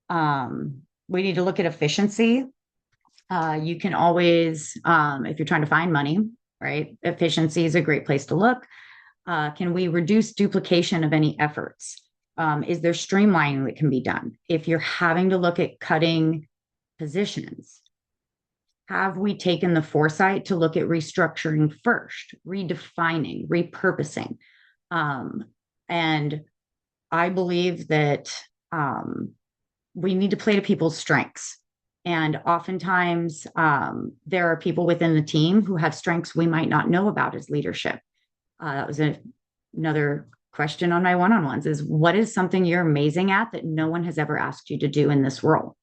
We need to look at efficiency. You can always, if you're trying to find money, right? Efficiency is a great place to look. Can we reduce duplication of any efforts? Is there streamlining that can be done? If you're having to look at cutting positions, have we taken the foresight to look at restructuring first, redefining, repurposing? And I believe that we need to play to people's strengths. And oftentimes, there are people within the team who have strengths we might not know about as leadership. That was another question on my one-on-ones is what is something you're amazing at that no one has ever asked you to do in this role?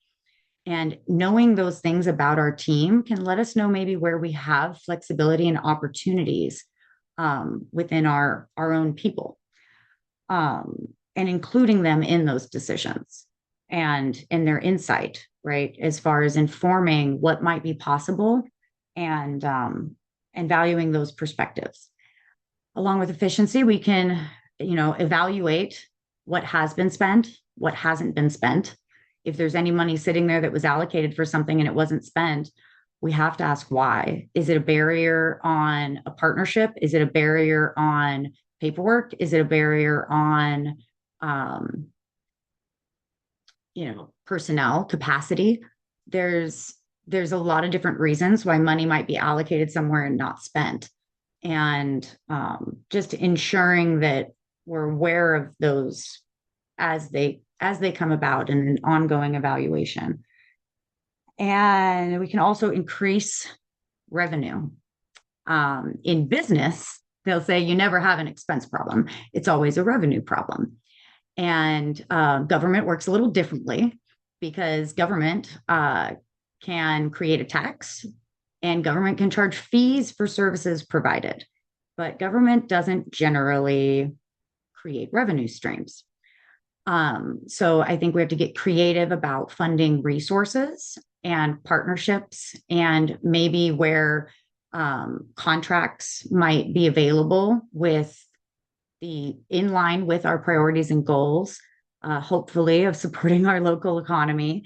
And knowing those things about our team can let us know maybe where we have flexibility and opportunities within our own people, and including them in those decisions and in their insight, right? As far as informing what might be possible and valuing those perspectives. Along with efficiency, we can, evaluate what has been spent, what hasn't been spent. If there's any money sitting there that was allocated for something and it wasn't spent, we have to ask why. Is it a barrier on a partnership? Is it a barrier on paperwork? Is it a barrier on, personnel capacity? There's a lot of different reasons why money might be allocated somewhere and not spent. And just ensuring that we're aware of those as they come about in an ongoing evaluation. And we can also increase revenue. In business, they'll say you never have an expense problem. It's always a revenue problem. And government works a little differently because government can create a tax and government can charge fees for services provided. But government doesn't generally create revenue streams. So I think we have to get creative about funding resources and partnerships and maybe where contracts might be available with in line with our priorities and goals, hopefully of supporting our local economy.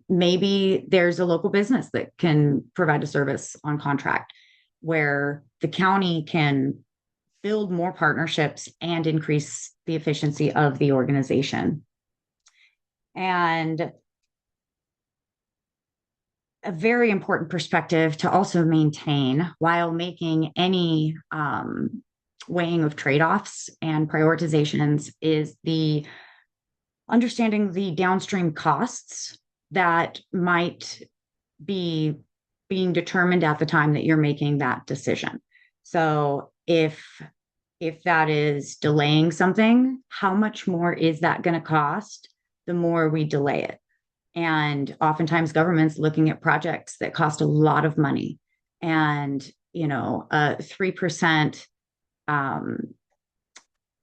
Maybe there's a local business that can provide a service on contract where the county can build more partnerships and increase the efficiency of the organization. And a very important perspective to also maintain while making any weighing of trade-offs and prioritizations is the understanding the downstream costs that might be being determined at the time that you're making that decision. So if that is delaying something, how much more is that going to cost the more we delay it? And oftentimes government's looking at projects that cost a lot of money. And, a 3%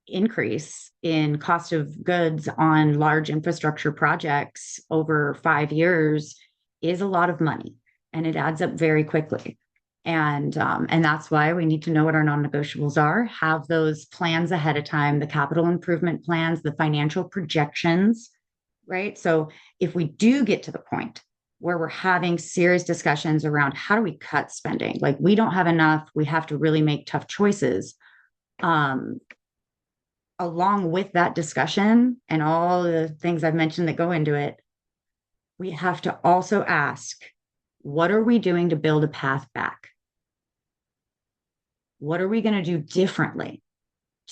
increase in cost of goods on large infrastructure projects over 5 years is a lot of money, and it adds up very quickly. And that's why we need to know what our non-negotiables are, have those plans ahead of time, the capital improvement plans, the financial projections, right? So if we do get to the point where we're having serious discussions around how do we cut spending, like we don't have enough, we have to really make tough choices. Along with that discussion and all the things I've mentioned that go into it, we have to also ask, what are we doing to build a path back? What are we going to do differently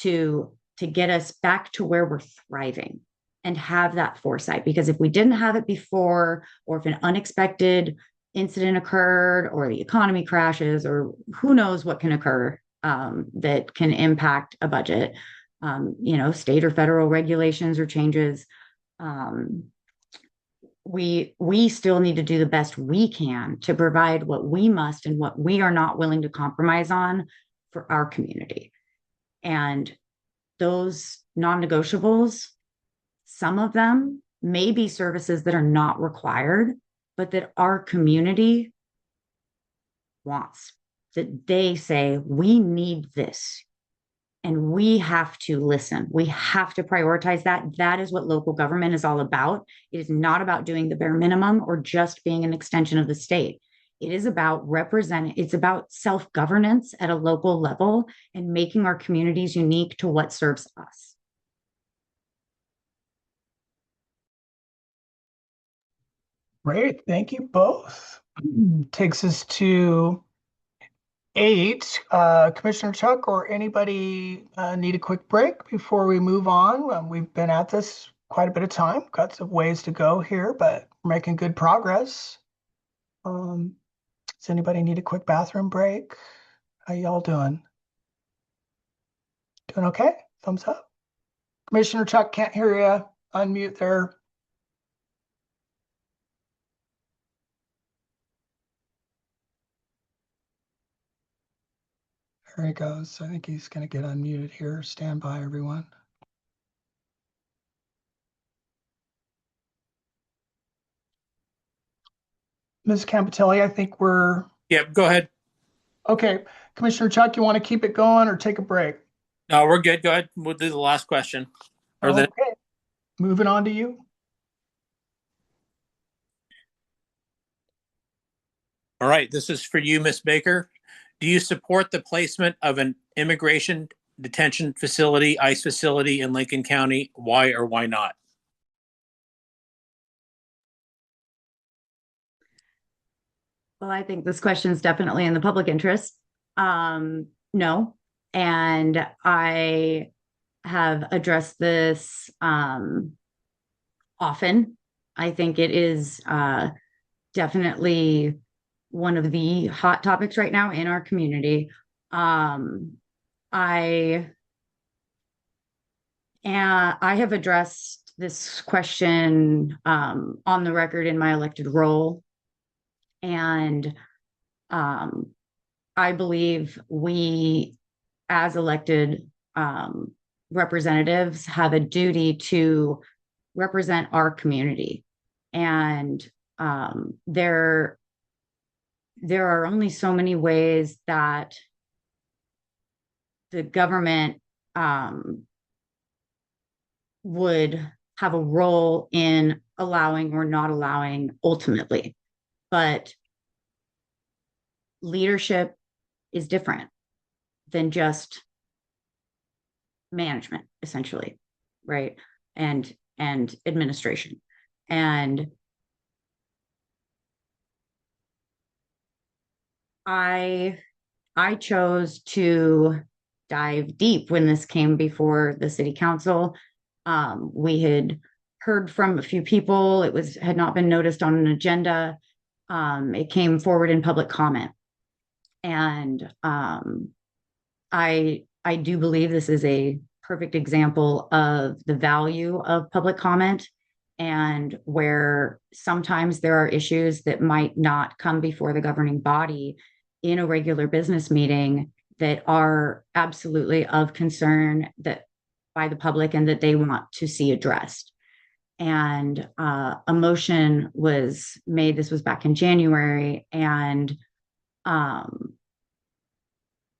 to get us back to where we're thriving and have that foresight? Because if we didn't have it before, or if an unexpected incident occurred, or the economy crashes, or who knows what can occur that can impact a budget, state or federal regulations or changes, we still need to do the best we can to provide what we must and what we are not willing to compromise on for our community. And those non-negotiables, some of them may be services that are not required, but that our community wants, that they say, we need this. And we have to listen. We have to prioritize that. That is what local government is all about. It is not about doing the bare minimum or just being an extension of the state. It is about representing, it's about self-governance at a local level and making our communities unique to what serves us. Great. Thank you both. Takes us to 8. Commissioner Chuck or anybody need a quick break before we move on? We've been at this quite a bit of time. Got some ways to go here, but we're making good progress. Does anybody need a quick bathroom break? How y'all doing? Doing okay? Thumbs up. Commissioner Chuck, can't hear you. Unmute there. There he goes. I think he's going to get unmuted here. Stand by, everyone. Ms. Campitelli, I think we're Yep, go ahead. okay. Commissioner Chuck, you want to keep it going or take a break? No, we're good. Go ahead. We'll do the last question. Or the Okay. Moving on to you. All right, this is for you, Miss Baker. Do you support the placement of an immigration detention facility, ICE facility in Lincoln County? Why or why not? Well, I think this question is definitely in the public interest. No. And I have addressed this often. I think it is definitely one of the hot topics right now in our community. I have addressed this question on the record in my elected role. And I believe we, as elected representatives, have a duty to represent our community. And there are only so many ways that the government would have a role in allowing or not allowing ultimately. But leadership is different than just management, essentially, right? And administration. And I chose to dive deep when this came before the city council. We had heard from a few people. It had not been noticed on an agenda. It came forward in public comment. And I do believe this is a perfect example of the value of public comment, and where sometimes there are issues that might not come before the governing body in a regular business meeting that are absolutely of concern that by the public and that they want to see addressed. And a motion was made. This was back in January, and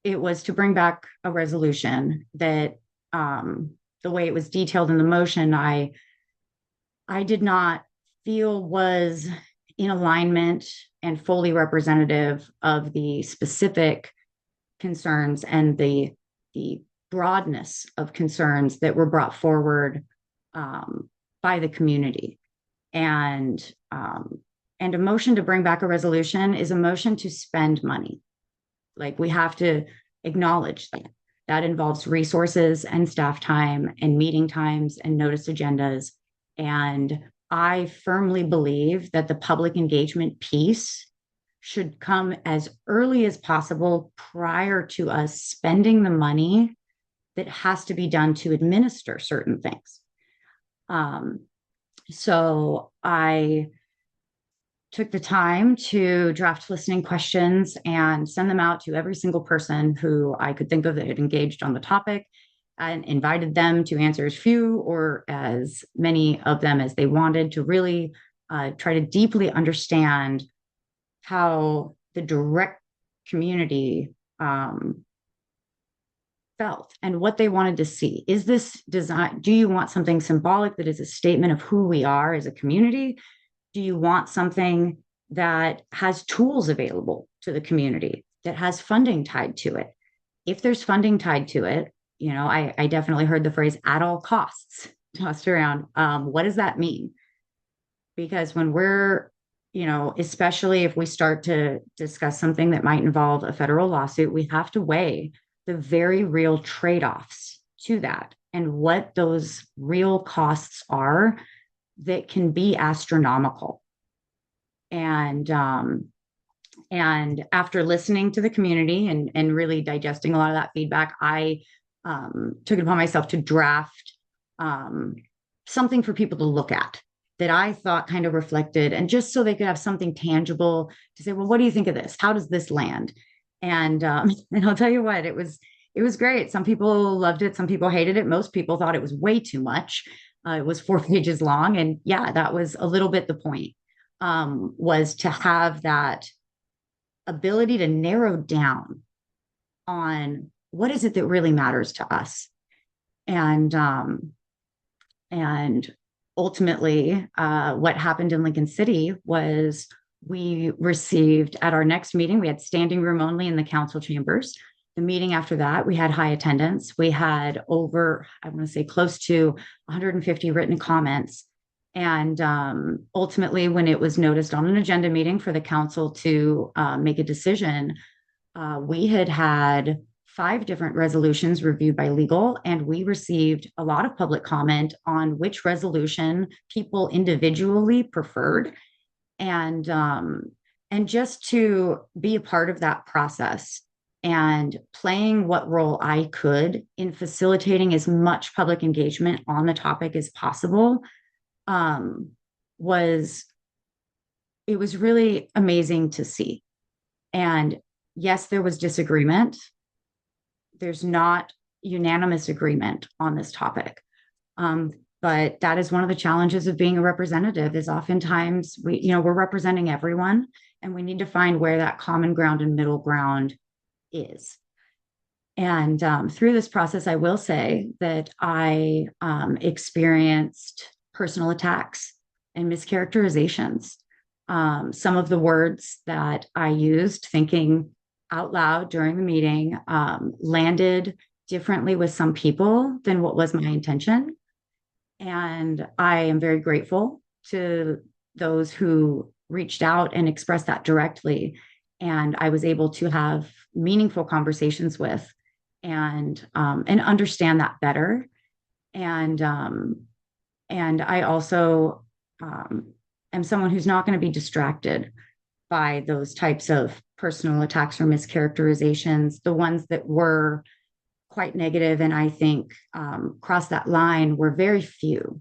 it was to bring back a resolution that the way it was detailed in the motion, I did not feel was in alignment and fully representative of the specific concerns and the broadness of concerns that were brought forward by the community. And a motion to bring back a resolution is a motion to spend money. Like, we have to acknowledge that. That involves resources and staff time and meeting times and notice agendas. And I firmly believe that the public engagement piece should come as early as possible prior to us spending the money that has to be done to administer certain things. So I took the time to draft listening questions and send them out to every single person who I could think of that had engaged on the topic, and invited them to answer as few or as many of them as they wanted, to really try to deeply understand how the direct community felt and what they wanted to see. Is this design? Do you want something symbolic that is a statement of who we are as a community? Do you want something that has tools available to the community, that has funding tied to it? If there's funding tied to it, I definitely heard the phrase "at all costs" tossed around. What does that mean? Because when we're especially if we start to discuss something that might involve a federal lawsuit, we have to weigh the very real trade-offs to that and what those real costs are that can be astronomical. And after listening to the community and really digesting a lot of that feedback, I took it upon myself to draft something for people to look at that I thought kind of reflected, and just so they could have something tangible to say, well, what do you think of this? How does this land? And and I'll tell you what, it was great. Some people loved it, some people hated it. Most people thought it was way too much. It was 4 pages long, and yeah, that was a little bit the point. Was to have that ability to narrow down on what is it that really matters to us. And ultimately, what happened in Lincoln City was we received at our next meeting, we had standing room only in the council chambers. The meeting after that, we had high attendance. We had over, I want to say close to 150 written comments. And ultimately, when it was noticed on an agenda meeting for the council to make a decision, we had 5 different resolutions reviewed by legal, and we received a lot of public comment on which resolution people individually preferred. And just to be a part of that process and playing what role I could in facilitating as much public engagement on the topic as possible, was it was really amazing to see. And yes, there was disagreement. There's not unanimous agreement on this topic. But that is one of the challenges of being a representative, is oftentimes we're representing everyone, and we need to find where that common ground and middle ground is. And through this process, I will say that I experienced personal attacks and mischaracterizations. Some of the words that I used thinking out loud during the meeting landed differently with some people than what was my intention. And I am very grateful to those who reached out and expressed that directly. And I was able to have meaningful conversations with and understand that better. And I also am someone who's not going to be distracted by those types of personal attacks or mischaracterizations. The ones that were quite negative and I think crossed that line were very few.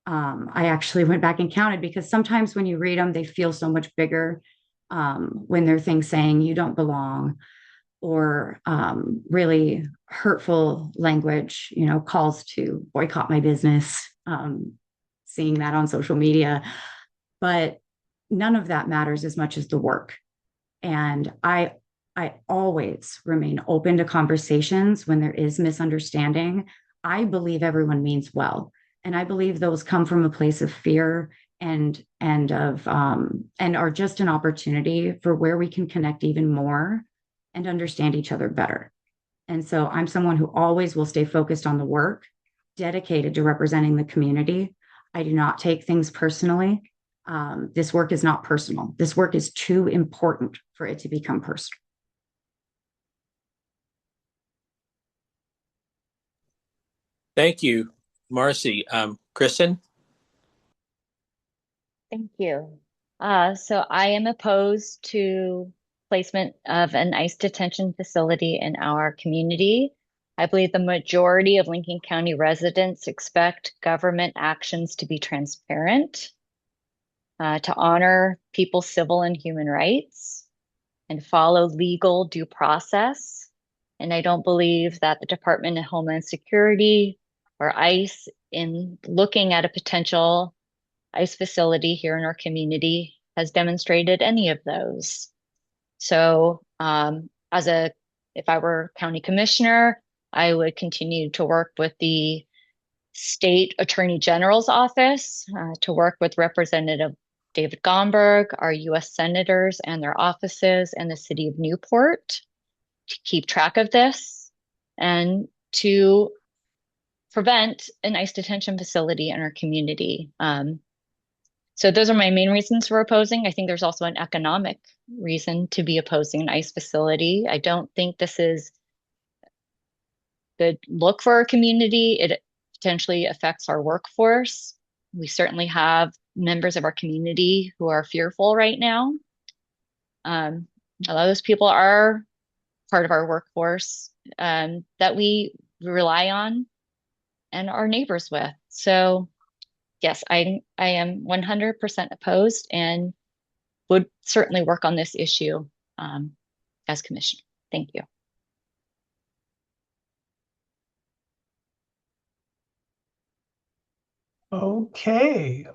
I actually went back and counted, because sometimes when you read them, they feel so much bigger when they're things saying you don't belong, or really hurtful language, calls to boycott my business, seeing that on social media. But none of that matters as much as the work. And I always remain open to conversations when there is misunderstanding. I believe everyone means well, and I believe those come from a place of fear and are just an opportunity for where we can connect even more and understand each other better. And so I'm someone who always will stay focused on the work, dedicated to representing the community. I do not take things personally. This work is not personal. This work is too important for it to become personal. Thank you, Marcy. Kristen? Thank you. So I am opposed to placement of an ICE detention facility in our community. I believe the majority of Lincoln County residents expect government actions to be transparent, to honor people's civil and human rights, and follow legal due process. And I don't believe that the Department of Homeland Security or ICE, in looking at a potential ICE facility here in our community, has demonstrated any of those. So if I were county commissioner, I would continue to work with the state attorney general's office, to work with Representative David Gomberg, our U.S. senators and their offices, and the city of Newport, to keep track of this and to prevent an ICE detention facility in our community. So those are my main reasons for opposing. I think there's also an economic reason to be opposing an ICE facility. I don't think this is good look for our community. It potentially affects our workforce. We certainly have members of our community who are fearful right now. A lot of those people are part of our workforce that we rely on and are neighbors with. So yes, I am 100% opposed and would certainly work on this issue as commissioner. Thank you. Okay,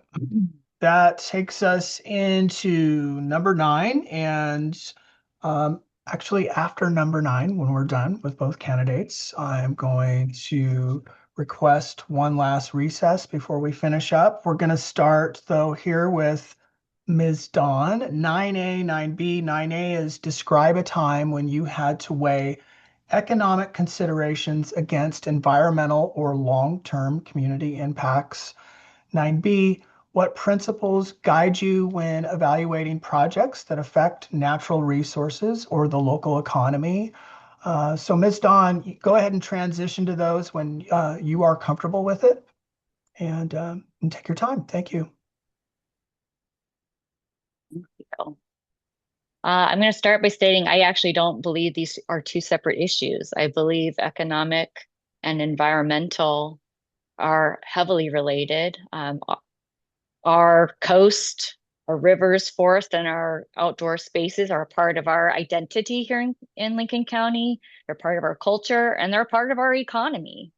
that takes us into number 9. And actually, after number 9, when we're done with both candidates, I'm going to request one last recess before we finish up. We're going to start, though, here with Ms. Dawn. 9A, 9B, 9A is describe a time when you had to weigh economic considerations against environmental or long-term community impacts. 9B, what principles guide you when evaluating projects that affect natural resources or the local economy? So Ms. Dawn, go ahead and transition to those when you are comfortable with it, and take your time. Thank you. I'm going to start by stating I actually don't believe these are two separate issues. I believe economic and environmental are heavily related. Our coast, our rivers, forest, and our outdoor spaces are a part of our identity here in Lincoln County. They're part of our culture and they're part of our economy.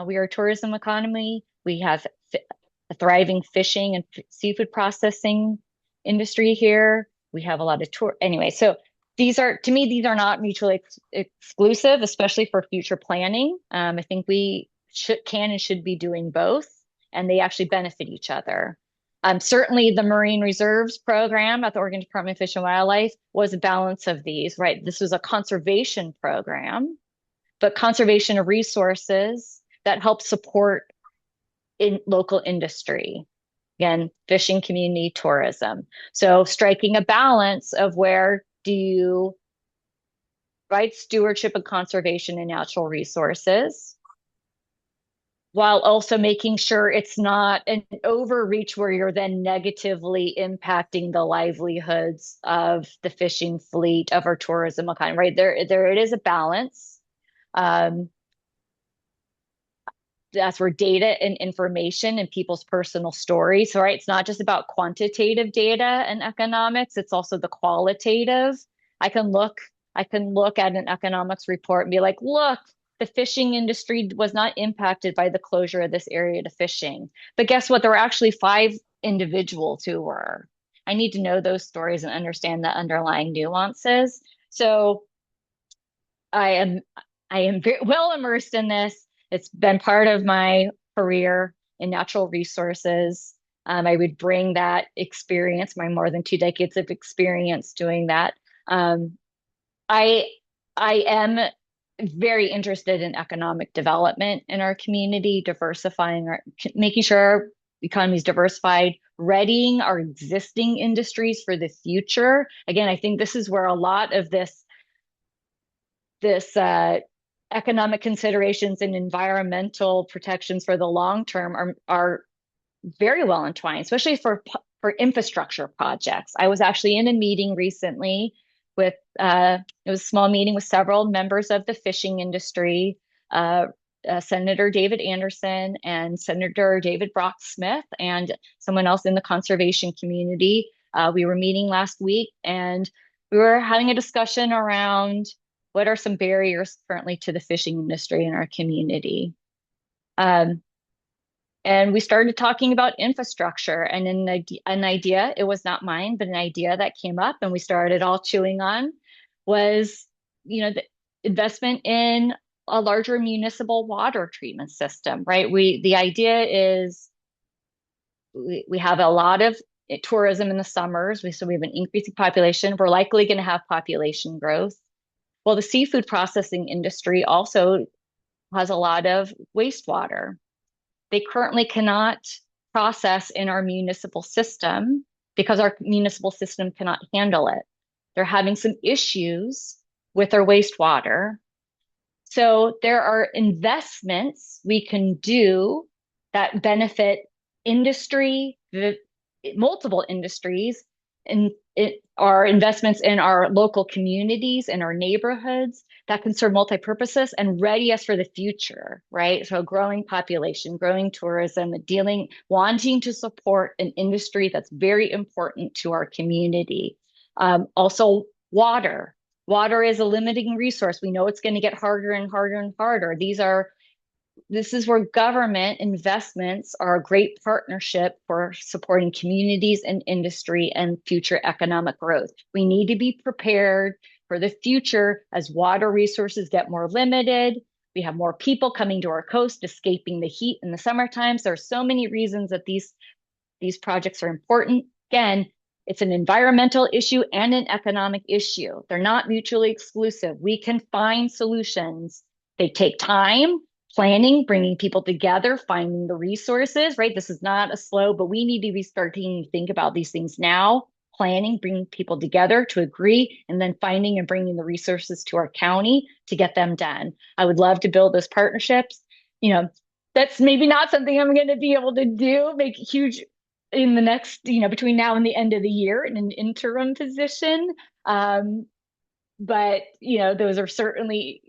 We are a tourism economy. We have a thriving fishing and seafood processing industry here. We have a lot of anyway. So to me, these are not mutually exclusive, especially for future planning. I think we can and should be doing both, and they actually benefit each other. Certainly, the Marine Reserves program at the Oregon Department of Fish and Wildlife was a balance of these, right? This was a conservation program, but conservation of resources that help support in local industry. Again, fishing, community, tourism. So striking a balance of where do you right stewardship and conservation and natural resources, while also making sure it's not an overreach where you're then negatively impacting the livelihoods of the fishing fleet of our tourism economy, right? There it is a balance. That's where data and information and people's personal stories, right? It's not just about quantitative data and economics, it's also the qualitative. I can look at an economics report and be like, look, the fishing industry was not impacted by the closure of this area to fishing. But guess what? There were actually 5 individuals who were. I need to know those stories and understand the underlying nuances. So I am very well immersed in this. It's been part of my career in natural resources. I would bring that experience, my more than 2 decades of experience doing that. I am very interested in economic development in our community, making sure our economy is diversified, readying our existing industries for the future. Again, I think this is where a lot of this economic considerations and environmental protections for the long term are very well entwined, especially for infrastructure projects. I was actually in a meeting recently with it was a small meeting with several members of the fishing industry, Senator David Anderson and Senator David Brock Smith, and someone else in the conservation community. We were meeting last week, and we were having a discussion around what are some barriers currently to the fishing industry in our community. And we started talking about infrastructure, and an idea, it was not mine, but an idea that came up and we started all chewing on was, the investment in a larger municipal water treatment system, right? The idea is we have a lot of tourism in the summers. So we have an increasing population. We're likely going to have population growth. Well, the seafood processing industry also has a lot of wastewater. They currently cannot process in our municipal system because our municipal system cannot handle it. They're having some issues with their wastewater. So there are investments we can do that benefit industry, multiple industries, and it are investments in our local communities and our neighborhoods that can serve multi-purposes and ready us for the future, right? So growing population, growing tourism, wanting to support an industry that's very important to our community. Also, water. Water is a limiting resource. We know it's going to get harder and harder and harder. This is where government investments are a great partnership for supporting communities and industry and future economic growth. We need to be prepared for the future as water resources get more limited. We have more people coming to our coast, escaping the heat in the summer times. There are so many reasons that these projects are important. Again, it's an environmental issue and an economic issue. They're not mutually exclusive. We can find solutions. They take time, planning, bringing people together, finding the resources, right? This is not a slow, but we need to be starting to think about these things now, planning, bringing people together to agree, and then finding and bringing the resources to our county to get them done. I would love to build those partnerships. That's maybe not something I'm going to be able to do, make huge in the next, between now and the end of the year in an interim position. But, those are certainly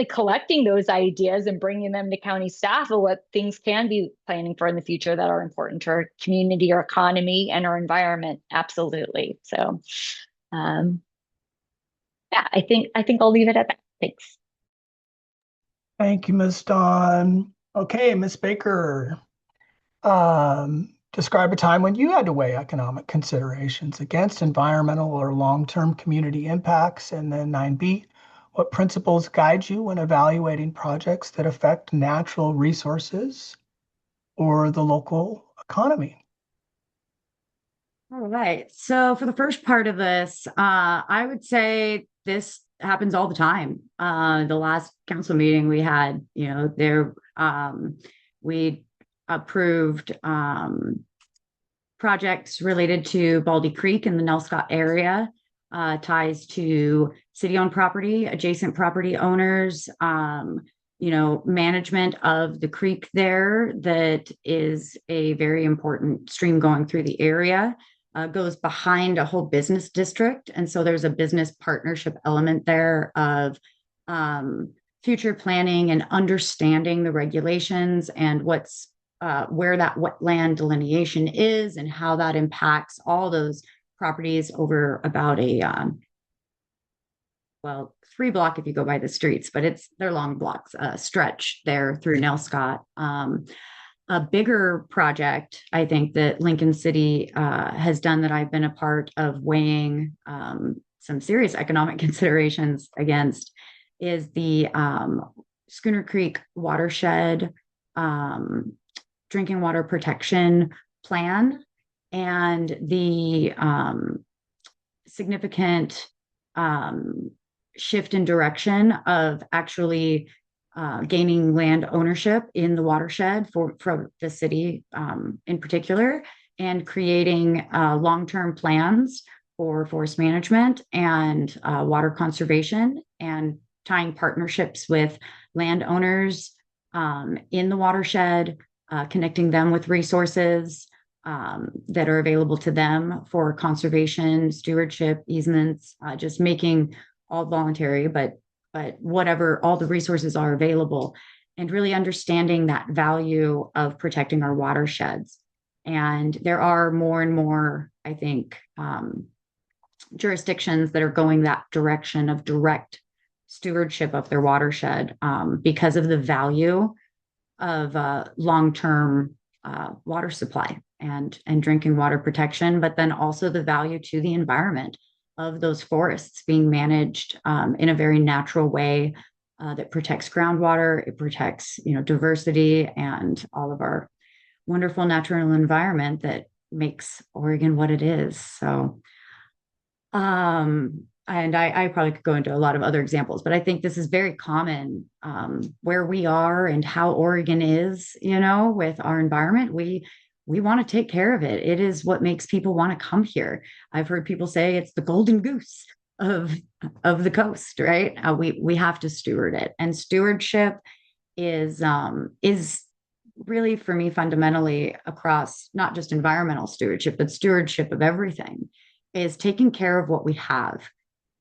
collecting those ideas and bringing them to county staff of what things can be planning for in the future that are important to our community, our economy, and our environment. Absolutely. So, yeah, I think I'll leave it at that. Thanks. Thank you, Ms. Dawn. Okay, Ms. Baker. Describe a time when you had to weigh economic considerations against environmental or long-term community impacts. And then 9B, what principles guide you when evaluating projects that affect natural resources or the local economy? All right. So for the first part of this, I would say this happens all the time. The last council meeting we had, we approved projects related to Baldy Creek in the Nelscott area, ties to city-owned property, adjacent property owners, management of the creek there that is a very important stream going through the area. Goes behind a whole business district. And so there's a business partnership element there of future planning and understanding the regulations and where that wetland delineation is and how that impacts all those properties over about a 3-block if you go by the streets, but they're long blocks, stretch there through Nelscott. A bigger project, I think, that Lincoln City has done that I've been a part of weighing some serious economic considerations against is the Schooner Creek watershed drinking water protection plan and the significant shift in direction of actually gaining land ownership in the watershed for the city in particular, and creating long-term plans for forest management and water conservation, and tying partnerships with landowners in the watershed, connecting them with resources that are available to them for conservation, stewardship, easements, just making all voluntary, but whatever, all the resources are available, and really understanding that value of protecting our watersheds. And there are more and more, I think, jurisdictions that are going that direction of direct stewardship of their watershed because of the value of long-term water supply and drinking water protection, but then also the value to the environment of those forests being managed in a very natural way that protects groundwater, it protects diversity and all of our wonderful natural environment that makes Oregon what it is. So and I probably could go into a lot of other examples, but I think this is very common where we are and how Oregon is, with our environment. We want to take care of it. It is what makes people want to come here. I've heard people say it's the golden goose of the coast, right? We have to steward it, and stewardship is really, for me, fundamentally across not just environmental stewardship, but stewardship of everything, is taking care of what we have,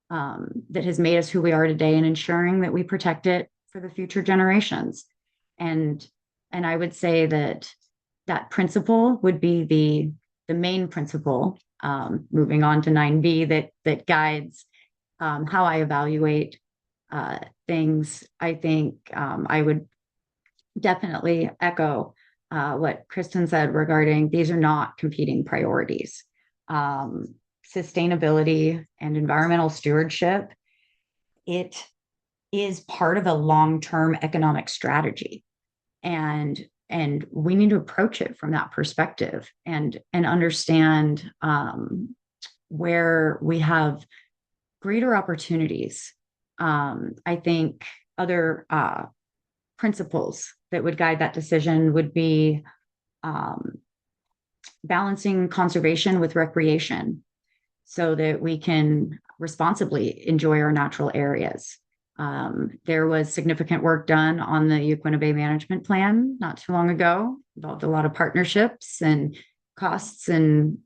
that has made us who we are today, and ensuring that we protect it for the future generations. And I would say that principle would be the main principle, moving on to 9B, that guides how I evaluate things. I think I would definitely echo what Kristen said regarding these are not competing priorities. Sustainability and environmental stewardship, it is part of a long-term economic strategy. And we need to approach it from that perspective, and understand where we have greater opportunities. I think other principles that would guide that decision would be balancing conservation with recreation, so that we can responsibly enjoy our natural areas. There was significant work done on the Yaquina Bay Management Plan not too long ago, involved a lot of partnerships and costs and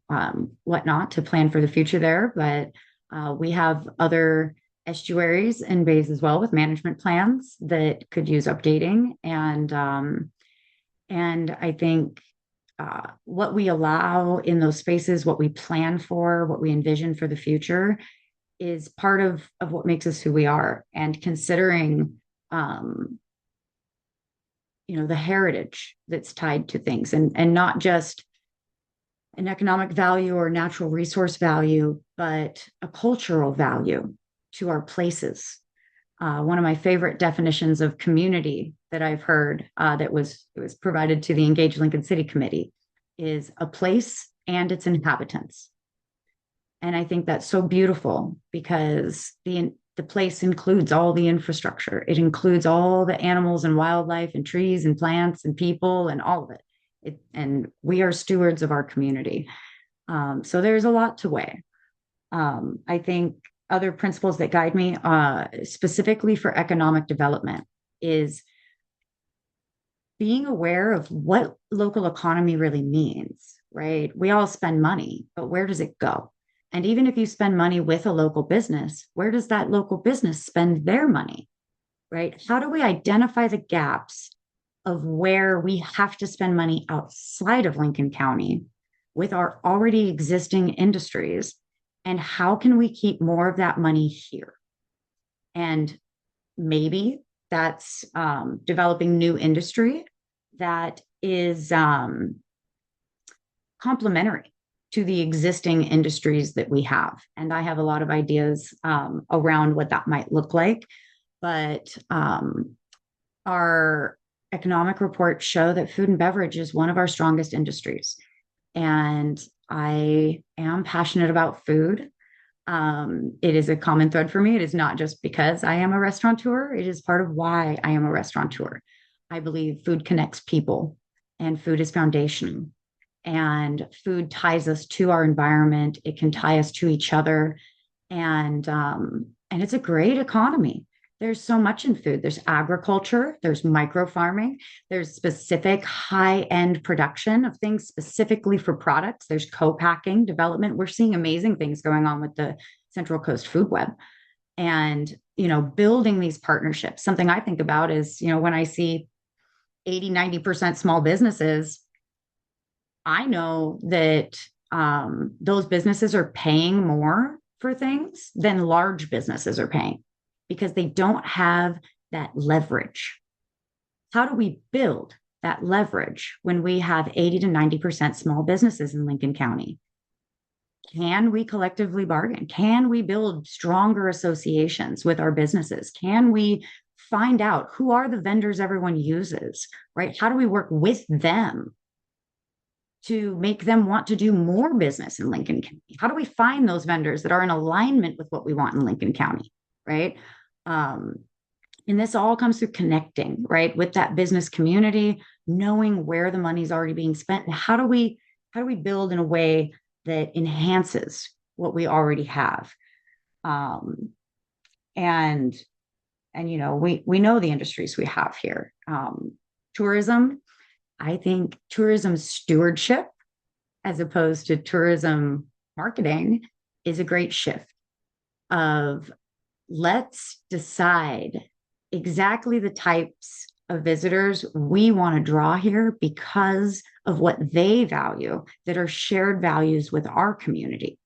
whatnot to plan for the future there. But we have other estuaries and bays as well with management plans that could use updating. And I think what we allow in those spaces, what we plan for, what we envision for the future, is part of what makes us who we are. And considering, the heritage that's tied to things, and not just an economic value or natural resource value, but a cultural value to our places. One of my favorite definitions of community that I've heard, it was provided to the Engage Lincoln City Committee, is a place and its inhabitants. And I think that's so beautiful, because the place includes all the infrastructure. It includes all the animals and wildlife and trees and plants and people and all of it. And we are stewards of our community. So there's a lot to weigh. I think other principles that guide me, specifically for economic development, is being aware of what local economy really means, right? We all spend money, but where does it go? And even if you spend money with a local business, where does that local business spend their money, right? How do we identify the gaps of where we have to spend money outside of Lincoln County with our already existing industries? And how can we keep more of that money here? And maybe that's developing new industry that is complementary to the existing industries that we have. And I have a lot of ideas around what that might look like. But our economic reports show that food and beverage is one of our strongest industries. And I am passionate about food. It is a common thread for me. It is not just because I am a restaurateur. It is part of why I am a restaurateur. I believe food connects people, and food is foundational. And food ties us to our environment. It can tie us to each other. And it's a great economy. There's so much in food. There's agriculture, there's micro farming, there's specific high-end production of things specifically for products. There's co-packing development. We're seeing amazing things going on with the Central Coast Food Web. And, building these partnerships. Something I think about is, when I see 80, 90% small businesses, I know that those businesses are paying more for things than large businesses are paying, because they don't have that leverage. How do we build that leverage when we have 80 to 90% small businesses in Lincoln County? Can we collectively bargain? Can we build stronger associations with our businesses? Can we find out who are the vendors everyone uses, right? How do we work with them to make them want to do more business in Lincoln County? How do we find those vendors that are in alignment with what we want in Lincoln County, right? And this all comes through connecting, right, with that business community, knowing where the money's already being spent, and how do we build in a way that enhances what we already have. Um, and we know the industries we have here. Tourism, I think tourism stewardship as opposed to tourism marketing is a great shift of, let's decide exactly the types of visitors we want to draw here because of what they value that are shared values with our community.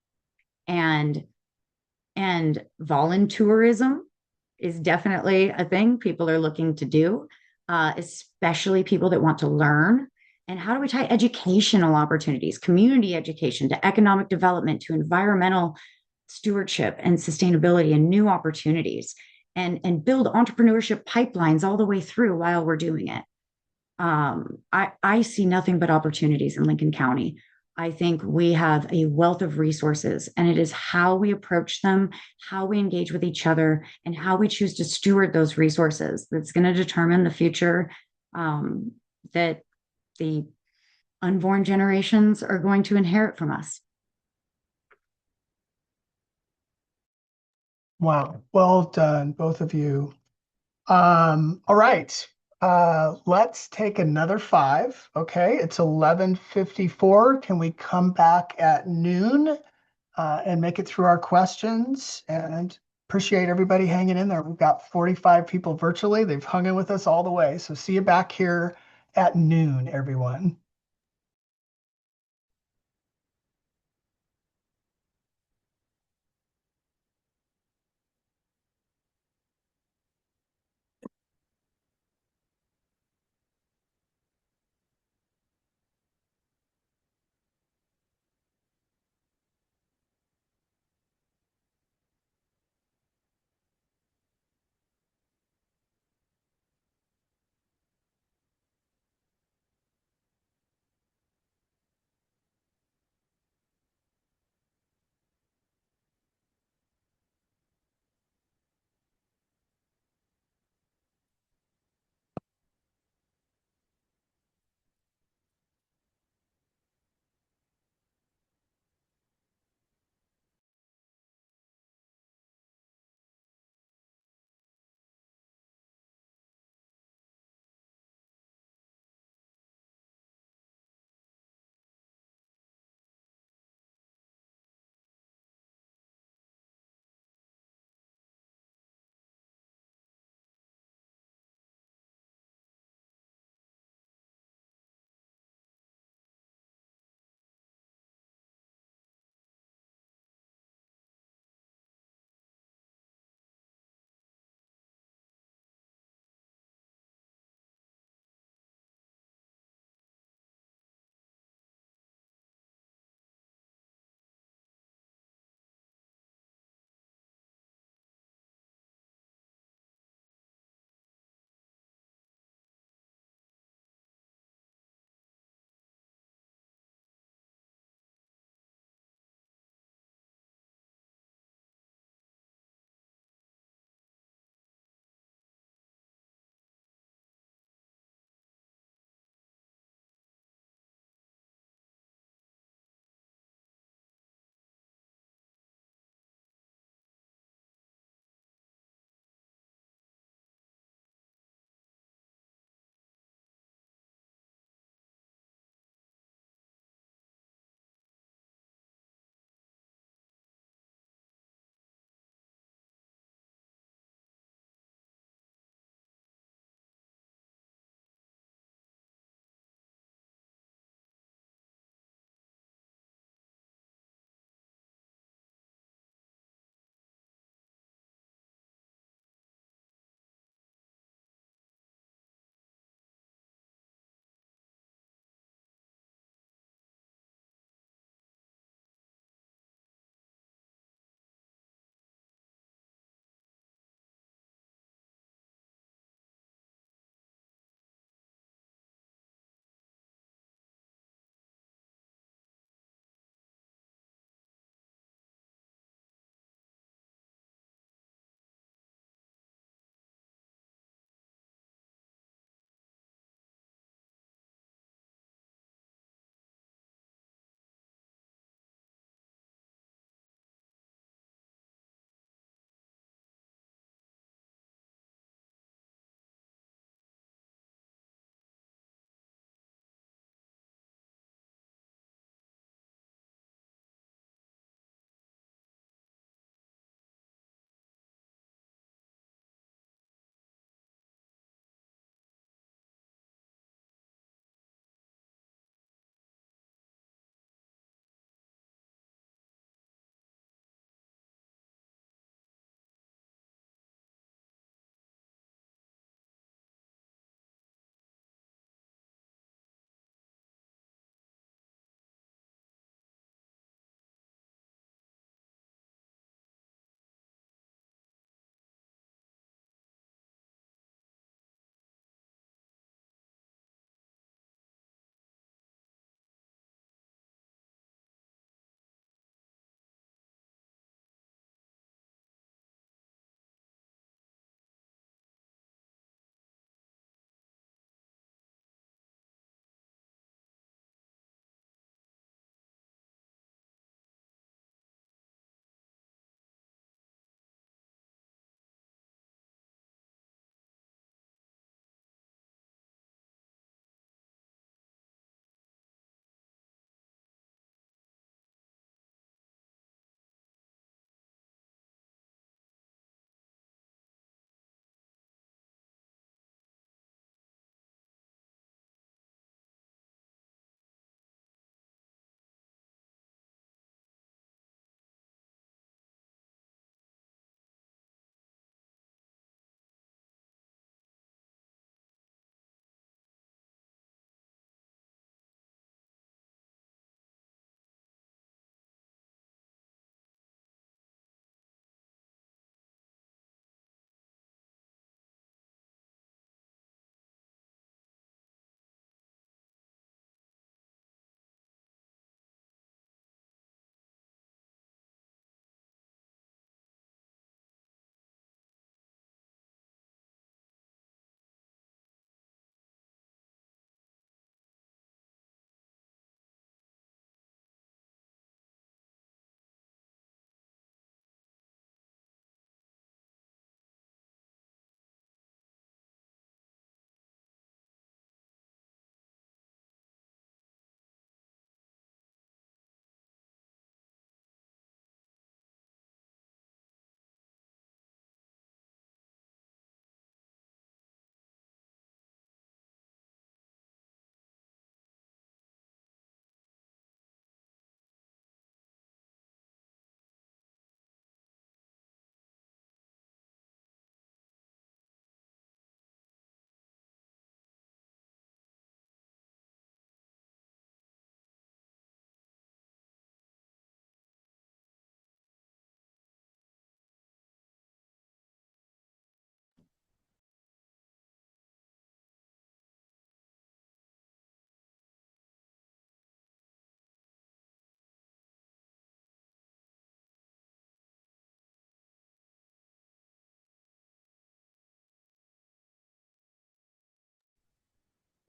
And voluntourism is definitely a thing people are looking to do, especially people that want to learn. And how do we tie educational opportunities, community education, to economic development, to environmental stewardship and sustainability and new opportunities, and build entrepreneurship pipelines all the way through while we're doing it? I see nothing but opportunities in Lincoln County. I think we have a wealth of resources, and it is how we approach them, how we engage with each other, and how we choose to steward those resources that's going to determine the future, that the unborn generations are going to inherit from us. Wow, well done, both of you. All right. Let's take another 5. Okay, it's 11:54. Can we come back at noon and make it through our questions? And appreciate everybody hanging in there. We've got 45 people virtually. They've hung in with us all the way. So see you back here at noon, everyone.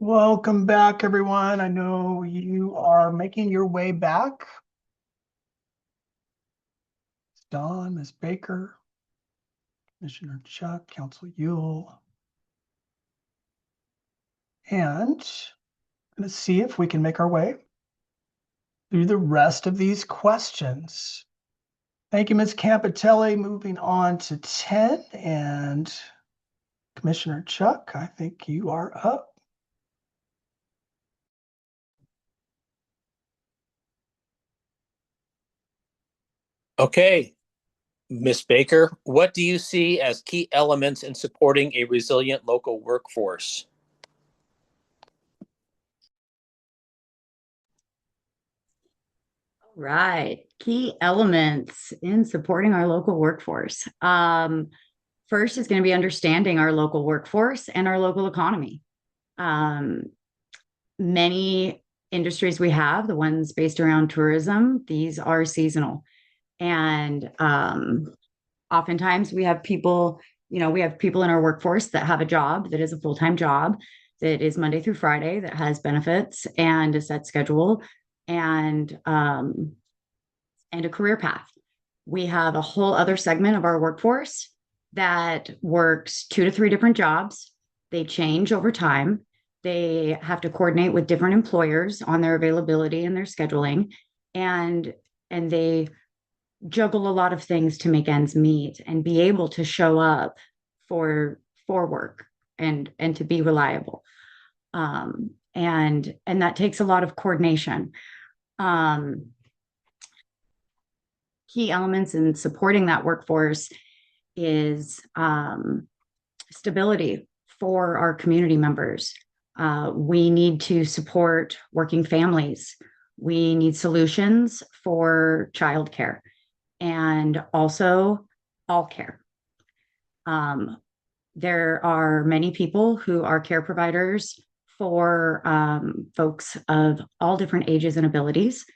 Welcome back, everyone. I know you are making your way back. Dawn, Ms. Baker, Commissioner Chuck, Council Yule. And let's see if we can make our way through the rest of these questions. Thank you, Ms. Campitelli. Moving on to 10, and Commissioner Chuck, I think you are up. Okay, Ms. Baker, what do you see as key elements in supporting a resilient local workforce? Right. Key elements in supporting our local workforce. First is going to be understanding our local workforce and our local economy. Many industries we have, the ones based around tourism, these are seasonal. And oftentimes we have people, we have people in our workforce that have a job that is a full-time job that is Monday through Friday, that has benefits and a set schedule and a career path. We have a whole other segment of our workforce that works 2 to 3 different jobs. They change over time. They have to coordinate with different employers on their availability and their scheduling, and they juggle a lot of things to make ends meet and be able to show up for work and to be reliable. And that takes a lot of coordination. Key elements in supporting that workforce is stability for our community members. We need to support working families. We need solutions for childcare and also all care. There are many people who are care providers for folks of all different ages and abilities.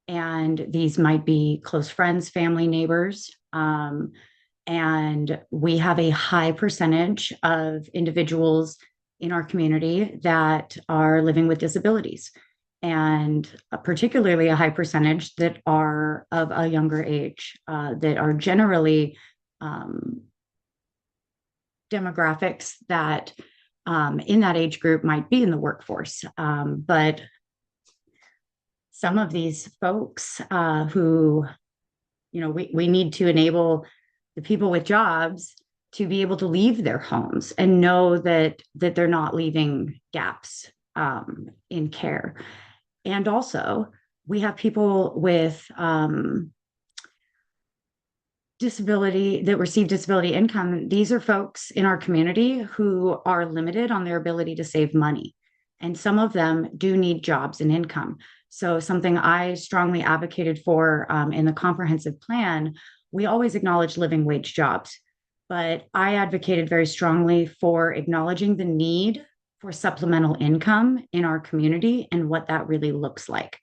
And these might be close friends, family, neighbors. And we have a high percentage of individuals in our community that are living with disabilities, and particularly a high percentage that are of a younger age, that are generally demographics that in that age group might be in the workforce. But some of these folks who, we need to enable the people with jobs to be able to leave their homes and know that they're not leaving gaps in care. And also, we have people with disability that receive disability income. These are folks in our community who are limited on their ability to save money. And some of them do need jobs and income. So something I strongly advocated for in the comprehensive plan, we always acknowledge living wage jobs, but I advocated very strongly for acknowledging the need for supplemental income in our community and what that really looks like.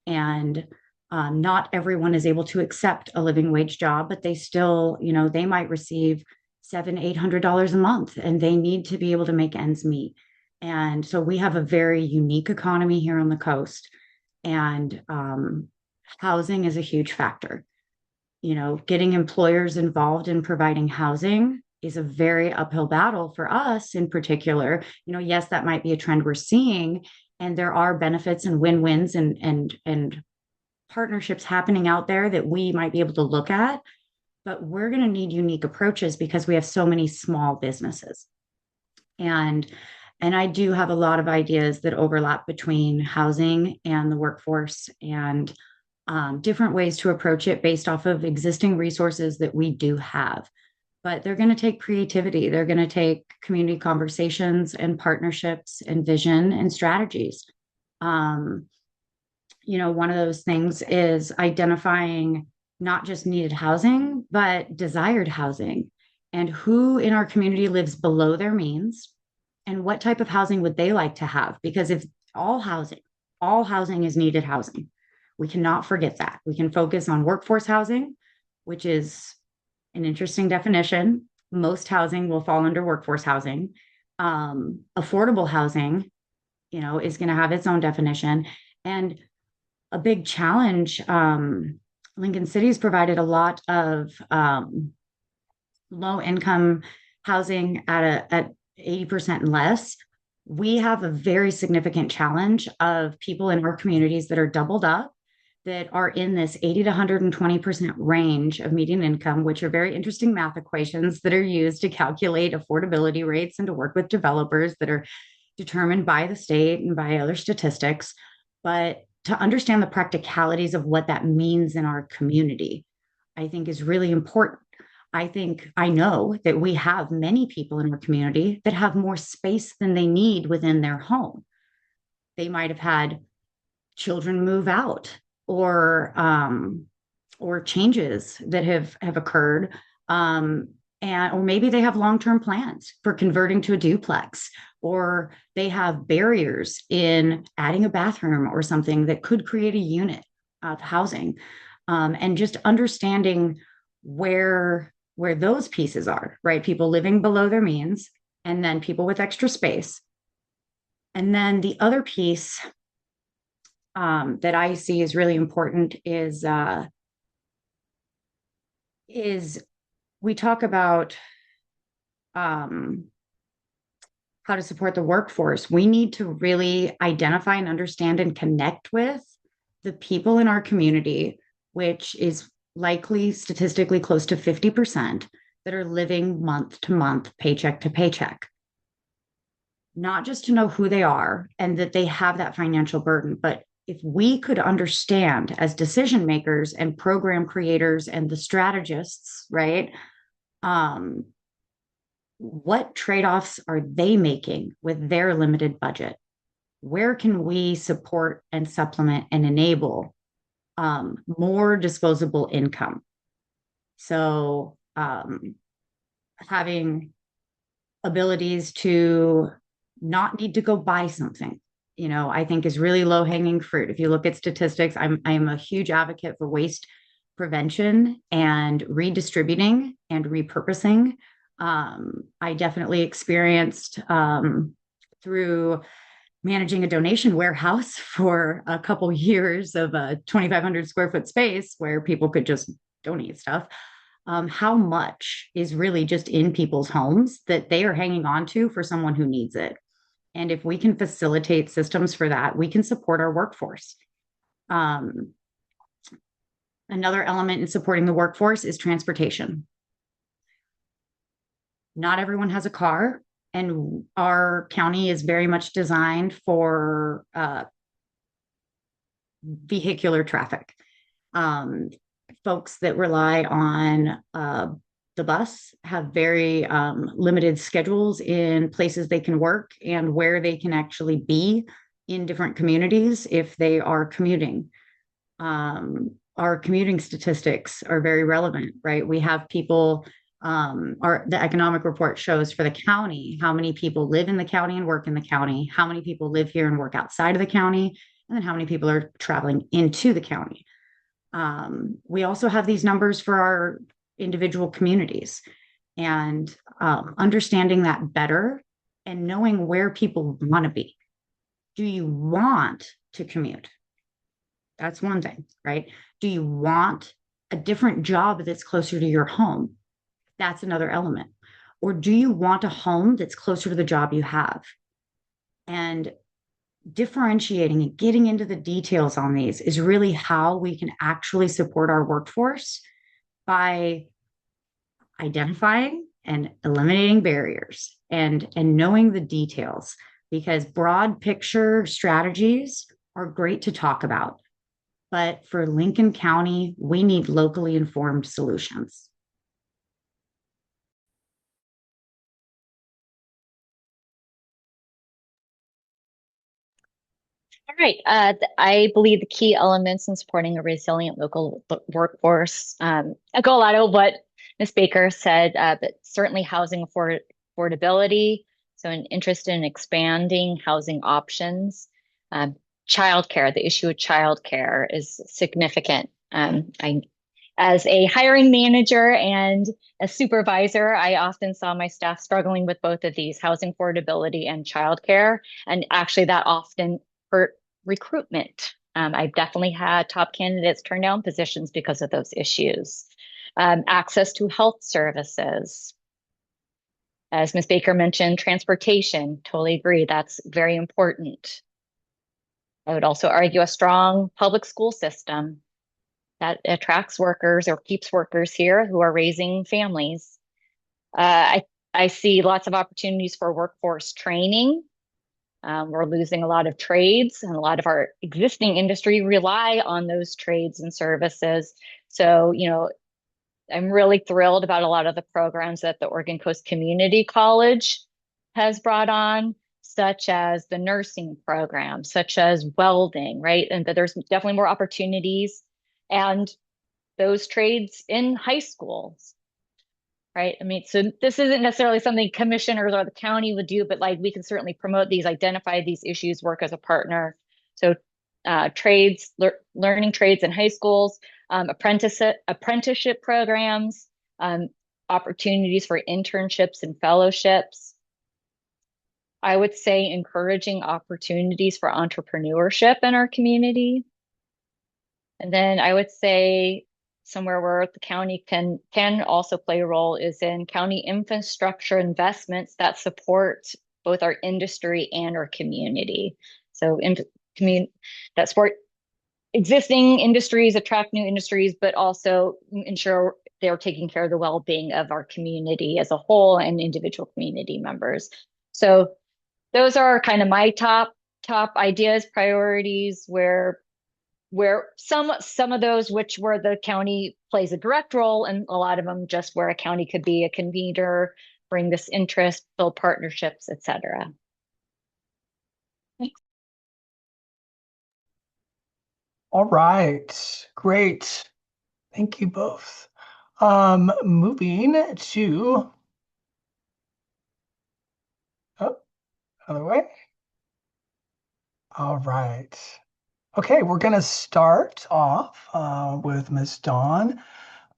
And not everyone is able to accept a living wage job, but they still, they might receive $700-800 a month, and they need to be able to make ends meet. And so we have a very unique economy here on the coast, and housing is a huge factor. Getting employers involved in providing housing is a very uphill battle for us in particular. Yes, that might be a trend we're seeing, and there are benefits and win-wins and partnerships happening out there that we might be able to look at, but we're going to need unique approaches because we have so many small businesses. And I do have a lot of ideas that overlap between housing and the workforce, and different ways to approach it based off of existing resources that we do have. But they're going to take creativity. They're going to take community conversations and partnerships and vision and strategies. One of those things is identifying not just needed housing, but desired housing, and who in our community lives below their means and what type of housing would they like to have. Because if all housing is needed housing, we cannot forget that. We can focus on workforce housing, which is an interesting definition. Most housing will fall under workforce housing. Affordable housing is going to have its own definition. And a big challenge, Lincoln City's provided a lot of low income housing at 80% and less. We have a very significant challenge of people in our communities that are doubled up, that are in this 80 to 120% range of median income, which are very interesting math equations that are used to calculate affordability rates and to work with developers that are determined by the state and by other statistics. But to understand the practicalities of what that means in our community, I think is really important. I know that we have many people in our community that have more space than they need within their home. They might have had children move out, or changes that have occurred, or maybe they have long-term plans for converting to a duplex, or they have barriers in adding a bathroom or something that could create a unit of housing, and just understanding where those pieces are, right? People living below their means, and then people with extra space. And then the other piece that I see is really important is we talk about how to support the workforce. We need to really identify and understand and connect with the people in our community, which is likely statistically close to 50%, that are living month to month, paycheck to paycheck. Not just to know who they are and that they have that financial burden, but if we could understand as decision makers and program creators and the strategists, right? What trade-offs are they making with their limited budget? Where can we support and supplement and enable more disposable income? So having abilities to not need to go buy something, I think is really low hanging fruit. If you look at statistics, I'm a huge advocate for waste prevention and redistributing and repurposing. I definitely experienced through managing a donation warehouse for a couple years of a 2,500 square foot space where people could just donate stuff. How much is really just in people's homes that they are hanging on to for someone who needs it. And if we can facilitate systems for that, we can support our workforce. Another element in supporting the workforce is transportation. Not everyone has a car, and our county is very much designed for vehicular traffic. Folks that rely on the bus have very limited schedules in places they can work and where they can actually be in different communities if they are commuting. Our commuting statistics are very relevant, right? We have people, the economic report shows for the county how many people live in the county and work in the county, how many people live here and work outside of the county, and then how many people are traveling into the county. We also have these numbers for our individual communities, and understanding that better and knowing where people want to be. Do you want to commute? That's one thing, right? Do you want a different job that's closer to your home? That's another element. Or do you want a home that's closer to the job you have? And differentiating and getting into the details on these is really how we can actually support our workforce, by identifying and eliminating barriers and knowing the details, because broad picture strategies are great to talk about. But for Lincoln County, we need locally informed solutions. All right. I believe the key elements in supporting a resilient local workforce go a lot of what Ms. Baker said, but certainly housing affordability. So an interest in expanding housing options. Childcare, the issue of childcare is significant. As a hiring manager and a supervisor, I often saw my staff struggling with both of these, housing affordability and childcare. And actually, that often hurt recruitment. I've definitely had top candidates turn down positions because of those issues. Access to health services. As Ms. Baker mentioned, transportation, totally agree. That's very important. I would also argue a strong public school system that attracts workers or keeps workers here who are raising families. I see lots of opportunities for workforce training. We're losing a lot of trades, and a lot of our existing industry rely on those trades and services. So, I'm really thrilled about a lot of the programs that the Oregon Coast Community College has brought on, such as the nursing program, such as welding, right? And but there's definitely more opportunities and those trades in high schools, right? I mean, so this isn't necessarily something commissioners or the county would do, but like we can certainly promote these, identify these issues, work as a partner. So trades, learning trades in high schools, apprenticeship programs, opportunities for internships and fellowships. I would say encouraging opportunities for entrepreneurship in our community. And then I would say somewhere where the county can also play a role is in county infrastructure investments that support both our industry and our community. So that support existing industries, attract new industries, but also ensure they're taking care of the well-being of our community as a whole and individual community members. So those are kind of my top ideas, priorities, where some of those where the county plays a direct role, and a lot of them just where a county could be a convener, bring this interest, build partnerships, etc. All right, great. Thank you both. Moving to, other way. All right. Okay, we're going to start off with Ms. Dawn.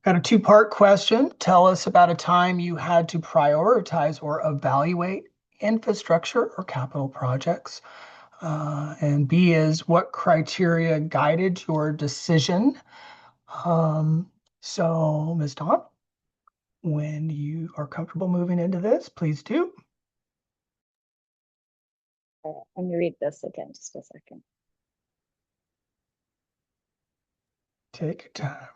Got a two-part question. Tell us about a time you had to prioritize or evaluate infrastructure or capital projects. And B is what criteria guided your decision? So, Ms. Dawn, when you are comfortable moving into this, please do. Let me read this again, just a second. Take your time.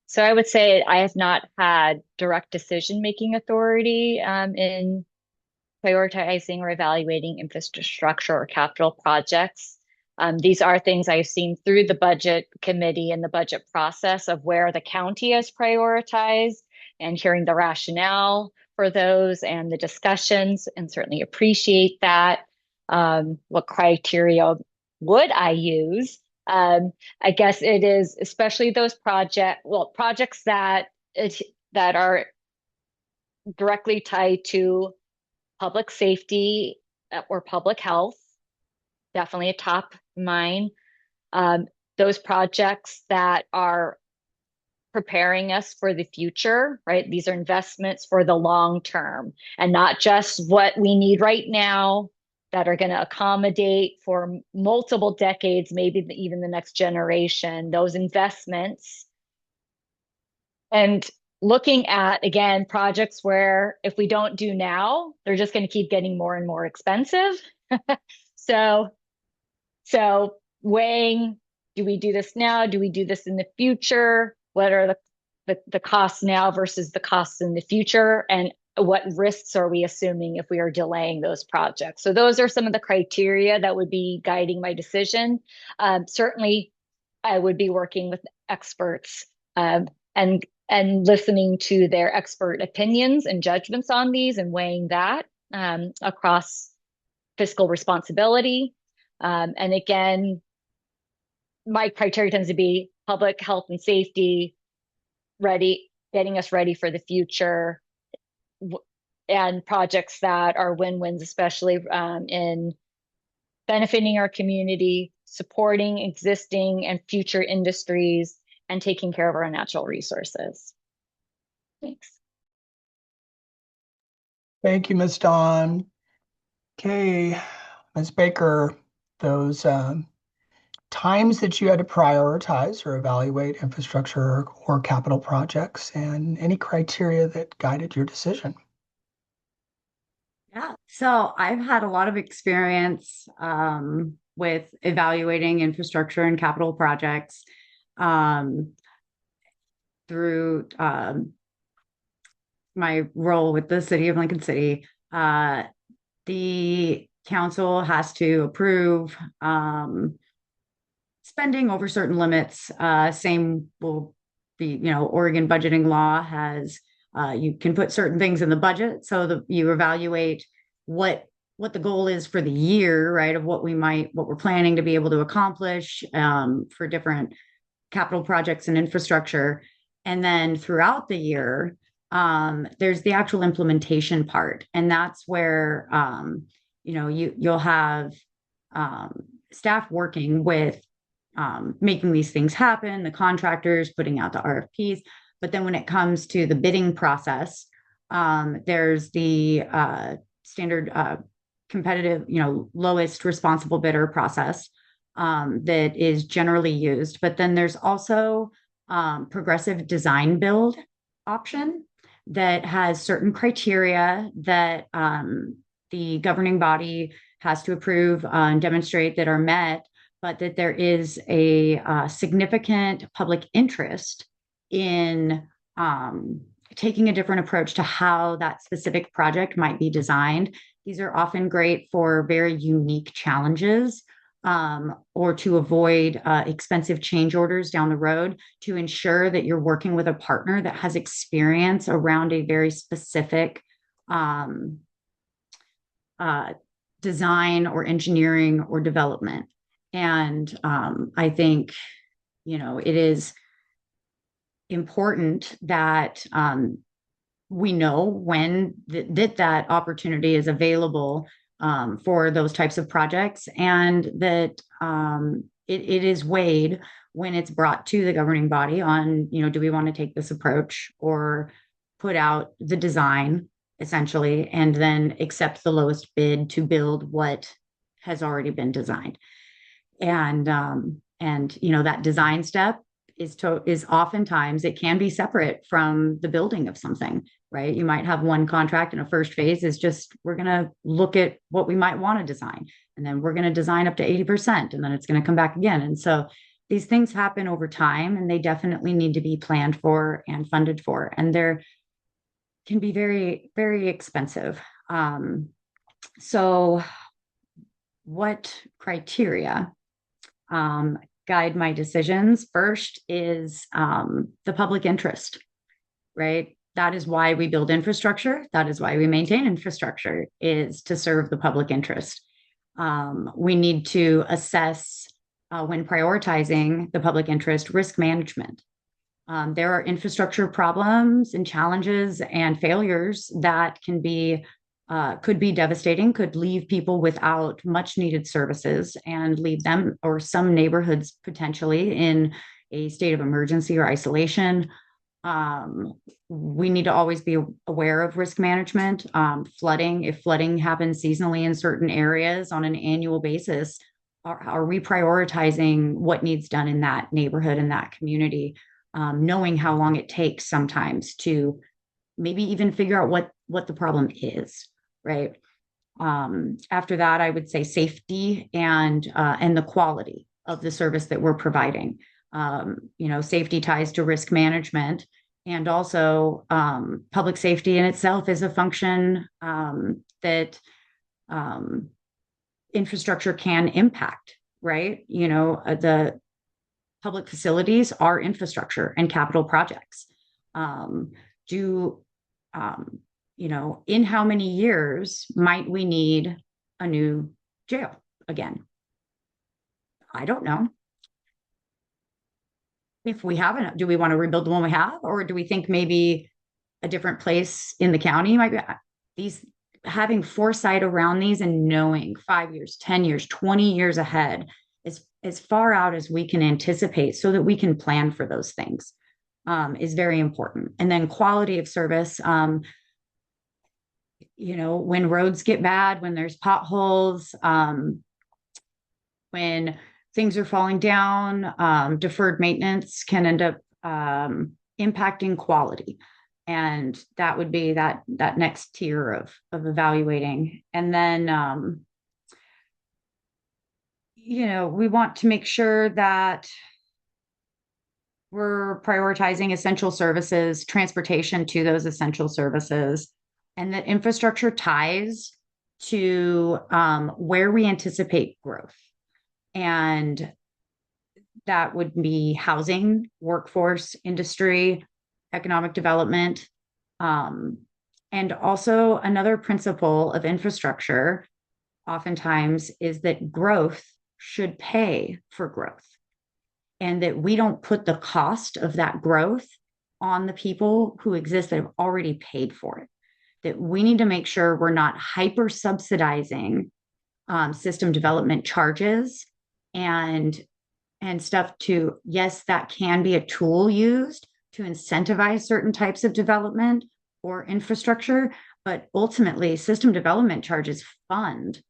So I would say I have not had direct decision-making authority in prioritizing or evaluating infrastructure or capital projects. These are things I've seen through the budget committee and the budget process of where the county has prioritized and hearing the rationale for those and the discussions, and certainly appreciate that. What criteria would I use? I guess it is especially those projects that are directly tied to public safety or public health, definitely a top mine. Those projects that are preparing us for the future, right? These are investments for the long term and not just what we need right now, that are going to accommodate for multiple decades, maybe even the next generation, those investments. And looking at, again, projects where if we don't do now, they're just going to keep getting more and more expensive. So weighing, do we do this now? Do we do this in the future? What are the costs now versus the costs in the future? And what risks are we assuming if we are delaying those projects? So those are some of the criteria that would be guiding my decision. Certainly, I would be working with experts and listening to their expert opinions and judgments on these and weighing that across fiscal responsibility. And again, my criteria tends to be public health and safety, getting us ready for the future, and projects that are win-wins, especially in benefiting our community, supporting existing and future industries, and taking care of our natural resources. Thanks. Thank you, Ms. Dawn. Okay, Ms. Baker, those times that you had to prioritize or evaluate infrastructure or capital projects, and any criteria that guided your decision. Yeah, so I've had a lot of experience with evaluating infrastructure and capital projects um, through my role with the city of Lincoln City. The council has to approve spending over certain limits. Same will be, Oregon budgeting law has you can put certain things in the budget so that you evaluate what the goal is for the year, right? Of what we're planning to be able to accomplish for different capital projects and infrastructure. And then throughout the year, there's the actual implementation part. And that's where, you'll have staff working with making these things happen, the contractors putting out the RFPs. But then when it comes to the bidding process, there's the standard competitive, lowest responsible bidder process that is generally used. But then there's also progressive design build option that has certain criteria that the governing body has to approve and demonstrate that are met, but that there is a significant public interest in taking a different approach to how that specific project might be designed. These are often great for very unique challenges or to avoid expensive change orders down the road, to ensure that you're working with a partner that has experience around a very specific design or engineering or development. And I think, it is important that we know when that opportunity is available for those types of projects, and that it is weighed when it's brought to the governing body on, do we want to take this approach or put out the design essentially, and then accept the lowest bid to build what has already been designed. And that design step is oftentimes, it can be separate from the building of something, right? You might have one contract, and a first phase is just, we're going to look at what we might want to design, and then we're going to design up to 80%, and then it's going to come back again. And so these things happen over time, and they definitely need to be planned for and funded for, and they're can be very, very expensive. So what criteria guide my decisions? First is the public interest, right? That is why we build infrastructure. That is why we maintain infrastructure, is to serve the public interest. We need to assess, when prioritizing the public interest, risk management. There are infrastructure problems and challenges and failures that could be devastating, could leave people without much needed services, and leave them or some neighborhoods potentially in a state of emergency or isolation. We need to always be aware of risk management. Flooding, if flooding happens seasonally in certain areas on an annual basis, are we prioritizing what needs done in that neighborhood, in that community? Knowing how long it takes sometimes to maybe even figure out what the problem is, right? After that, I would say safety and the quality of the service that we're providing. Safety ties to risk management, and also public safety in itself is a function that infrastructure can impact, right? The public facilities are infrastructure and capital projects. In how many years might we need a new jail again? I don't know. If we haven't, do we want to rebuild the one we have, or do we think maybe a different place in the county might be? these having foresight around these and knowing 5 years, 10 years, 20 years ahead, as far out as we can anticipate so that we can plan for those things, is very important. And then quality of service, when roads get bad, when there's potholes, when things are falling down, deferred maintenance can end up impacting quality. And that would be that next tier of evaluating. And then we want to make sure that we're prioritizing essential services, transportation to those essential services, and that infrastructure ties to where we anticipate growth. And that would be housing, workforce, industry, economic development. And also another principle of infrastructure oftentimes is that growth should pay for growth, and that we don't put the cost of that growth on the people who exist that have already paid for it. That we need to make sure we're not hyper subsidizing system development charges and stuff to, yes, that can be a tool used to incentivize certain types of development or infrastructure, but ultimately system development charges fund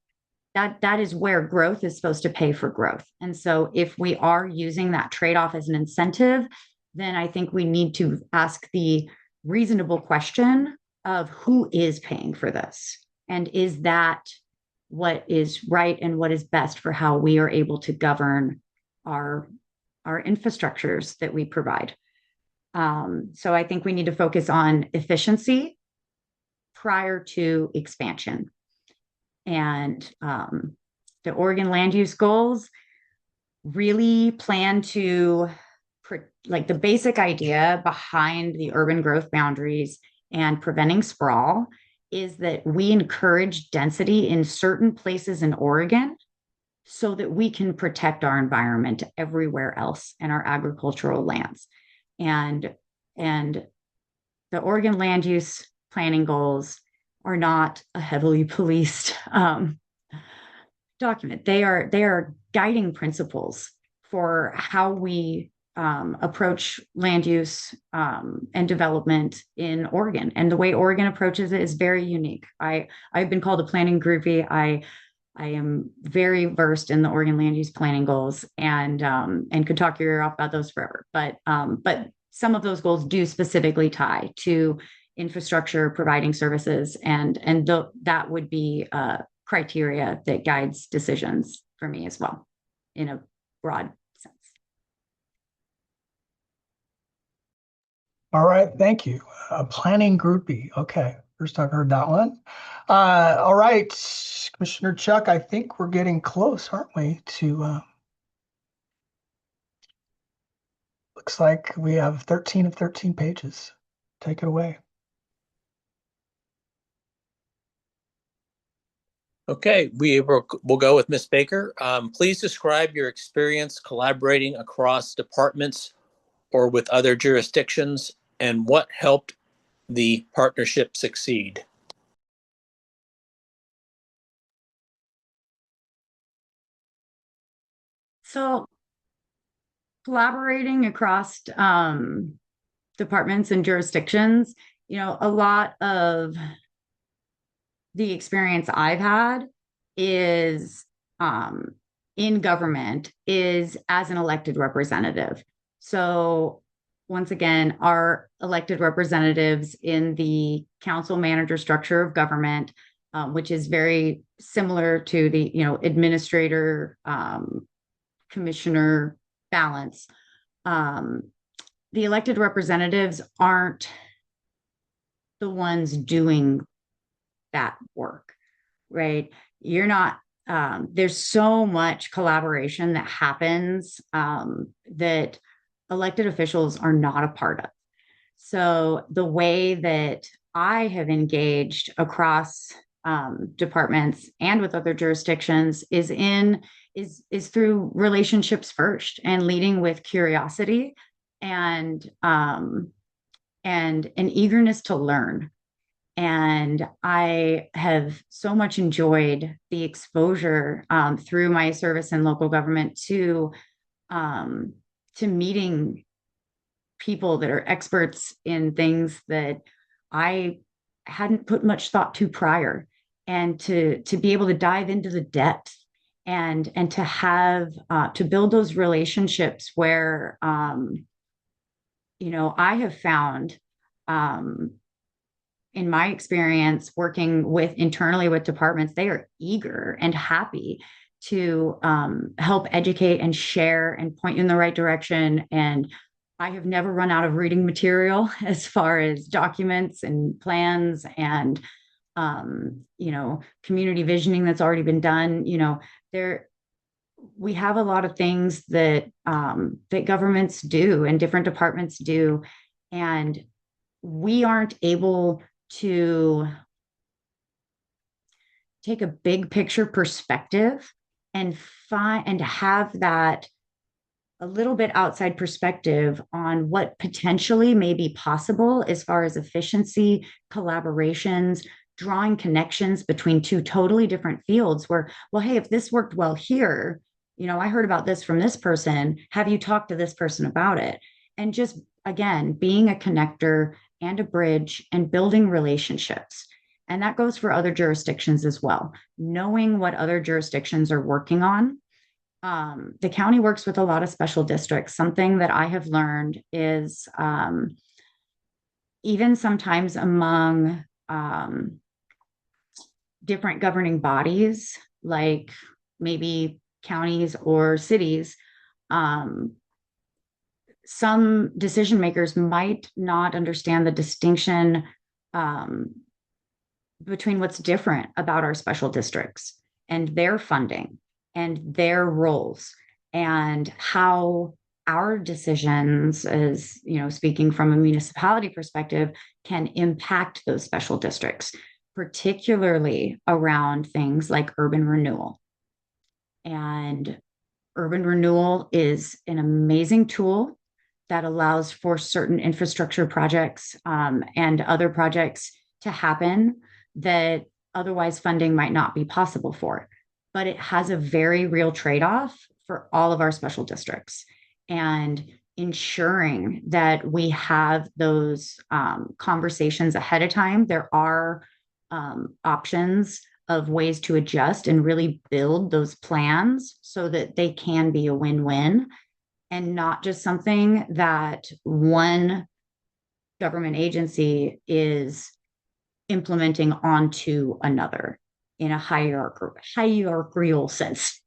that is where growth is supposed to pay for growth. And so if we are using that trade-off as an incentive, then I think we need to ask the reasonable question of who is paying for this, and is that what is right and what is best for how we are able to govern our infrastructures that we provide. So I think we need to focus on efficiency prior to expansion. And the Oregon land use goals really plan to, like, the basic idea behind the urban growth boundaries and preventing sprawl is that we encourage density in certain places in Oregon so that we can protect our environment everywhere else and our agricultural lands. And the Oregon land use planning goals are not a heavily policed document. They are guiding principles for how we approach land use and development in Oregon. And the way Oregon approaches it is very unique. I've been called a planning groupie. I am very versed in the Oregon land use planning goals and could talk your ear off about those forever. But some of those goals do specifically tie to infrastructure, providing services, and that would be criteria that guides decisions for me as well, in a broad sense. All right, thank you. Planning groupie. Okay, first I've heard that one. All right, Commissioner Chuck, I think we're getting close, aren't we, to looks like we have 13 of 13 pages. Take it away. Okay, we'll go with Ms. Baker. Please describe your experience collaborating across departments or with other jurisdictions, and what helped the partnership succeed. So collaborating across departments and jurisdictions, a lot of the experience I've had is in government is as an elected representative. So once again, our elected representatives in the council manager structure of government, which is very similar to the administrator commissioner balance. The elected representatives aren't the ones doing that work, right? You're not, there's so much collaboration that happens that elected officials are not a part of. So the way that I have engaged across departments and with other jurisdictions is through relationships first, and leading with curiosity and an eagerness to learn. And I have so much enjoyed the exposure through my service in local government to meeting people that are experts in things that I hadn't put much thought to prior, and to be able to dive into the depth and to have to build those relationships where I have found in my experience working with internally with departments, they are eager and happy to help educate and share and point you in the right direction. And I have never run out of reading material as far as documents and plans and community visioning that's already been done. There we have a lot of things that that governments do and different departments do, and we aren't able to take a big picture perspective and find and have that a little bit outside perspective on what potentially may be possible as far as efficiency, collaborations, drawing connections between two totally different fields where, well, hey, if this worked well here, I heard about this from this person. Have you talked to this person about it? And just, again, being a connector and a bridge and building relationships. And that goes for other jurisdictions as well. Knowing what other jurisdictions are working on. The county works with a lot of special districts. Something that I have learned is even sometimes among different governing bodies, like maybe counties or cities, some decision makers might not understand the distinction between what's different about our special districts and their funding and their roles and how our decisions, as speaking from a municipality perspective, can impact those special districts, particularly around things like urban renewal. And urban renewal is an amazing tool that allows for certain infrastructure projects and other projects to happen that otherwise funding might not be possible for. But it has a very real trade-off for all of our special districts. And ensuring that we have those conversations ahead of time. There are options of ways to adjust and really build those plans so that they can be a win-win and not just something that one government agency is implementing onto another in a hierarchical sense.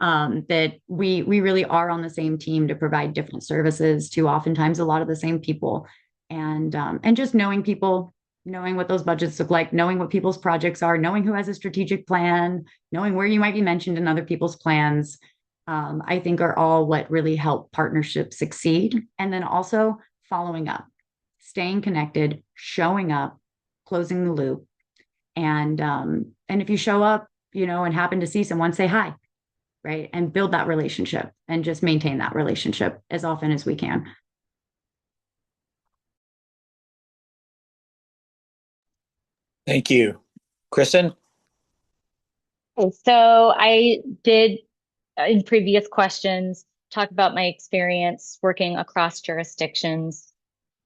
That we really are on the same team to provide different services to oftentimes a lot of the same people, and just knowing people, knowing what those budgets look like, knowing what people's projects are, knowing who has a strategic plan, knowing where you might be mentioned in other people's plans, I think are all what really help partnerships succeed. And then also following up, staying connected, showing up, closing the loop, and if you show up, and happen to see someone, say hi. Right. And build that relationship and just maintain that relationship as often as we can. Thank you. Kristen? Okay, so I did in previous questions talk about my experience working across jurisdictions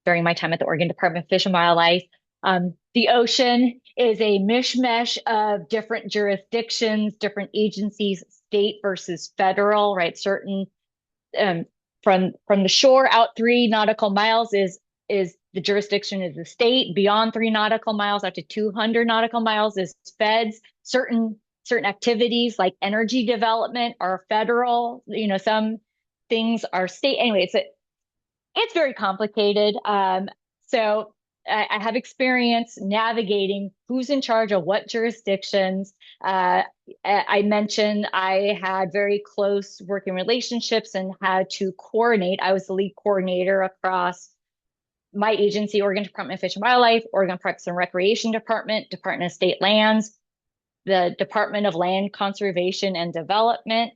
during my time at the Oregon Department of Fish and Wildlife. The ocean is a mishmash of different jurisdictions, different agencies, state versus federal, right? Certain from the shore out 3 nautical miles is the jurisdiction is the state. Beyond 3 nautical miles, up to 200 nautical miles is feds. Certain activities like energy development are federal. Some things are state. Anyway, it's very complicated. So I have experience navigating who's in charge of what jurisdictions. I mentioned I had very close working relationships and had to coordinate. I was the lead coordinator across my agency, Oregon Department of Fish and Wildlife, Oregon Parks and Recreation Department, Department of State Lands, the Department of Land Conservation and Development,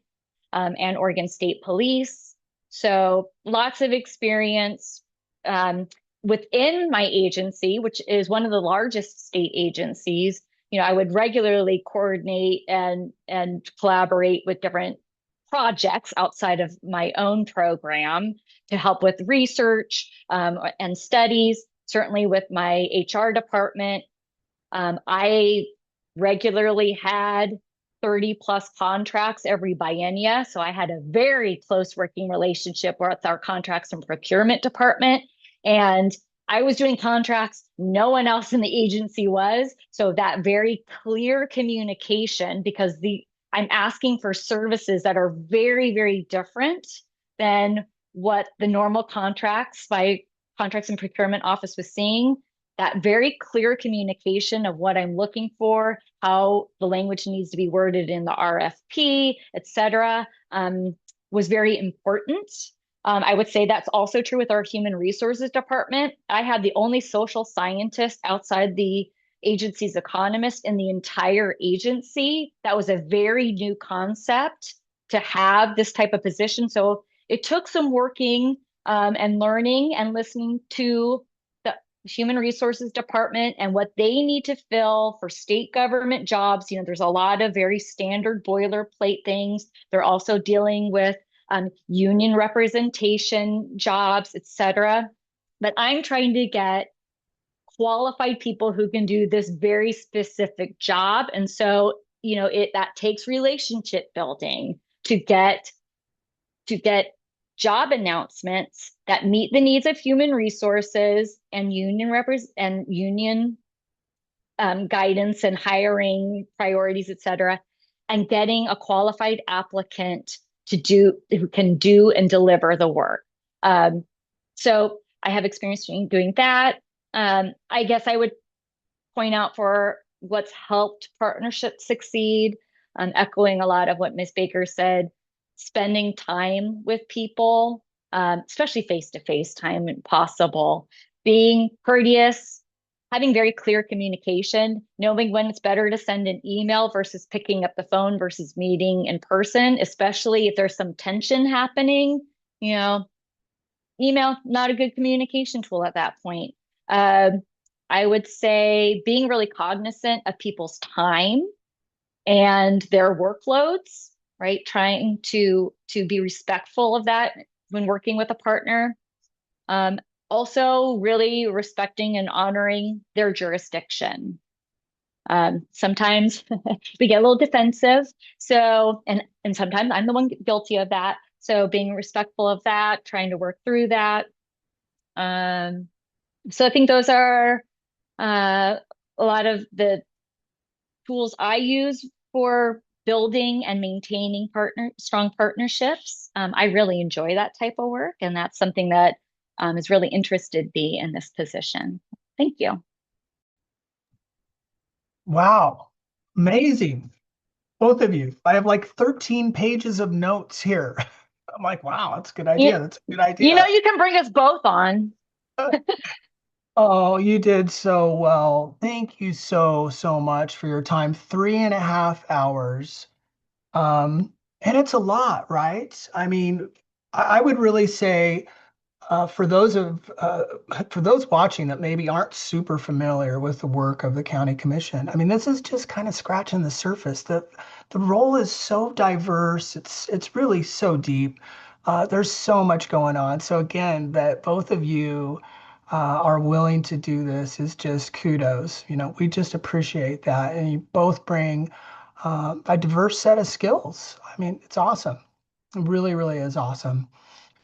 and Oregon State Police. So lots of experience. within my agency, which is one of the largest state agencies, I would regularly coordinate and collaborate with different projects outside of my own program to help with research and studies, certainly with my HR department. I regularly had 30 plus contracts every biennia. So I had a very close working relationship with our contracts and procurement department. And I was doing contracts, no one else in the agency was. So that very clear communication, because I'm asking for services that are very, very different than what the normal contracts by contracts and procurement office was seeing. That very clear communication of what I'm looking for, how the language needs to be worded in the RFP, et cetera, was very important. I would say that's also true with our human resources department. I had the only social scientist outside the agency's economist in the entire agency. That was a very new concept to have this type of position. So it took some working and learning and listening to the human resources department and what they need to fill for state government jobs. There's a lot of very standard boilerplate things. They're also dealing with union representation jobs, et cetera. But I'm trying to get qualified people who can do this very specific job. And so, that takes relationship building to get job announcements that meet the needs of human resources and union guidance and hiring priorities, et cetera, and getting a qualified applicant who can do and deliver the work. So I have experience doing that. I guess I would point out for what's helped partnerships succeed, echoing a lot of what Ms. Baker said, spending time with people, especially face-to-face time when possible, being courteous, having very clear communication, knowing when it's better to send an email versus picking up the phone versus meeting in person, especially if there's some tension happening. Email, not a good communication tool at that point. I would say being really cognizant of people's time and their workloads, right? Trying to be respectful of that when working with a partner. Also really respecting and honoring their jurisdiction. Sometimes we get a little defensive. So, and sometimes I'm the one guilty of that. So being respectful of that, trying to work through that. So I think those are a lot of the tools I use for building and maintaining strong partnerships. I really enjoy that type of work, and that's something that has really interested me in this position. Thank you. Wow, amazing. Both of you. I have like 13 pages of notes here. I'm like, wow, that's a good idea. That's a good idea. You can bring us both on. Oh, you did so well. Thank you so, so much for your time. 3.5 hours. And it's a lot, right? I mean, I would really say for those watching that maybe aren't super familiar with the work of the county commission, I mean, this is just kind of scratching the surface. The role is so diverse. It's really so deep. There's so much going on. So again, that both of you are willing to do this is just kudos. We just appreciate that, and you both bring a diverse set of skills. I mean, it's awesome. It really, really is awesome.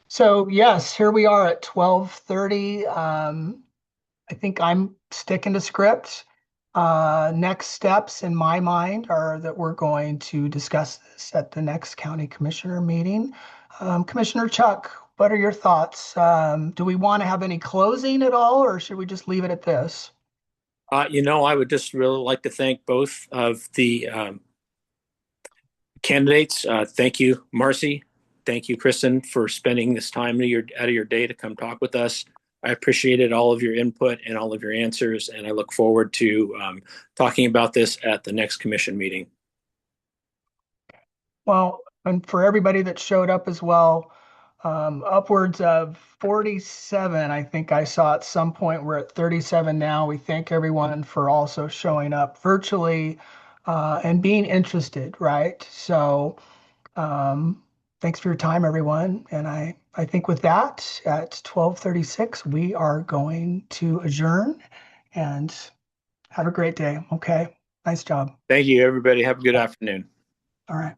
So yes, here we are at 12:30. I think I'm sticking to script. Next steps in my mind are that we're going to discuss this at the next county commissioner meeting. Commissioner Chuck, what are your thoughts? Do we want to have any closing at all, or should we just leave it at this? I would just really like to thank both of the candidates. Thank you, Marcy. Thank you, Kristen, for spending this time out of your day to come talk with us. I appreciated all of your input and all of your answers, and I look forward to talking about this at the next commission meeting. Well, and for everybody that showed up as well, upwards of 47. I think I saw at some point. We're at 37 now. We thank everyone for also showing up virtually and being interested, right? So thanks for your time, everyone. And I think with that, at 12:36, we are going to adjourn and have a great day. Okay. Nice job. Thank you, everybody. Have a good afternoon. All right.